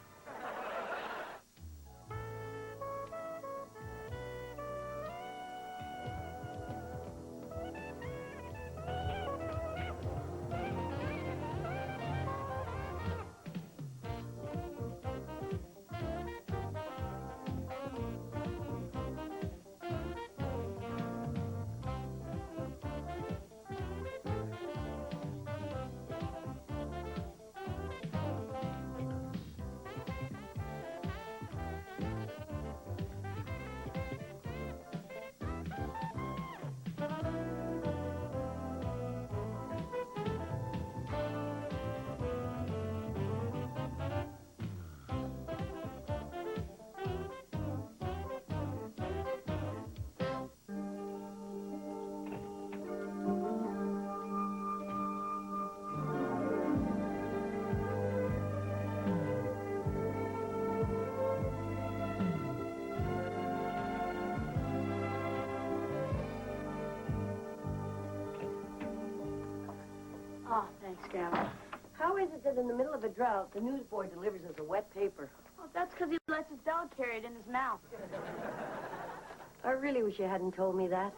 Oh, thanks, Grandma. How is it that in the middle of a drought, the newsboy delivers us a wet paper? Well, that's because he lets his dog carry it in his mouth. I really wish you hadn't told me that.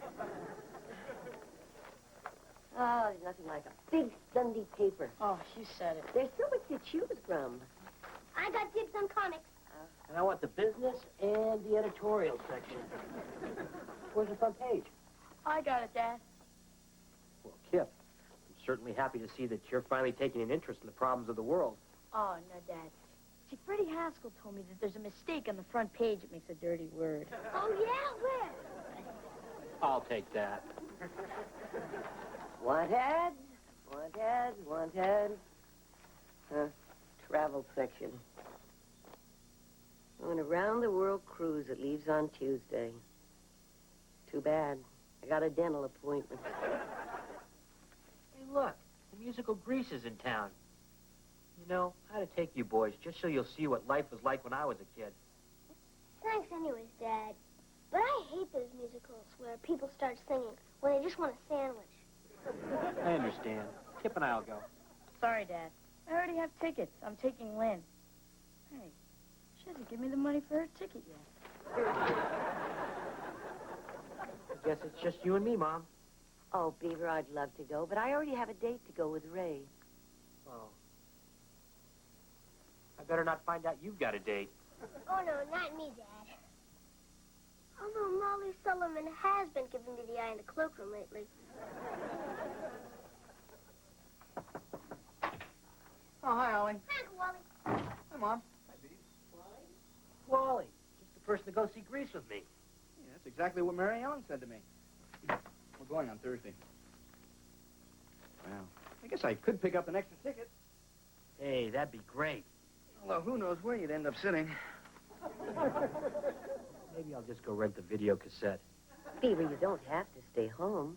Oh, there's nothing like a big Sunday paper. Oh, you said it. There's so much to choose from. I got dibs on comics. And I want the business and the editorial section. Where's the front page? I got it, Dad. Well, Kip, I'm certainly happy to see that you're finally taking an interest in the problems of the world. Oh, no, Dad. See, Freddie Haskell told me that there's a mistake on the front page. It makes a dirty word. Oh, yeah? Where? I'll take that. Want ads? Want ads? Want ads? Travel section. On a round-the-world cruise that leaves on Tuesday. Too bad. I got a dental appointment. Hey, look. The musical Grease is in town. You know, I ought to take you boys just so you'll see what life was like when I was a kid. Thanks anyways, Dad. But I hate those musicals where people start singing when they just want a sandwich. I understand. Kip and I'll go. Sorry, Dad. I already have tickets. I'm taking Lynn. Hey, she hasn't given me the money for her ticket yet. I guess it's just you and me, Mom. Oh, Beaver, I'd love to go, but I already have a date to go with Ray. Oh. I better not find out you've got a date. Oh, no, not me, Dad. Although Molly Sullivan has been giving me the eye in the cloakroom lately. Oh, hi, Ollie. Hi, Uncle Wally. Hi, Mom. Wally, just the person to go see Grease with me. Yeah, that's exactly what Mary Ellen said to me. We're going on Thursday. Well, I guess I could pick up an extra ticket. Hey, that'd be great. Although who knows where you'd end up sitting. Maybe I'll just go rent the video cassette. Beaver, you don't have to stay home.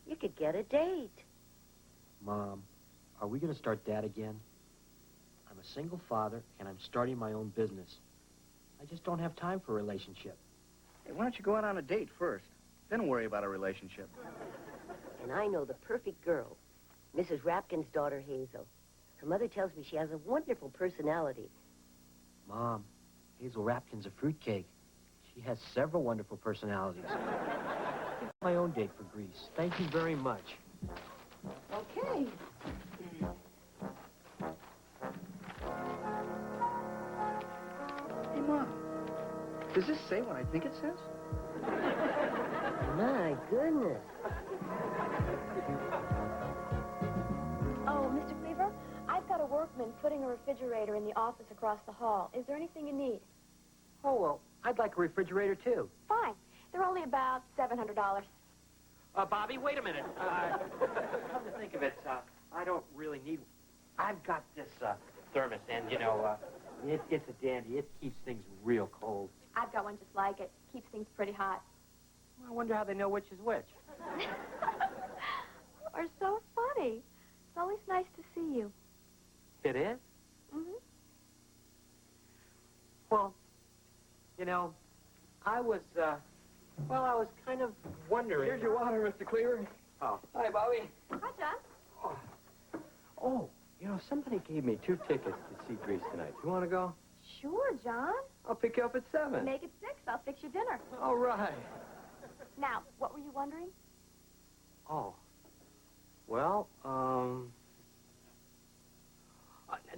You could get a date. Mom, are we going to start that again? I'm a single father, and I'm starting my own business. I just don't have time for a relationship. Hey, why don't you go out on a date first? Then worry about a relationship. And I know the perfect girl, Mrs. Rapkin's daughter, Hazel. Her mother tells me she has a wonderful personality. Mom, Hazel Rapkin's a fruitcake. She has several wonderful personalities. It's my own date for Grease. Thank you very much. Okay. Hey, Mom. Does this say what I think it says? My goodness. Oh, Mr. Beaver, I've got a workman putting a refrigerator in the office across the hall. Is there anything you need? Oh, well, I'd like a refrigerator, too. Fine. They're only about $700. Bobby, wait a minute. Come to think of it, I don't really need... I've got this thermos, and, you know, it's a dandy. It keeps things real cold. I've got one just like it. Keeps things pretty hot. I wonder how they know which is which. Are so funny. It's always nice to see you. It is? Mm-hmm. Well, you know, I was kind of wondering... Here's your water, Mr. Cleaver. Oh. Hi, Bobby. Hi, John. Oh, you know, somebody gave me 2 tickets to see Grease tonight. You want to go? Sure, John. I'll pick you up at 7. Make it 6. I'll fix your dinner. All right. Now, what were you wondering? Oh. Well,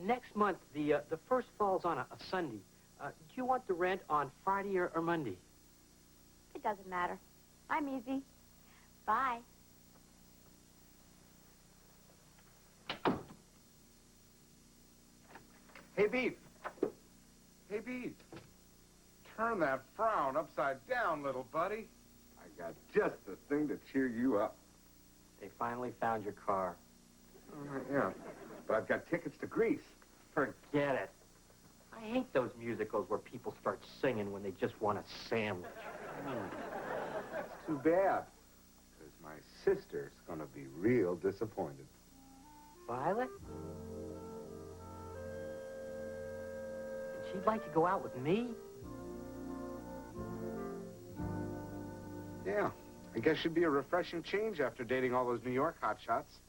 next month, the first falls on a Sunday. Do you want the rent on Friday or Monday? It doesn't matter. I'm easy. Bye. Hey, Beef. Hey, Beef. Turn that frown upside down, little buddy. I got just the thing to cheer you up. They finally found your car. Yeah, but I've got tickets to Grease. Forget it. I hate those musicals where people start singing when they just want a sandwich. That's too bad, because my sister's going to be real disappointed. Violet? And she'd like to go out with me? Yeah, I guess she'd be a refreshing change after dating all those New York hotshots.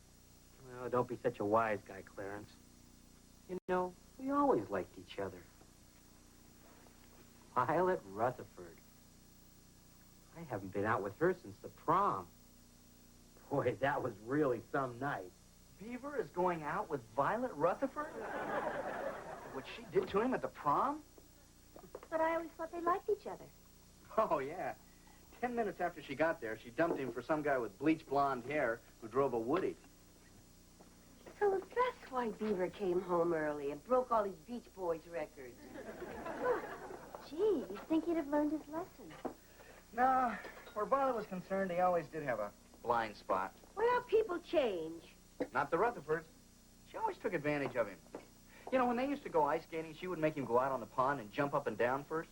Well, don't be such a wise guy, Clarence. You know, we always liked each other. Violet Rutherford. I haven't been out with her since the prom. Boy, that was really some night. Beaver is going out with Violet Rutherford? What she did to him at the prom? But I always thought they liked each other. Oh, yeah. 10 minutes after she got there, she dumped him for some guy with bleached blonde hair who drove a Woody. So that's why Beaver came home early and broke all his Beach Boys records. Gee, you'd think he'd have learned his lesson. No, where Violet was concerned, he always did have a blind spot. Well, people change. Not the Rutherfords. She always took advantage of him. You know, when they used to go ice skating, she would make him go out on the pond and jump up and down first.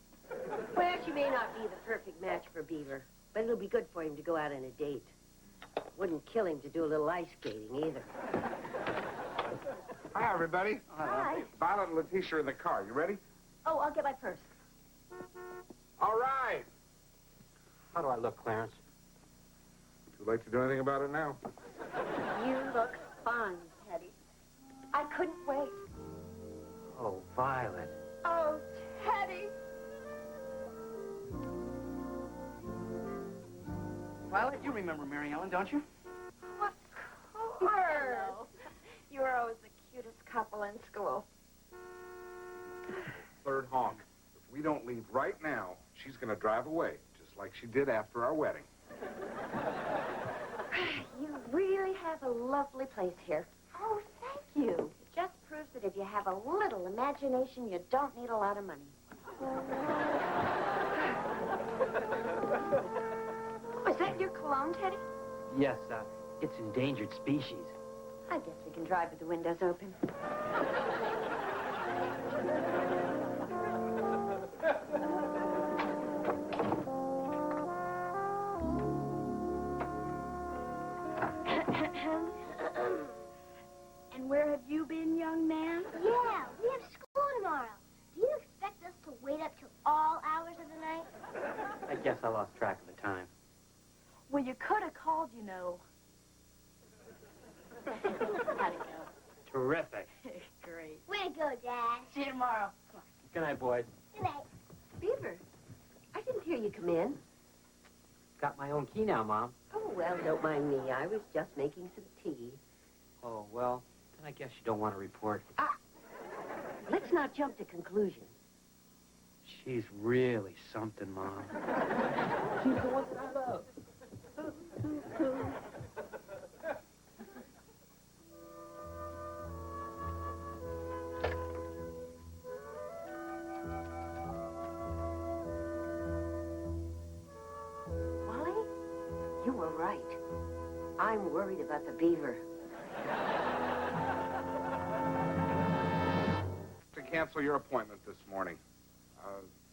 Well, she may not be the perfect match for Beaver, but it'll be good for him to go out on a date. Wouldn't kill him to do a little ice skating, either. Hi, everybody. Hi. Violet and Letitia are in the car. You ready? Oh, I'll get my purse. All right. How do I look, Clarence? Too late to do anything about it now. You look fine, Teddy. I couldn't wait. Oh, Violet. Oh, Teddy. Violet, you remember Mary Ellen, don't you? Of course. You were always the cutest couple in school. Third honk. If we don't leave right now, she's going to drive away, just like she did after our wedding. You really have a lovely place here. Oh, thank you. It just proves that if you have a little imagination, you don't need a lot of money. Oh, is that your cologne, Teddy? Yes, it's endangered species. I guess we can drive with the windows open. And where have you been, young man? Yeah, we have school tomorrow. Do you expect us to wait up till all hours of the night? I guess I lost track of the time. Well, you could have called, you know. How'd it go? Terrific. Great. Way to go, Dad. See you tomorrow. Good night, boys. Good night. Beaver, I didn't hear you come in. Got my own key now, Mom. Oh, well, don't mind me. I was just making some tea. Oh, well, then I guess you don't want to report. Let's not jump to conclusions. She's really something, Mom. She's the one that I love. Wally, you were right. I'm worried about the Beaver. To cancel your appointment this morning.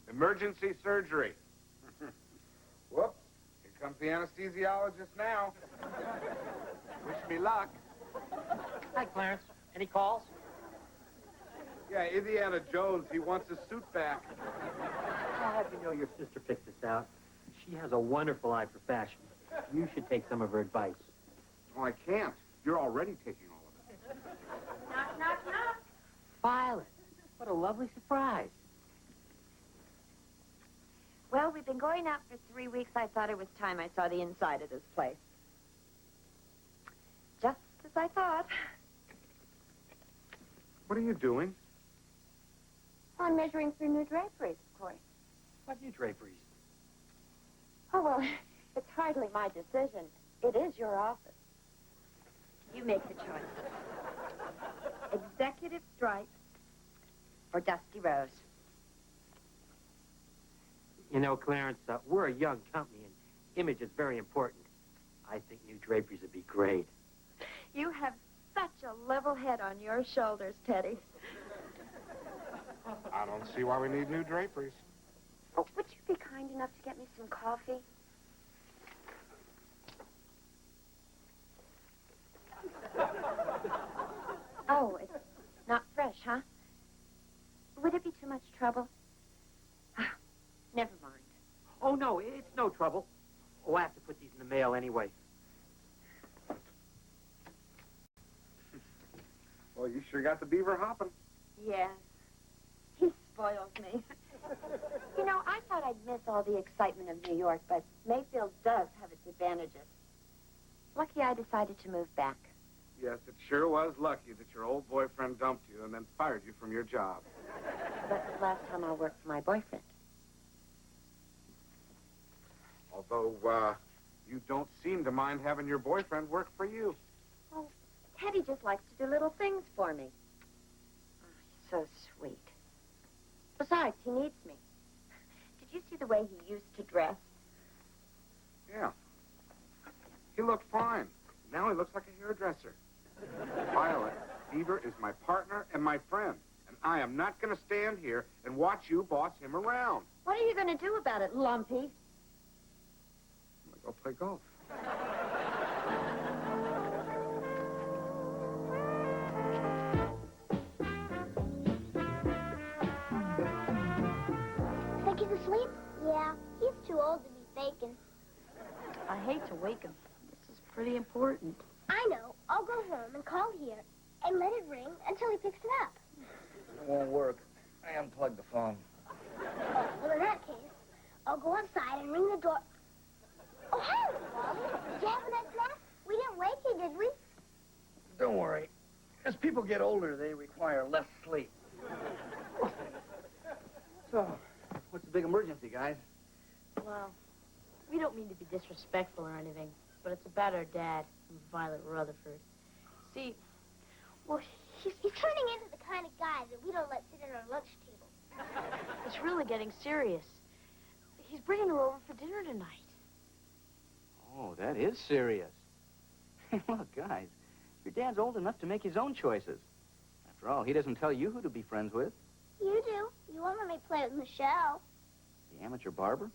Emergency surgery. Whoops. Here comes the anesthesiologist now. Wish me luck. Hi, Clarence. Any calls? Yeah, Indiana Jones, he wants his suit back. I'll have you know your sister picked this out. She has a wonderful eye for fashion. You should take some of her advice. Oh, I can't. You're already taking all of it. Knock, knock, knock. Violet, what a lovely surprise. Well, we've been going out for 3 weeks. I thought it was time I saw the inside of this place. Just as I thought. What are you doing? I'm measuring for new draperies, of course. What new draperies? Oh, well, it's hardly my decision. It is your office. You make the choice. Executive stripes or dusty rose. You know, Clarence, we're a young company, and image is very important. I think new draperies would be great. You have such a level head on your shoulders, Teddy. I don't see why we need new draperies. Oh, would you be kind enough to get me some coffee? Oh, it's not fresh, huh? Would it be too much trouble? Never mind. Oh, no, it's no trouble. Oh, I have to put these in the mail anyway. Well, you sure got the Beaver hopping. Yes. He spoils me. You know, I thought I'd miss all the excitement of New York, but Mayfield does have its advantages. Lucky I decided to move back. Yes, it sure was lucky that your old boyfriend dumped you and then fired you from your job. That's the last time I'll work for my boyfriend. Although, you don't seem to mind having your boyfriend work for you. Oh, Teddy just likes to do little things for me. Oh, he's so sweet. Besides, he needs me. Did you see the way he used to dress? Yeah. He looked fine. Now he looks like a hairdresser. Violet, Beaver is my partner and my friend. And I am not going to stand here and watch you boss him around. What are you going to do about it, Lumpy? I'm going to go play golf. Think he's asleep? Yeah, he's too old to be faking. I hate to wake him. This is pretty important. I know. I'll go home and call here and let it ring until he picks it up. It won't work. I unplugged the phone. Well, in that case, I'll go outside and ring the door. Oh, hi, Wally. Did you have a nice nap? We didn't wake you, did we? Don't worry. As people get older, they require less sleep. So, what's the big emergency, guys? Well, we don't mean to be disrespectful or anything, but it's about our dad, Violet Rutherford. See, well, He's turning into the kind of guy that we don't let sit at our lunch table. it's really getting serious. He's bringing her over for dinner tonight. Oh, that is serious. Look, guys, your dad's old enough to make his own choices. After all, he doesn't tell you who to be friends with. You do. You won't let me play with Michelle. The amateur barber?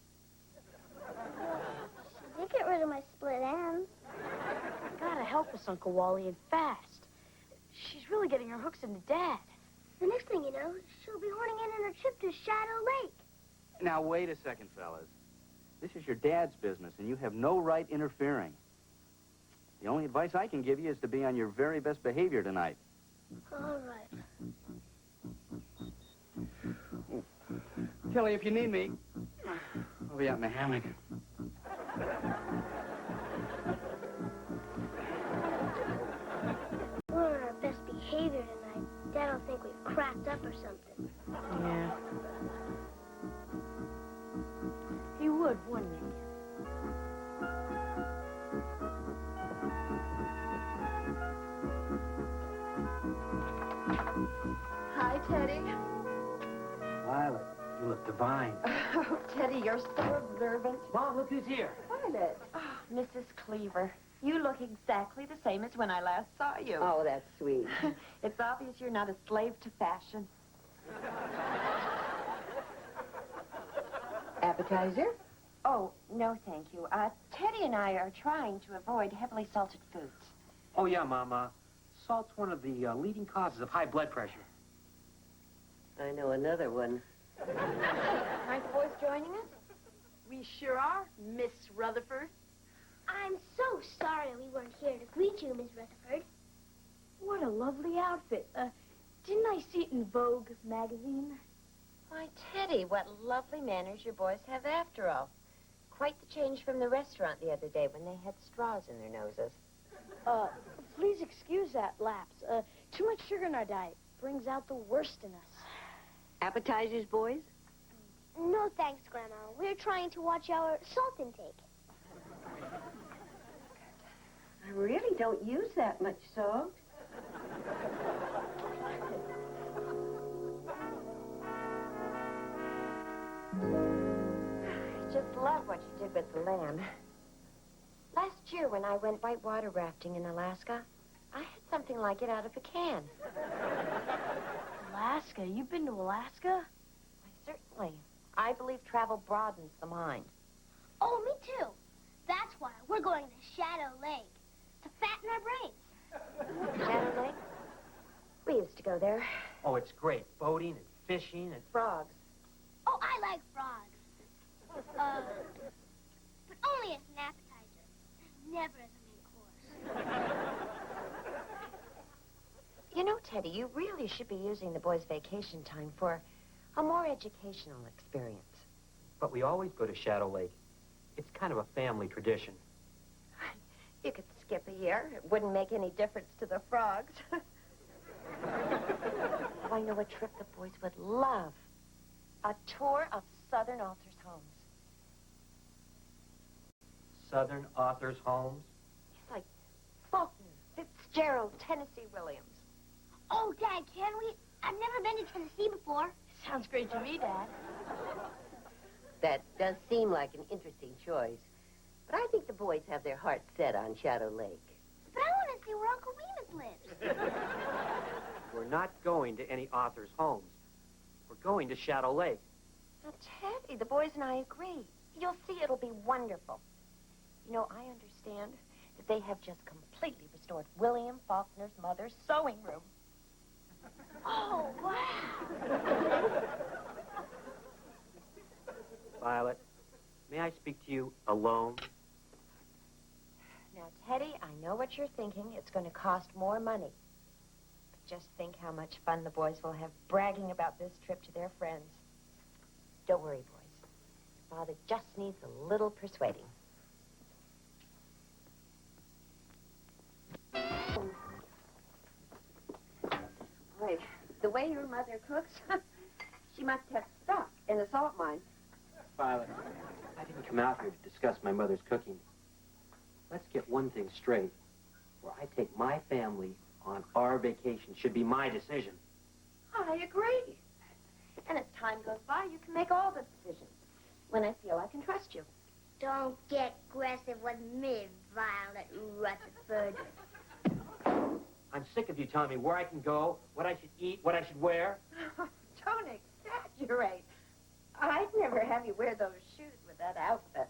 She did get rid of my split ends. You gotta help us, Uncle Wally, and fast. She's really getting her hooks into Dad. The next thing you know, she'll be horning in on her trip to Shadow Lake. Now, wait a second, fellas. This is your dad's business, and you have no right interfering. The only advice I can give you is to be on your very best behavior tonight. All right. Kelly, if you need me, I'll be out in the hammock. We're on our best behavior tonight. Dad'll think we've cracked up or something. Yeah. He would, wouldn't he? Hi, Teddy. Violet, you look divine. Oh, Teddy, you're so observant. Mom, look who's here. Violet. Oh, Mrs. Cleaver. You look exactly the same as when I last saw you. Oh, that's sweet. It's obvious you're not a slave to fashion. Appetizer? Oh, no, thank you. Teddy and I are trying to avoid heavily salted foods. Oh, yeah, Mom. Salt's one of the leading causes of high blood pressure. I know another one. Aren't the boys joining us? We sure are, Miss Rutherford. I'm so sorry we weren't here to greet you, Miss Rutherford. What a lovely outfit. Didn't I see it in Vogue magazine? Why, Teddy, what lovely manners your boys have after all. Quite the change from the restaurant the other day when they had straws in their noses. Please excuse that lapse. Too much sugar in our diet brings out the worst in us. Appetizers, boys? No thanks, Grandma. We're trying to watch our salt intake. I really don't use that much salt. I just love what you did with the lamb. Last year when I went whitewater rafting in Alaska, I had something like it out of a can. Alaska? You've been to Alaska? Why, certainly. I believe travel broadens the mind. Oh, me too. That's why we're going to Shadow Lake. To fatten our brains. Shadow Lake? We used to go there. Oh, it's great. Boating and fishing and... Frogs. Oh, I like frogs. But only as an appetizer. Never as a main course. You know, Teddy, you really should be using the boys' vacation time for a more educational experience. But we always go to Shadow Lake. It's kind of a family tradition. You could skip a year. It wouldn't make any difference to the frogs. Oh, I know a trip the boys would love. A tour of Southern Authors' Homes. Southern Authors' Homes? It's like Faulkner, Fitzgerald, Tennessee Williams. Oh, Dad, can we? I've never been to Tennessee before. Sounds great to me, Dad. That does seem like an interesting choice. But I think the boys have their hearts set on Shadow Lake. But I want to see where Uncle Remus lives. We're not going to any authors' homes. We're going to Shadow Lake. Now, Teddy, the boys and I agree. You'll see it'll be wonderful. You know, I understand that they have just completely restored William Faulkner's mother's sewing room. Oh, wow. Violet, may I speak to you alone? Now, Teddy, I know what you're thinking. It's going to cost more money. just think how much fun the boys will have bragging about this trip to their friends. Don't worry, boys. Father just needs a little persuading. Boy, the way your mother cooks, she must have stock in the salt mine. Violet, I didn't come out here to discuss my mother's cooking. Let's get one thing straight. Where I take my family on our vacation should be my decision. I agree. And as time goes by, you can make all the decisions when I feel I can trust you. Don't get aggressive with me, Violet Rutherford. I'm sick of you telling me where I can go, what I should eat, what I should wear. Don't exaggerate. I'd never have you wear those shoes with that outfit.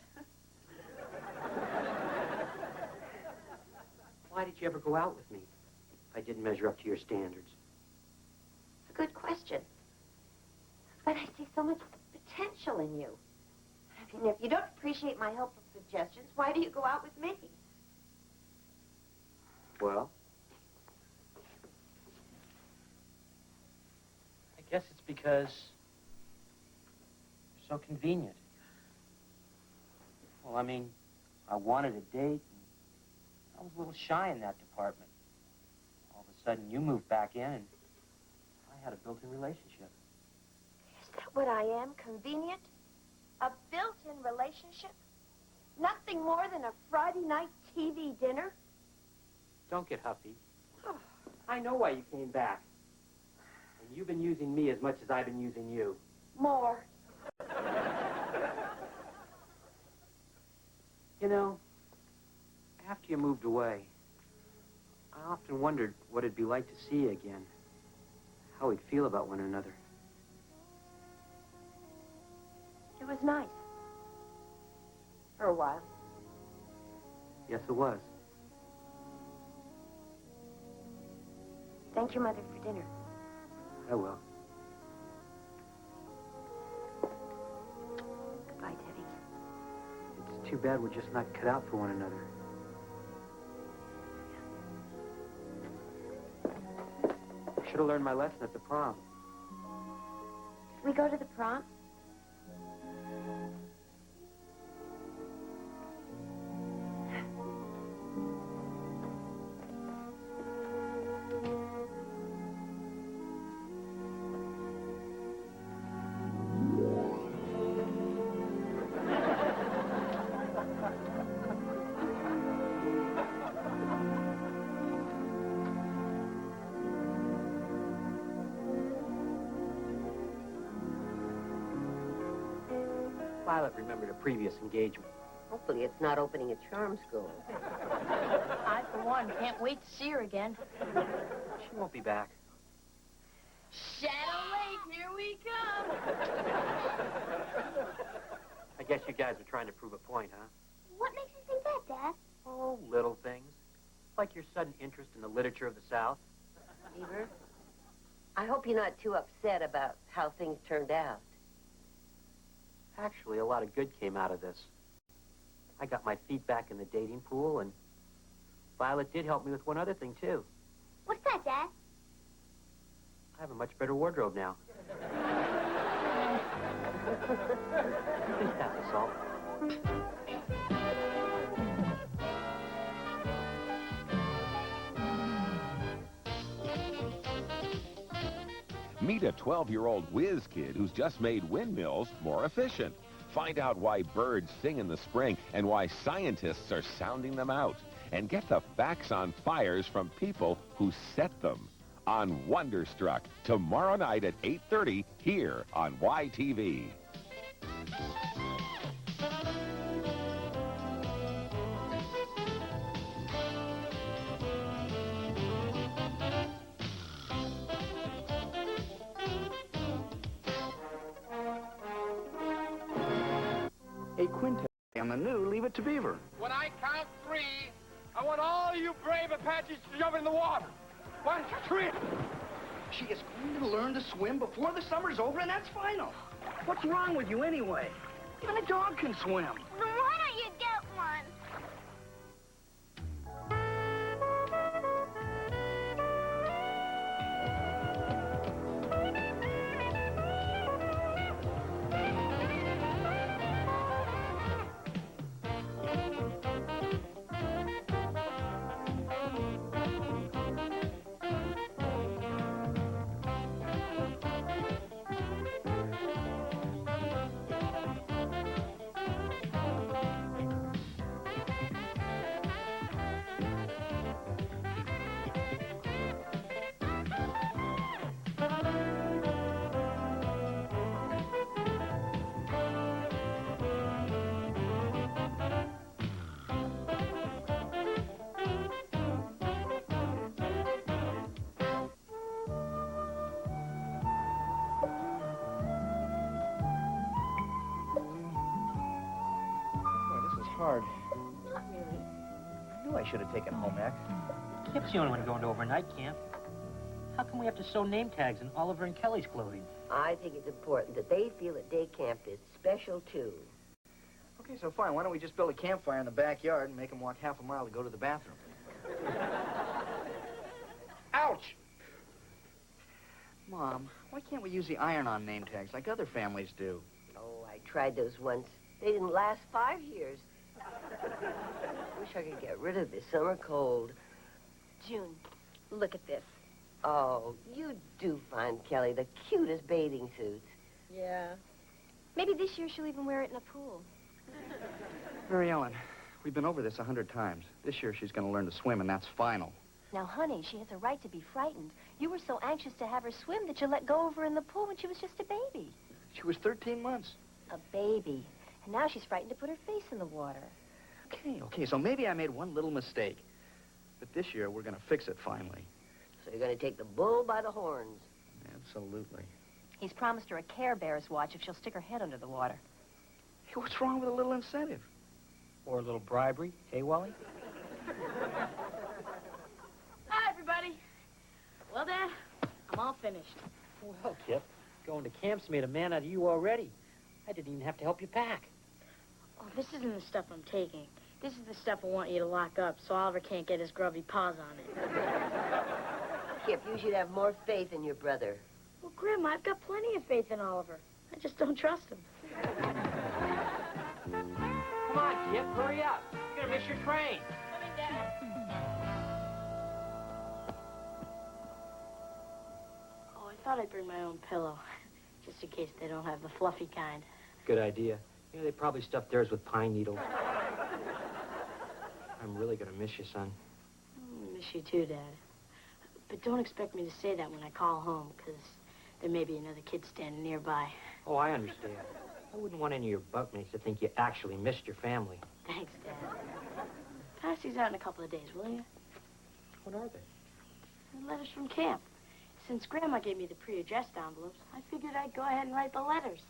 Why did you ever go out with me if I didn't measure up to your standards? It's a good question. But I see so much potential in you. I mean, if you don't appreciate my helpful suggestions, why do you go out with me? Well, I guess it's because you're so convenient. Well, I mean, I wanted a date. I was a little shy in that department. All of a sudden, you moved back in, and I had a built-in relationship. Is that what I am? Convenient? A built-in relationship? Nothing more than a Friday night TV dinner? Don't get huffy. I know why you came back. And you've been using me as much as I've been using you. More. You know, after you moved away, I often wondered what it'd be like to see you again. How we'd feel about one another. It was nice. For a while. Yes, it was. Thank your mother for dinner. I will. Goodbye, Teddy. It's too bad we're just not cut out for one another. I should have learned my lesson at the prom. Did we go to the prom? Violet remembered a previous engagement. Hopefully it's not opening a charm school. I, for one, can't wait to see her again. She won't be back. Shadow Lake, here we come. I guess you guys are trying to prove a point, huh? What makes you think that, Dad? Oh, little things. Like your sudden interest in the literature of the South. Beaver, I hope you're not too upset about how things turned out. Actually, a lot of good came out of this. I got my feet back in the dating pool, and Violet did help me with one other thing, too. What's that, Dad? I have a much better wardrobe now. Just have the salt. Meet a 12-year-old whiz kid who's just made windmills more efficient. Find out why birds sing in the spring and why scientists are sounding them out. And get the facts on fires from people who set them. On Wonderstruck, tomorrow night at 8:30 here on YTV. A quintet on the new Leave It to Beaver. When I count 3, I want all you brave Apaches to jump in the water. 1, 3. She is going to learn to swim before the summer's over, and that's final. What's wrong with you anyway? Even a dog can swim. Then why don't you get one? hard. Not really. I knew I should have taken home ec. Kip's the only one going to overnight camp. How come we have to sew name tags in Oliver and Kelly's clothing? I think it's important that they feel that day camp is special, too. Okay, so fine. Why don't we just build a campfire in the backyard and make them walk half a mile to go to the bathroom? Ouch! Mom, why can't we use the iron-on name tags like other families do? Oh, I tried those once. They didn't last 5 years. Wish I could get rid of this summer cold. June, look at this. Oh, you do find Kelly the cutest bathing suits. Yeah. Maybe this year she'll even wear it in a pool. Mary Ellen, we've been over this 100 times. This year she's going to learn to swim, and that's final. Now, honey, she has a right to be frightened. You were so anxious to have her swim that you let go of her in the pool when she was just a baby. She was 13 months. A baby. And now she's frightened to put her face in the water. Okay, so maybe I made one little mistake. But this year, we're going to fix it finally. So you're going to take the bull by the horns. Absolutely. He's promised her a Care Bears watch if she'll stick her head under the water. Hey, what's wrong with a little incentive? Or a little bribery, eh, Wally? Hi, everybody. Well, Dad, I'm all finished. Well, Kip, going to camp's made a man out of you already. I didn't even have to help you pack. Oh, this isn't the stuff I'm taking. This is the stuff I want you to lock up so Oliver can't get his grubby paws on it. Kip, you should have more faith in your brother. Well, Grim, I've got plenty of faith in Oliver. I just don't trust him. Come on, Kip, hurry up. You're going to miss your train. Coming, Dad. Oh, I thought I'd bring my own pillow, just in case they don't have the fluffy kind. Good idea. You know, they probably stuffed theirs with pine needles. I'm really going to miss you, son. I miss you too, Dad. But don't expect me to say that when I call home, because there may be another kid standing nearby. Oh, I understand. I wouldn't want any of your bunkmates to think you actually missed your family. Thanks, Dad. Pass these out in a couple of days, will you? What are they? The letters from camp. Since Grandma gave me the pre-addressed envelopes, I figured I'd go ahead and write the letters.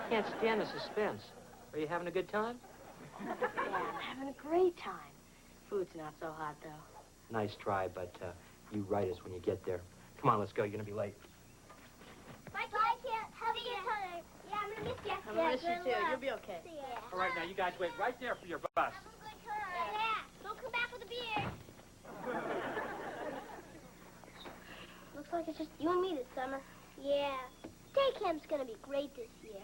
I can't stand the suspense. Are you having a good time? Yeah, I'm having a great time. Food's not so hot, though. Nice try, but you write us when you get there. Come on, let's go. You're going to be late. Bye, Kip. Have a good time. Yeah, I'm gonna miss you. I'm gonna miss you, too. You'll be okay. Yeah. All right, now, you guys wait right there for your bus. Yeah. Don't come back with a beer. Looks like it's just you and me this summer. Yeah. Day camp's gonna be great this year.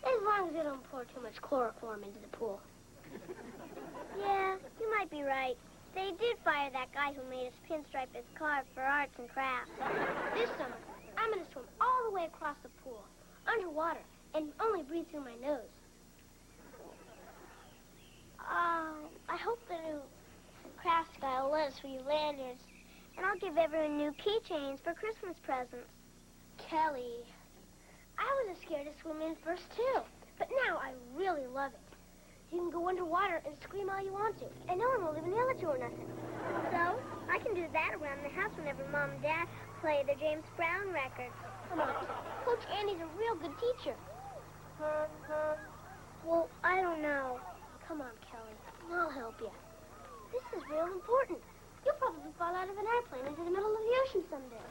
As long as they don't pour too much chloroform into the pool. Yeah, you might be right. They did fire that guy who made us pinstripe his car for arts and crafts. This summer, I'm gonna swim all the way across the pool, underwater, and only breathe through my nose. I hope the new crafts guy will let us read lanterns, and I'll give everyone new keychains for Christmas presents. Kelly, I was scared to swim in first, too, but now I really love it. You can go underwater and scream all you want to, and no one will even yell at you or nothing. So, I can do that around the house whenever Mom and Dad play the James Brown record. Come on, Coach Andy's a real good teacher. Well, I don't know. Come on, Kelly. I'll help you. This is real important. You'll probably fall out of an airplane into the middle of the ocean someday.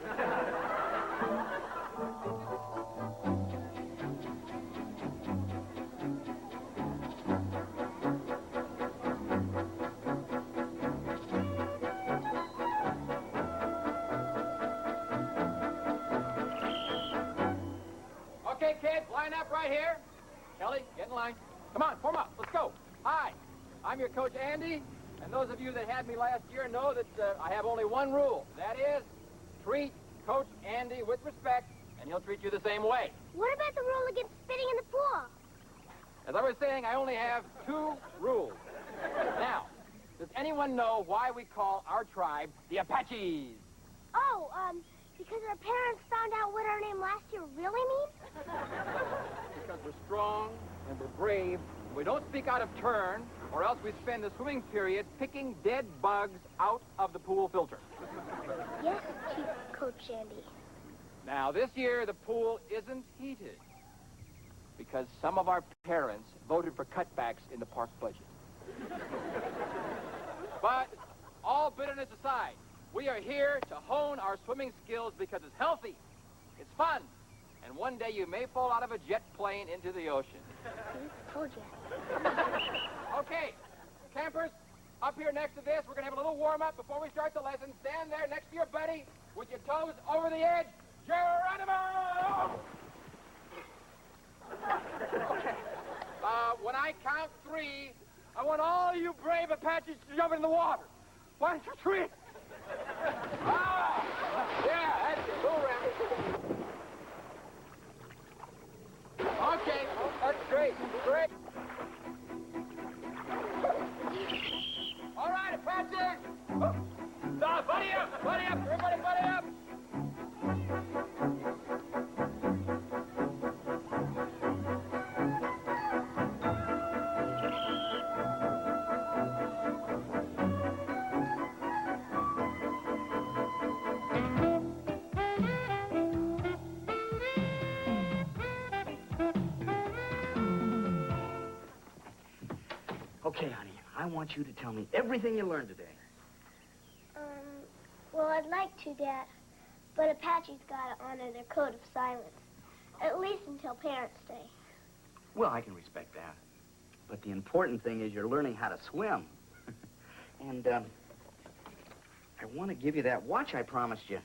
Okay, kids, line up right here. Kelly, get in line. Come on, form up. Let's go. Hi, I'm your Coach Andy, and those of you that had me last year know that I have only one rule. That is, treat Coach Andy with respect, and he'll treat you the same way. What about the rule against spitting in the pool? As I was saying, I only have 2 rules. Now, does anyone know why we call our tribe the Apaches? Oh, because our parents found out what our name last year really means? Because we're strong and we're brave. We don't speak out of turn, or else we spend the swimming period picking dead bugs out of the pool filter. Yes, Chief Coach Andy. Now, this year, the pool isn't heated because some of our parents voted for cutbacks in the park budget. But all bitterness aside, we are here to hone our swimming skills because it's healthy, it's fun, and one day you may fall out of a jet plane into the ocean. Told you. Okay, campers, up here next to this, we're going to have a little warm-up before we start the lesson. Stand there next to your buddy with your toes over the edge. Geronimo! Okay. When I count 3, I want all you brave Apaches to jump in the water. 1, 2, 3. Ah! Yeah, that's it. Go around. Okay, that's great. Great. All right, Apaches. Stop, buddy up, buddy up. Everybody buddy up. Okay, honey, I want you to tell me everything you learned today. Well, I'd like to, Dad. But Apache's got to honor their code of silence. At least until Parents' Day. Well, I can respect that. But the important thing is you're learning how to swim. And, I want to give you that watch I promised you.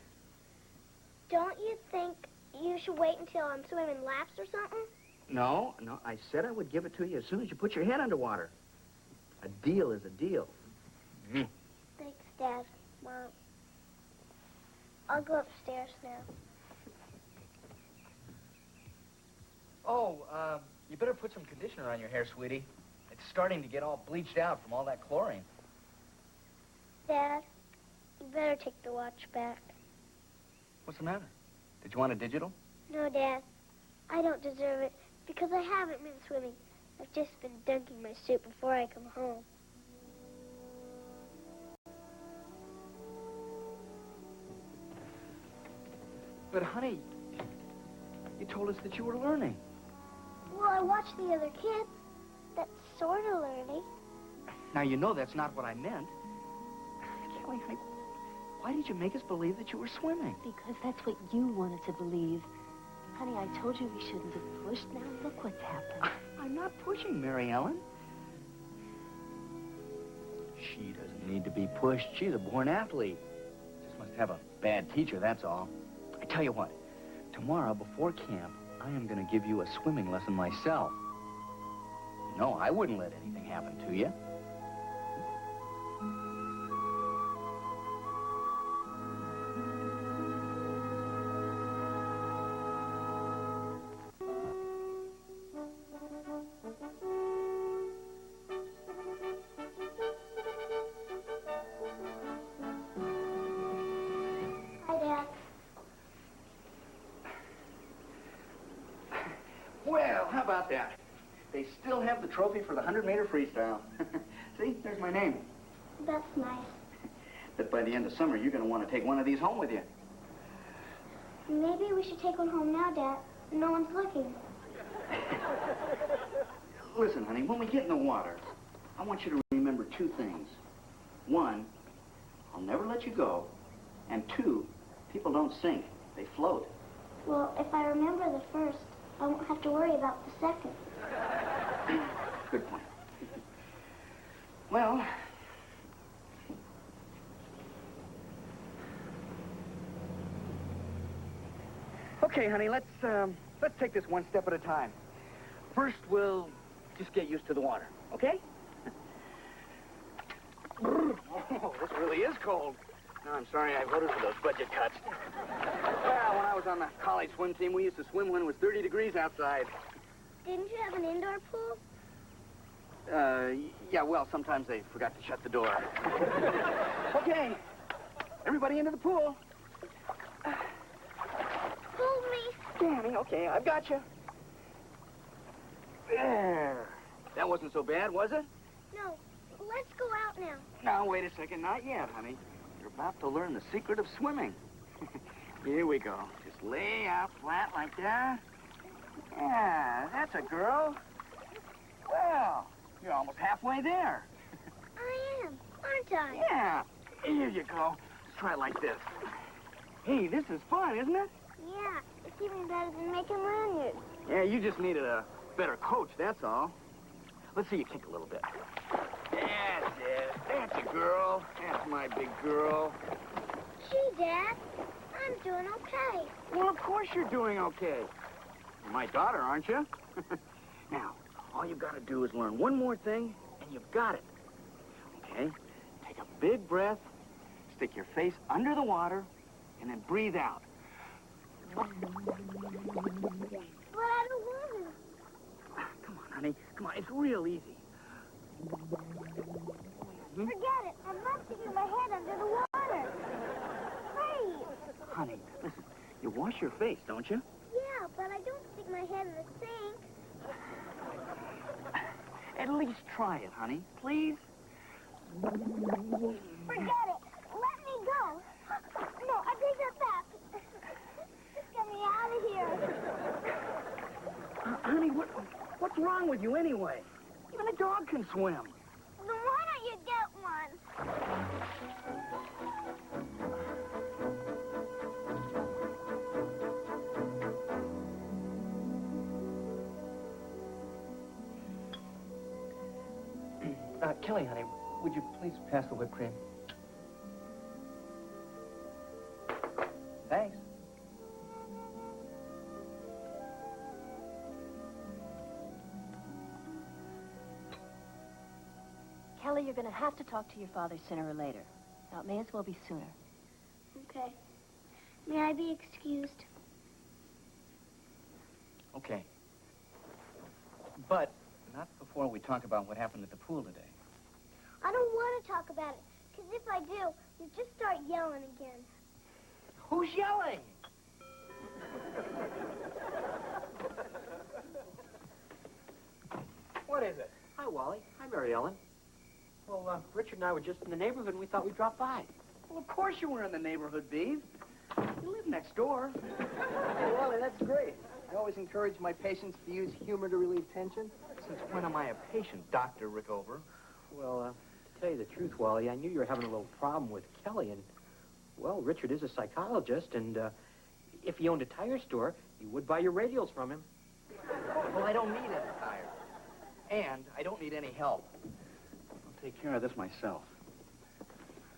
Don't you think you should wait until I'm swimming laps or something? No, I said I would give it to you as soon as you put your head underwater. A deal is a deal. Thanks, Dad. Mom. I'll go upstairs now. Oh, you better put some conditioner on your hair, sweetie. It's starting to get all bleached out from all that chlorine. Dad, you better take the watch back. What's the matter? Did you want a digital? No, Dad. I don't deserve it because I haven't been swimming. I've just been dunking my suit before I come home. But, honey, you told us that you were learning. Well, I watched the other kids. That's sort of learning. Now, you know that's not what I meant. Kelly, why did you make us believe that you were swimming? Because that's what you wanted to believe. Honey, I told you we shouldn't have pushed. Now look what's happened. I'm not pushing, Mary Ellen. She doesn't need to be pushed. She's a born athlete. Just must have a bad teacher, that's all. I tell you what, tomorrow before camp, I am going to give you a swimming lesson myself. No, I wouldn't let anything happen to you. Hi, Dad. Well, how about that? They still have the trophy for the 100-meter freestyle. See, there's my name. That's nice. But by the end of summer, you're going to want to take one of these home with you. Maybe we should take one home now, Dad. No one's looking. Listen, honey, when we get in the water, I want you to remember 2 things. 1, I'll never let you go. And 2, people don't sink. They float. Well, if I remember the first, I won't have to worry about the second. Good point. Well, okay, honey, let's take this one step at a time. First, we'll just get used to the water, okay? Oh, this really is cold. No, I'm sorry I voted for those budget cuts. Well, when I was on the college swim team, we used to swim when it was 30 degrees outside. Didn't you have an indoor pool? Yeah, well, sometimes they forgot to shut the door. Okay, everybody into the pool. Hold me. Danny, okay, I've got you. There. That wasn't so bad, was it? No, let's go out now. Now, wait a second. Not yet, honey. You're about to learn the secret of swimming. Here we go. Just lay out flat like that. Yeah, that's a girl. Well, you're almost halfway there. aren't I? Yeah. Here you go. Let's try it like this. Hey, this is fun, isn't it? Yeah, it's even better than making lanyards. Yeah, you just needed a better coach, that's all. Let's see you kick a little bit. That's it. That's a girl. That's my big girl. Gee, Dad, I'm doing okay. Well, of course you're doing okay. You're my daughter, aren't you? Now, all you've got to do is learn one more thing, and you've got it. Okay? Take a big breath, stick your face under the water, and then breathe out. But I don't want to. Come on, honey. Come on, it's real easy. Forget it. I'd love to get my head under the water. Please. Honey, listen, you wash your face, don't you? Yeah, but I don't stick my head in the sink. At least try it, honey, please. Forget it. Let me go. No, I take that back. Just get me out of here. Honey, what's wrong with you anyway? Even a dog can swim. Then why don't you get one? Kelly, honey, would you please pass the whipped cream? Thanks. Kelly, you're going to have to talk to your father sooner or later. Now, it may as well be sooner. Okay. May I be excused? Okay. But not before we talk about what happened at the pool today. I don't want to talk about it, because if I do, you just start yelling again. Who's yelling? What is it? Hi, Wally. Hi, Mary Ellen. Well, Richard and I were just in the neighborhood, and we thought we'd drop by. Well, of course you were in the neighborhood, Beaver. You live next door. Hey, Wally, that's great. I always encourage my patients to use humor to relieve tension. Since when am I a patient, Dr. Rickover? Well, to tell you the truth, Wally, I knew you were having a little problem with Kelly, and, well, Richard is a psychologist, and if he owned a tire store, you would buy your radials from him. Well, I don't need any tire. And I don't need any help. I'll take care of this myself.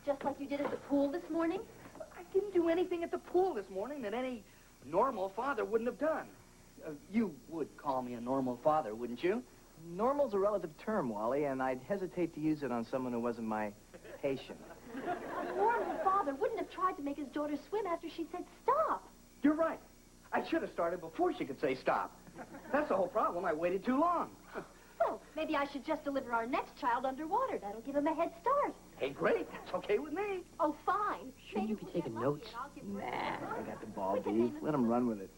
Just like you did at the pool this morning? I didn't do anything at the pool this morning that any normal father wouldn't have done. You would call me a normal father, wouldn't you? Normal's a relative term, Wally, and I'd hesitate to use it on someone who wasn't my patient. A normal father wouldn't have tried to make his daughter swim after she said stop. You're right. I should have started before she could say stop. That's the whole problem. I waited too long. Well, maybe I should just deliver our next child underwater. That'll give him a head start. Hey, great. That's okay with me. Oh, fine. Shouldn't you be taking notes? Nah, I got the ball, Beav. Let him run with it.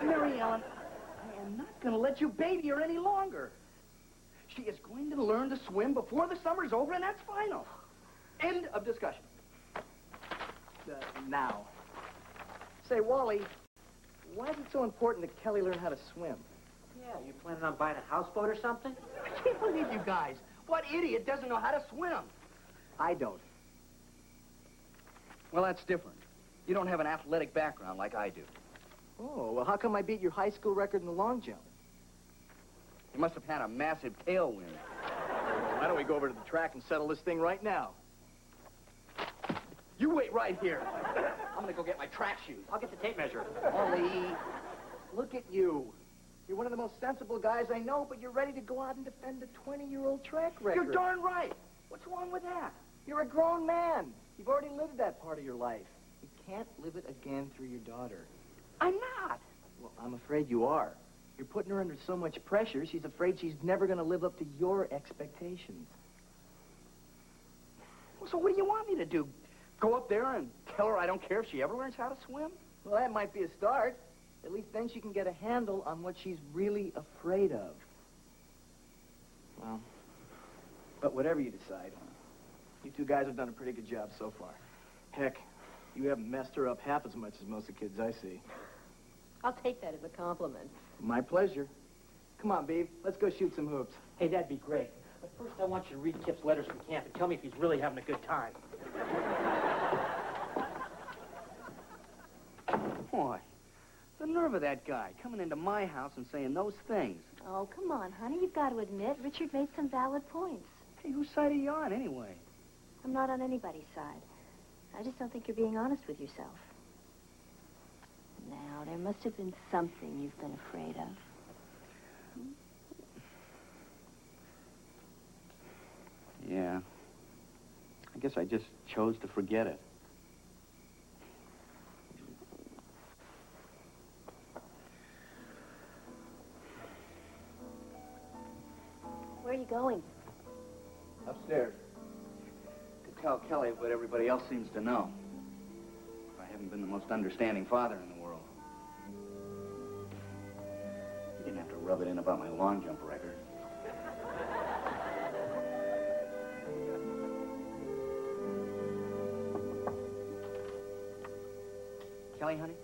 Mary Ellen, I am not going to let you baby her any longer. She is going to learn to swim before the summer's over, and that's final. End of discussion. Now. Say, Wally, why is it so important that Kelly learn how to swim? Yeah, you planning on buying a houseboat or something? I can't believe you guys. What idiot doesn't know how to swim? I don't. Well, that's different. You don't have an athletic background like I do. Oh, well, how come I beat your high school record in the long jump? You must have had a massive tailwind. Why don't we go over to the track and settle this thing right now? You wait right here. I'm going to go get my track shoes. I'll get the tape measure. Ollie, look at you. You're one of the most sensible guys I know, but you're ready to go out and defend a 20-year-old track record. You're darn right. What's wrong with that? You're a grown man. You've already lived that part of your life. You can't live it again through your daughter. I'm not. Well, I'm afraid you are. You're putting her under so much pressure, she's afraid she's never going to live up to your expectations. Well, so what do you want me to do? Go up there and tell her I don't care if she ever learns how to swim? Well, that might be a start. At least then she can get a handle on what she's really afraid of. Well, but whatever you decide, you two guys have done a pretty good job so far. Heck, you haven't messed her up half as much as most of the kids I see. I'll take that as a compliment. My pleasure. Come on, Beav. Let's go shoot some hoops. Hey, that'd be great. But first, I want you to read Kip's letters from camp and tell me if he's really having a good time. Boy, the nerve of that guy coming into my house and saying those things. Oh, come on, honey. You've got to admit, Richard made some valid points. Hey, whose side are you on, anyway? I'm not on anybody's side. I just don't think you're being honest with yourself. Now, there must have been something you've been afraid of. Yeah. I guess I just chose to forget it. Where are you going? Upstairs. To tell Kelly what everybody else seems to know. I haven't been the most understanding father in the world. You didn't have to rub it in about my long jump record. Kelly, honey,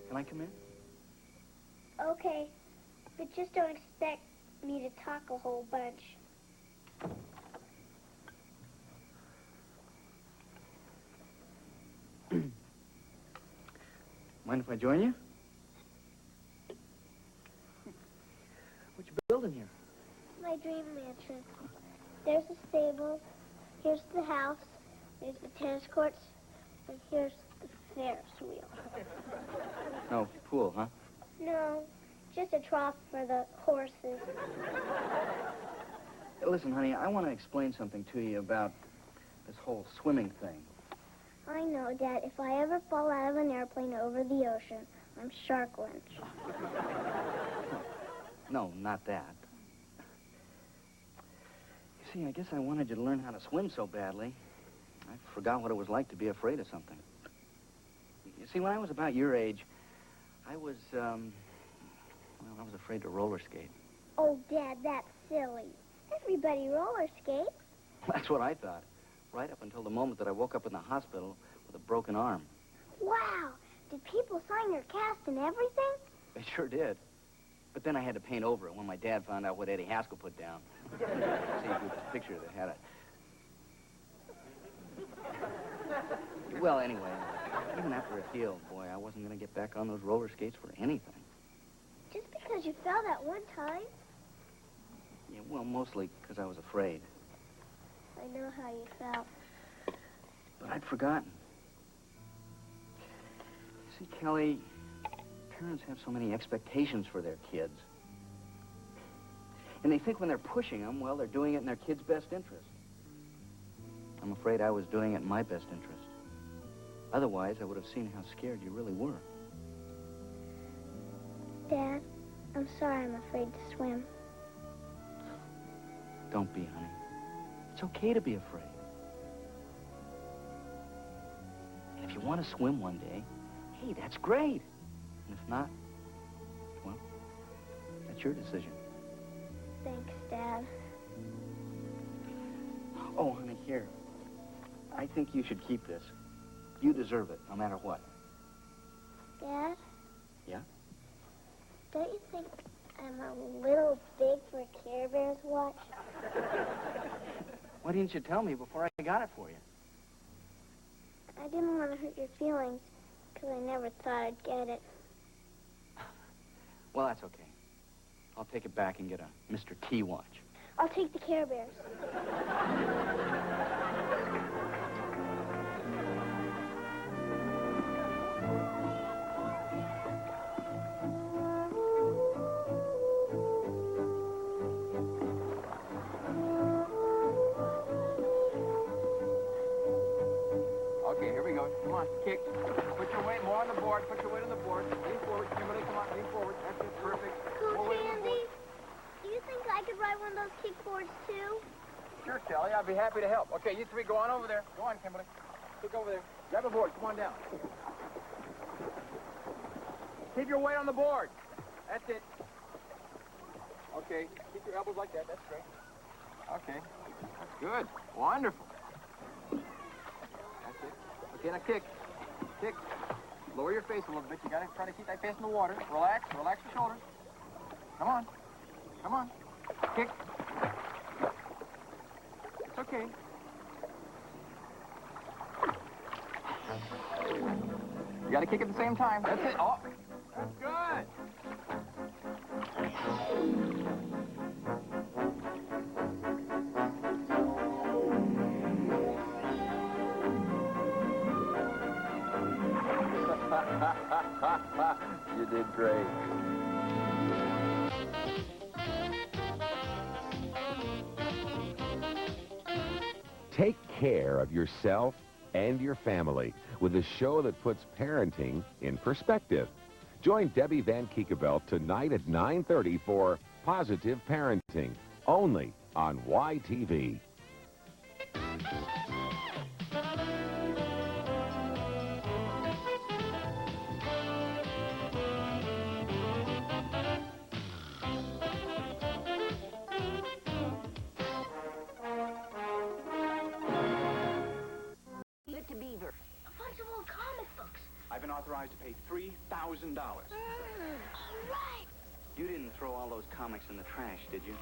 can I come in? Okay, but just don't expect me to talk a whole bunch. Mind if I join you? What you building here? My dream mansion. There's the stables, here's the house, there's the tennis courts, and here's the Ferris wheel. No, pool, huh? No, just a trough for the horses. Listen, honey, I want to explain something to you about this whole swimming thing. I know, Dad. If I ever fall out of an airplane over the ocean, I'm shark lunch. No, not that. You see, I guess I wanted you to learn how to swim so badly, I forgot what it was like to be afraid of something. You see, when I was about your age, I was afraid to roller skate. Oh, Dad, that's silly. Everybody roller skates. That's what I thought, right up until the moment that I woke up in the hospital with a broken arm. Wow. Did people sign your cast and everything? They sure did. But then I had to paint over it when my dad found out what Eddie Haskell put down. See, it was a picture that had it. Well, anyway, even after it healed, boy, I wasn't going to get back on those roller skates for anything. Just because you fell that one time? Yeah, well, mostly because I was afraid. I know how you felt. But I'd forgotten. See, Kelly, parents have so many expectations for their kids. And they think when they're pushing them, well, they're doing it in their kid's best interest. I'm afraid I was doing it in my best interest. Otherwise, I would have seen how scared you really were. Dad, I'm sorry I'm afraid to swim. Don't be, honey. It's okay to be afraid. And if you want to swim one day, hey, that's great. And if not, well, that's your decision. Thanks, Dad. Oh, honey, here. I think you should keep this. You deserve it, no matter what. Dad? Yeah? Don't you think I'm a little big for a Care Bears watch? Why didn't you tell me before I got it for you? I didn't want to hurt your feelings, because I never thought I'd get it. Well, that's okay. I'll take it back and get a Mr. T watch. I'll take the Care Bears. Okay, here we go. Come on, kick. Put your weight more on the board. Put your weight on the board. Lean forward, Kimberly. Come on, lean forward. That's it. Perfect. Coach More weight on the Andy, board. do you think I could ride one of those kickboards too? Sure, Kelly. I'd be happy to help. Okay, you three go on over there. Go on, Kimberly. Kick over there. Grab a board. Come on down. Keep your weight on the board. That's it. Okay. Keep your elbows like that. That's great. Okay. That's good. Wonderful. That's it. Okay, now kick. Kick. Lower your face a little bit. You gotta try to keep that face in the water. Relax. Relax your shoulders. Come on. Come on. Kick. okay. You gotta kick at the same time. That's it. Oh, that's good. You did great. Take care of yourself and your family with a show that puts parenting in perspective. Join Debbie Van Kiekebelt tonight at 9:30 for Positive Parenting, only on YTV. Give it to Beaver. A bunch of old comic books. I've been authorized to pay $3,000. All right. You didn't throw all those comics in the trash, did you?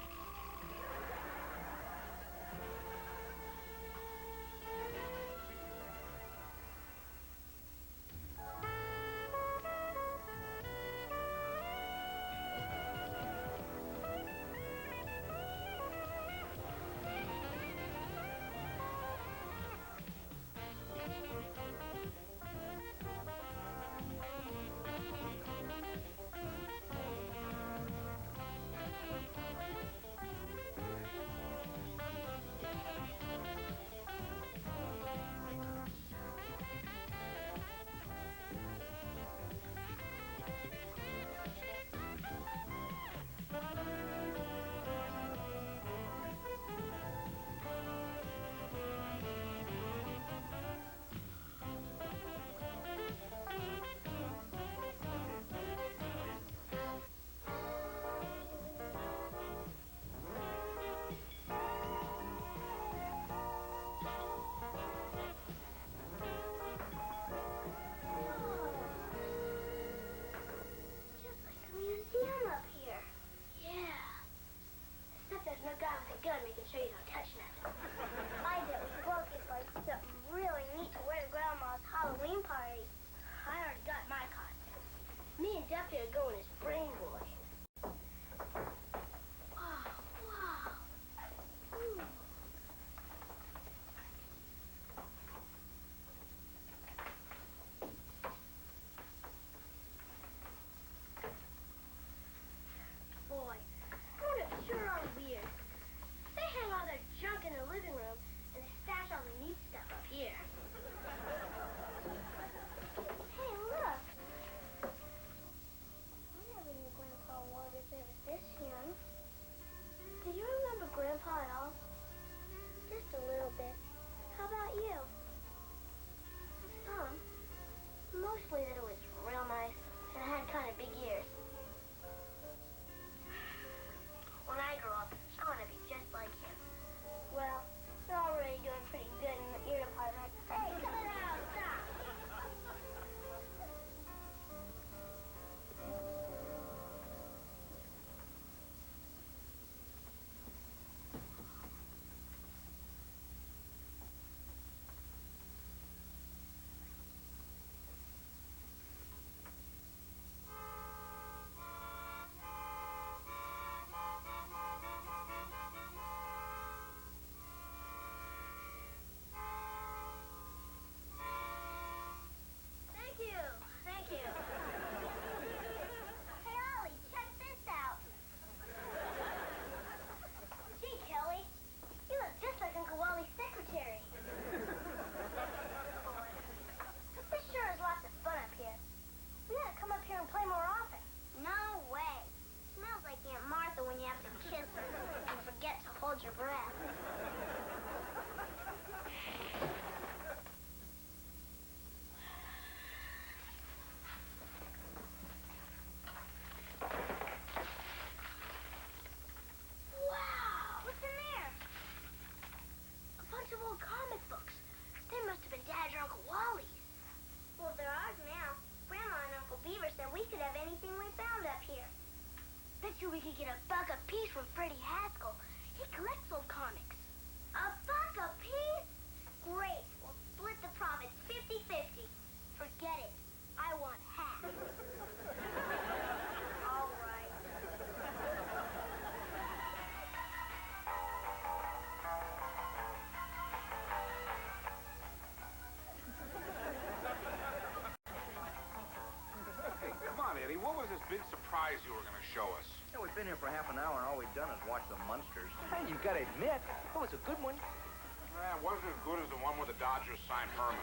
big surprise you were going to show us. Yeah, we've been here for half an hour, and all we've done is watch the Munsters. Hey, you gotta admit, it was a good one. Yeah, it wasn't as good as the one where the Dodgers signed Herman.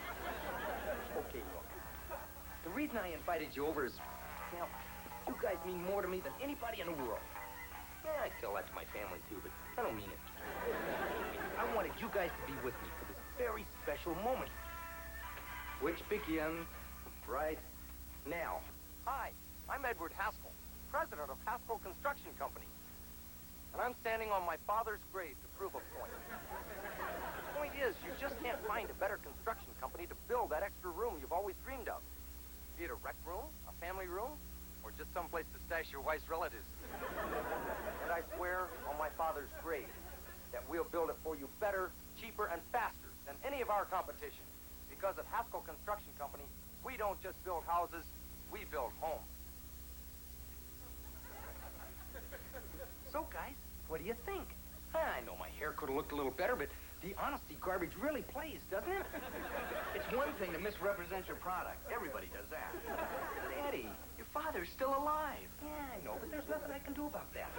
Okay, look. The reason I invited you over is, you know, you guys mean more to me than anybody in the world. Yeah, I tell that to my family, too, but I don't mean it. I wanted you guys to be with me for this very special moment, which begins right now. Hi, I'm Edward Haskell, president of Haskell Construction Company. And I'm standing on my father's grave to prove a point. The point is, you just can't find a better construction company to build that extra room you've always dreamed of. Be it a rec room, a family room, or just someplace to stash your wife's relatives. And I swear on my father's grave that we'll build it for you better, cheaper, and faster than any of our competition. Because at Haskell Construction Company, we don't just build houses, we build homes. So, guys, what do you think? I know my hair could have looked a little better, but the honesty garbage really plays, doesn't it? It's one thing to misrepresent your product. Everybody does that. But Eddie, your father's still alive. Yeah, I know, but there's nothing I can do about that.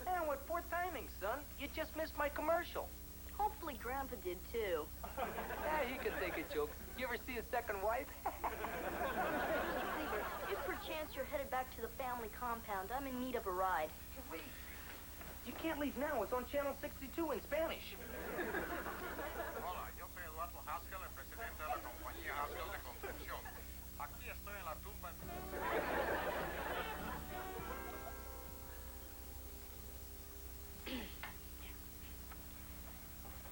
And what poor timing, son. You just missed my commercial. Hopefully Grandpa did, too. Yeah, he could take a joke. You ever see a second wife? Beaver, if perchance you're headed back to the family compound, I'm in need of a ride. Wait. You can't leave now. It's on Channel 62 in Spanish. Hola, yo soy Eduardo Haskell, el presidente de la compañía Haskell de Construcción. Aquí estoy en la tumba.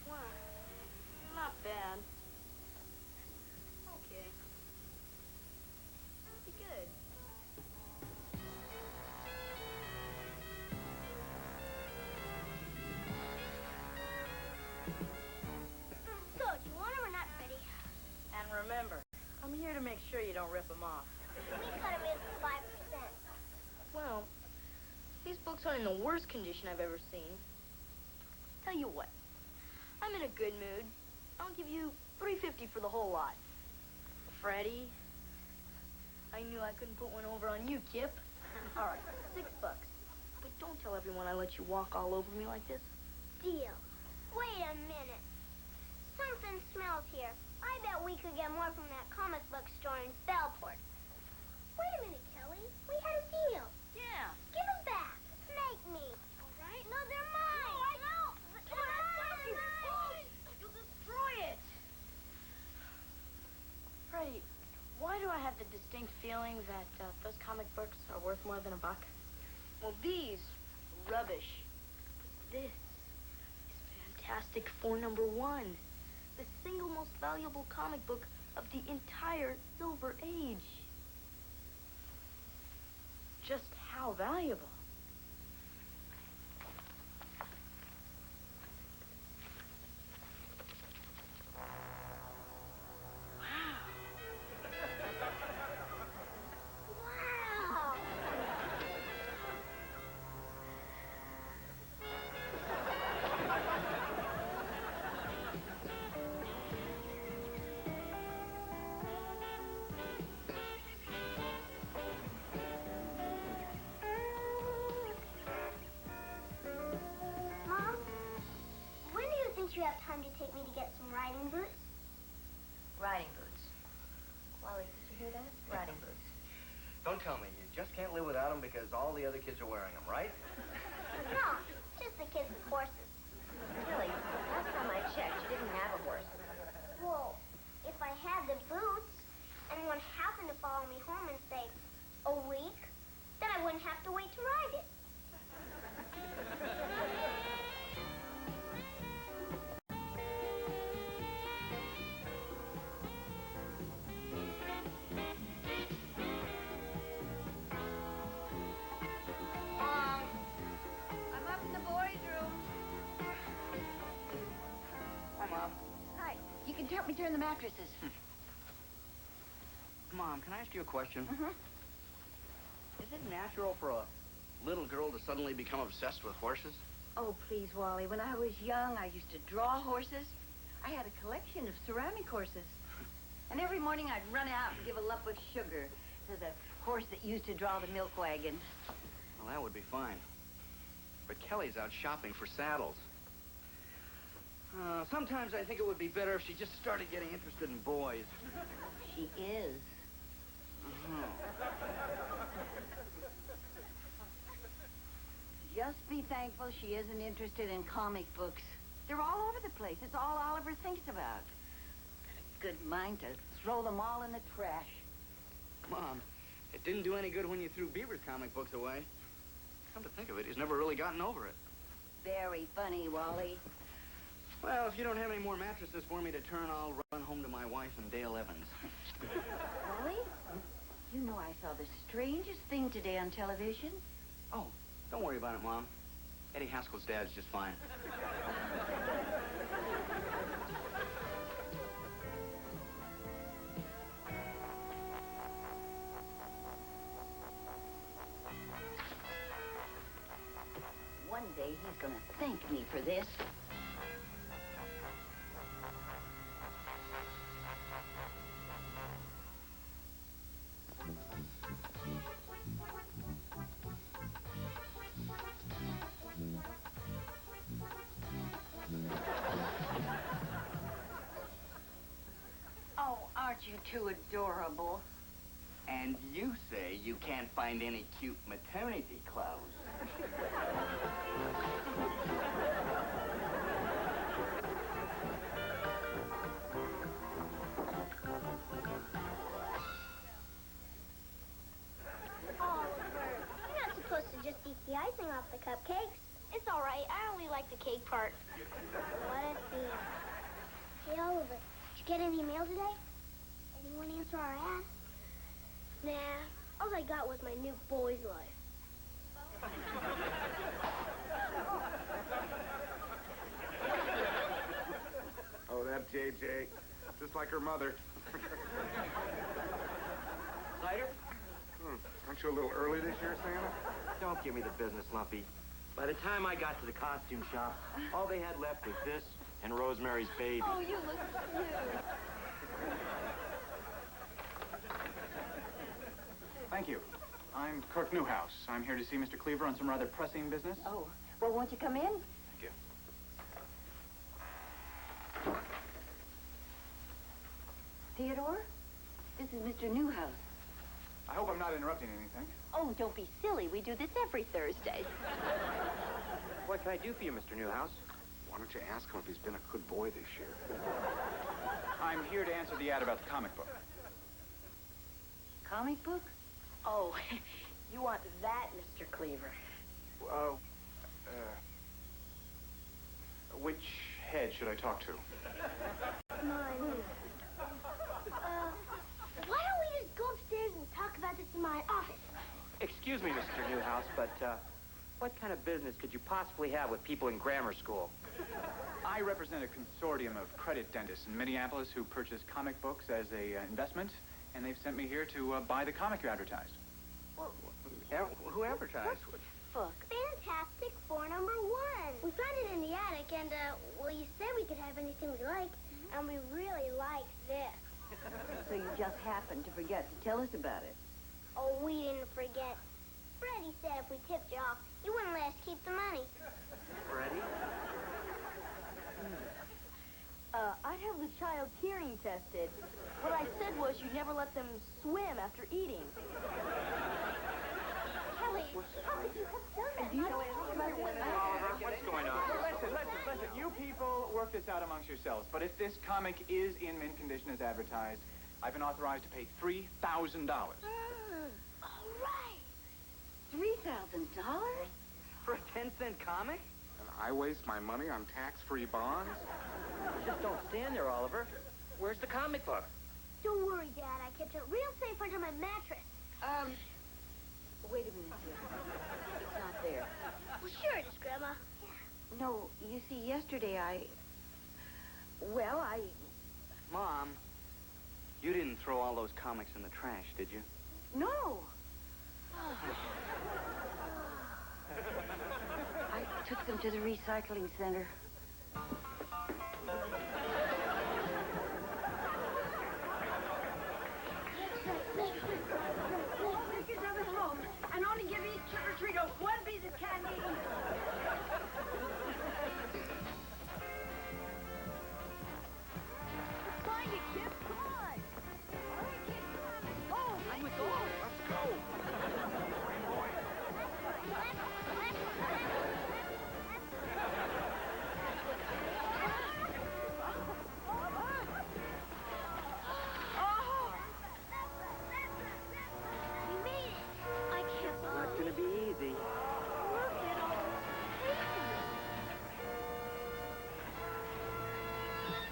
Wow, not bad. Okay. Pretty good. So, do you want them or not, Freddie? And remember, I'm here to make sure you don't rip them off. We cut them in for 5%. Well, these books aren't in the worst condition I've ever seen. Tell you what, I'm in a good mood. I'll give you $3.50 for the whole lot. Freddie, I knew I couldn't put one over on you, Kip. All right, $6. But don't tell everyone I let you walk all over me like this. Deal. Wait a minute. Something smells here. I bet we could get more from that comic book store in Bellport. Wait a minute, Kelly. We had a deal. Yeah. Give them back. Make me. All right? No, they're mine. No, they're mine. You'll destroy it. Freddie, why do I have the distinct feeling that those comic books are worth more than $1? Well, these are rubbish. This is Fantastic Four #1. The single most valuable comic book of the entire Silver Age. Just how valuable? Wow. Mom, when do you think you have time to take me to get some riding boots? Riding boots. Wally, did you hear that? Riding boots. Don't tell me. You just can't live without them because all the other kids are wearing them, right? No, just the kids with horses. Really, last time I checked, you didn't have a horse. Well, if I had the boots and one happened to follow me home in, say, a week, then I wouldn't have to wait to ride it. I'm up in the boys' room. Hi, Mom. Hi. You can help me turn the mattresses. Mom, can I ask you a question? Mm-hmm. Is it natural for a little girl to suddenly become obsessed with horses? Oh, please, Wally. When I was young, I used to draw horses. I had a collection of ceramic horses. And every morning I'd run out and give a lump of sugar of the horse that used to draw the milk wagon. Well, that would be fine. But Kelly's out shopping for saddles. Sometimes I think it would be better if she just started getting interested in boys. She is. Just be thankful she isn't interested in comic books. They're all over the place. It's all Oliver thinks about. Got a good mind to throw them all in the trash. Mom, it didn't do any good when you threw Beaver's comic books away. Come to think of it, he's never really gotten over it. Very funny, Wally. Well, if you don't have any more mattresses for me to turn, I'll run home to my wife and Dale Evans. Wally? You know I saw the strangest thing today on television. Oh, don't worry about it, Mom. Eddie Haskell's dad's just fine. One day he's gonna thank me for this. Oh, aren't you too adorable? And you say you can't find any cute maternity clothes. Just eat the icing off the cupcakes. It's all right. I only like the cake part. What a thief. Hey, Oliver, did you get any mail today? Anyone answer our ad? Nah, all I got was my new boy's life. Oh, that JJ. Just like her mother. Cider? Aren't you a little early this year, Santa? Don't give me the business, Lumpy. By the time I got to the costume shop, all they had left was this and Rosemary's Baby. Oh, you look cute. Thank you. I'm Kirk Newhouse. I'm here to see Mr. Cleaver on some rather pressing business. Oh, well, won't you come in? Thank you. Theodore? This is Mr. Newhouse. I hope I'm not interrupting anything. Oh, don't be silly. We do this every Thursday. What can I do for you, Mr. Newhouse? Why don't you ask him if he's been a good boy this year? I'm here to answer the ad about the comic book. Comic book? Oh, you want that, Mr. Cleaver. Which head should I talk to? Mine. Why don't we just go upstairs and talk about this in my office? Excuse me, Mr. Newhouse, but what kind of business could you possibly have with people in grammar school? I represent a consortium of credit dentists in Minneapolis who purchase comic books as a investment, and they've sent me here to buy the comic you advertised. Well, who advertised? Book. Fantastic Four #1. We found it in the attic, and, well, you said we could have anything we like, and we really like this. So you just happened to forget to tell us about it. Oh, we didn't forget. Freddie said if we tipped you off, you wouldn't let us keep the money. Freddie? I'd have the child's hearing tested. What I said was you never let them swim after eating. Kelly, how could you have done that? You know What's going on? Listen. You people work this out amongst yourselves, but if this comic is in mint condition as advertised, I've been authorized to pay $3,000. All right. $3,000? For a 10-cent comic? And I waste my money on tax-free bonds? Just don't stand there, Oliver. Where's the comic book? Don't worry, Dad. I kept it real safe under my mattress. Wait a minute, dear. It's not there. Well, sure it is, Grandma. No, you see, yesterday I... Mom, you didn't throw all those comics in the trash, did you? No. I took them to the recycling center. and only give each trick-or-treater one piece of candy each. Find it, kid. Come on. All right, kid. Come on. Oh, I'm with you. Let's go. We made it. I can't believe Not gonna be easy. Look at all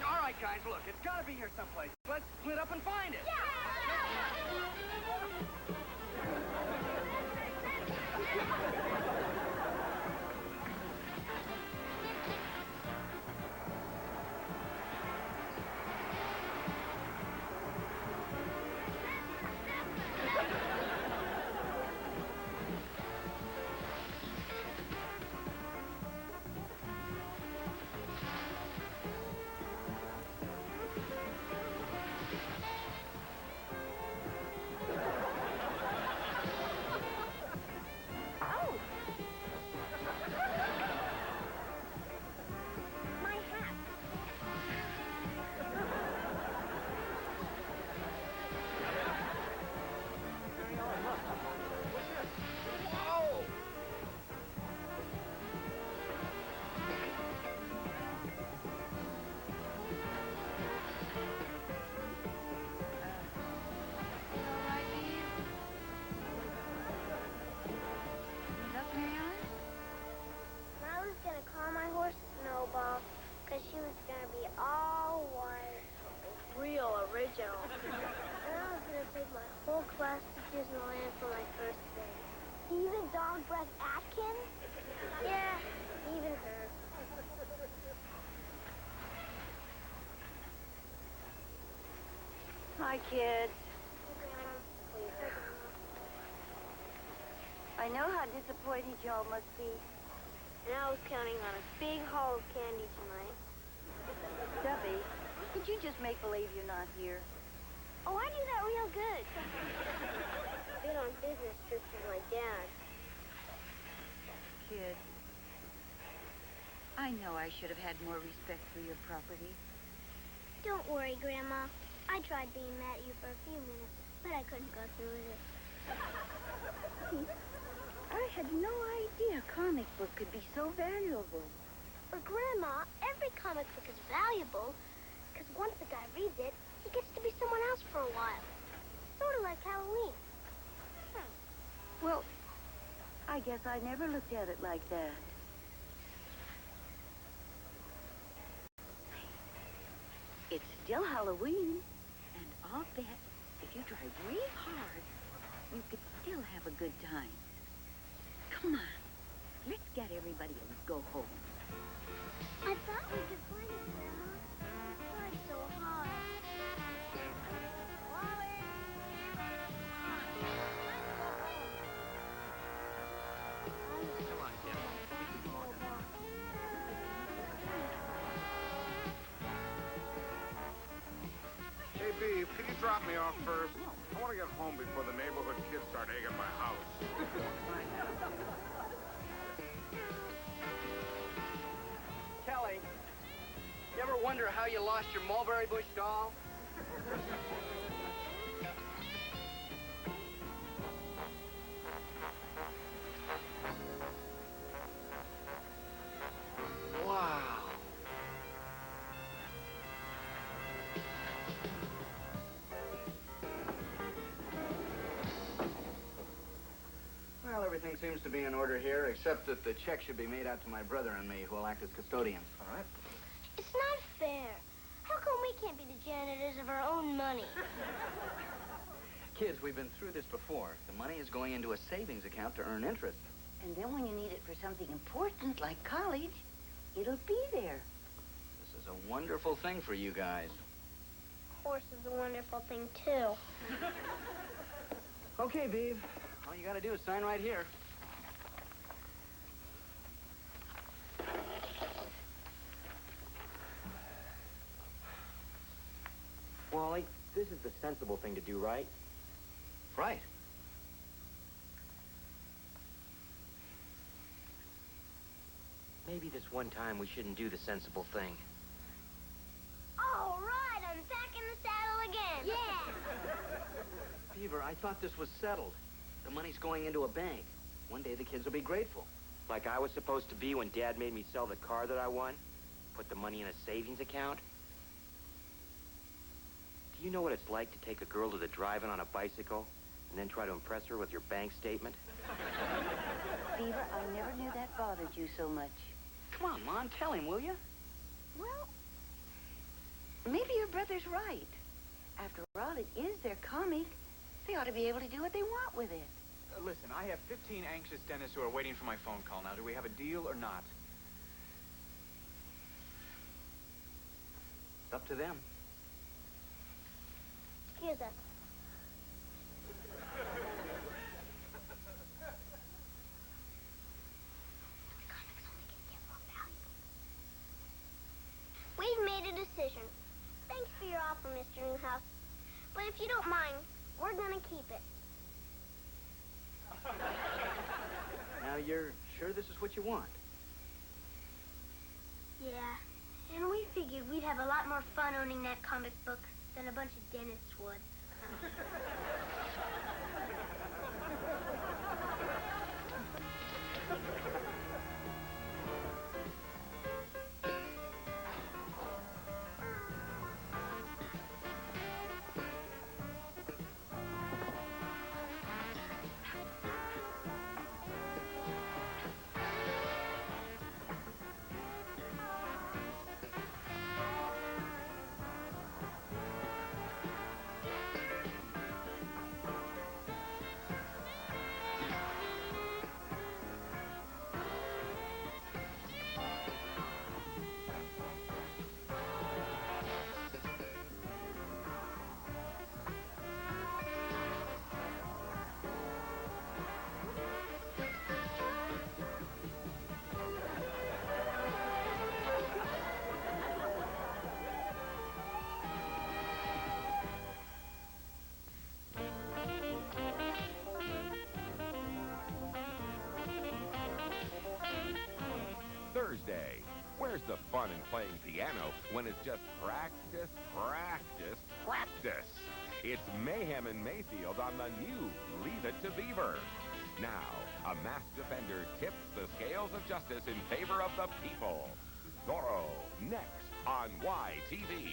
All right, guys, look, it's gotta be here someplace. Let's split up and find it. my hat. Whoa! I was gonna call my horse Snowball, because she was gonna be all white. Real original. And I was gonna take my whole class to Disneyland for my first day. Even Dog Breath Atkins? Yeah, even her. Hi, kids. I know how disappointed y'all must be. And I was counting on a big haul of candy tonight. Stubby, could you just make believe you're not here? Oh, I do that real good. Been on business trips with my dad. Kid, I know I should have had more respect for your property. Don't worry, Grandma. I tried being mad at you for a few minutes, but I couldn't go through with it. I had no idea a comic book could be so valuable. For Grandma, every comic book is valuable, because once the guy reads it, he gets to be someone else for a while. Sort of like Halloween. Well, I guess I never looked at it like that. It's still Halloween, and I'll bet if you try real hard, you could still have a good time. Come on, let's get everybody and go home. I thought we could find it, Grandma. We tried so hard. Come on, Kevin. Hey, Beaver, can you drop me off first? I want to get home before the neighborhood kids start egging my house. Kelly, you ever wonder how you lost your mulberry bush doll? Wow. Well, everything seems to be in order here, except that the check should be made out to my brother and me, who will act as custodians. All right? It's not fair. How come we can't be the janitors of our own money? Kids, we've been through this before. The money is going into a savings account to earn interest. And then when you need it for something important like college, it'll be there. This is a wonderful thing for you guys. Horse is a wonderful thing, too. Okay, Beav. All you gotta do is sign right here. Wally, this is the sensible thing to do, right? Right. one time we shouldn't do the sensible thing. All right, I'm back in the saddle again. Yeah. Beaver, I thought this was settled. The money's going into a bank. One day the kids will be grateful. Like I was supposed to be when Dad made me sell the car that I won? Put the money in a savings account? Do you know what it's like to take a girl to the drive-in on a bicycle and then try to impress her with your bank statement? Beaver, I never knew that bothered you so much. Come on, Mom, tell him, will you? Well, maybe your brother's right. After all, it is their comic. They ought to be able to do what they want with it. Listen, I have 15 anxious dentists who are waiting for my phone call. Now, do we have a deal or not? It's up to them. Excuse us. We've made a decision. Thanks for your offer, Mr. Newhouse. But if you don't mind, we're gonna keep it. Now, you're sure this is what you want? Yeah, and we figured we'd have a lot more fun owning that comic book than a bunch of dentists would. Thursday. Where's the fun in playing piano when it's just practice, practice, practice? It's Mayhem in Mayfield on the new Leave It to Beaver. Now, a masked defender tips the scales of justice in favor of the people. Zorro, next on YTV.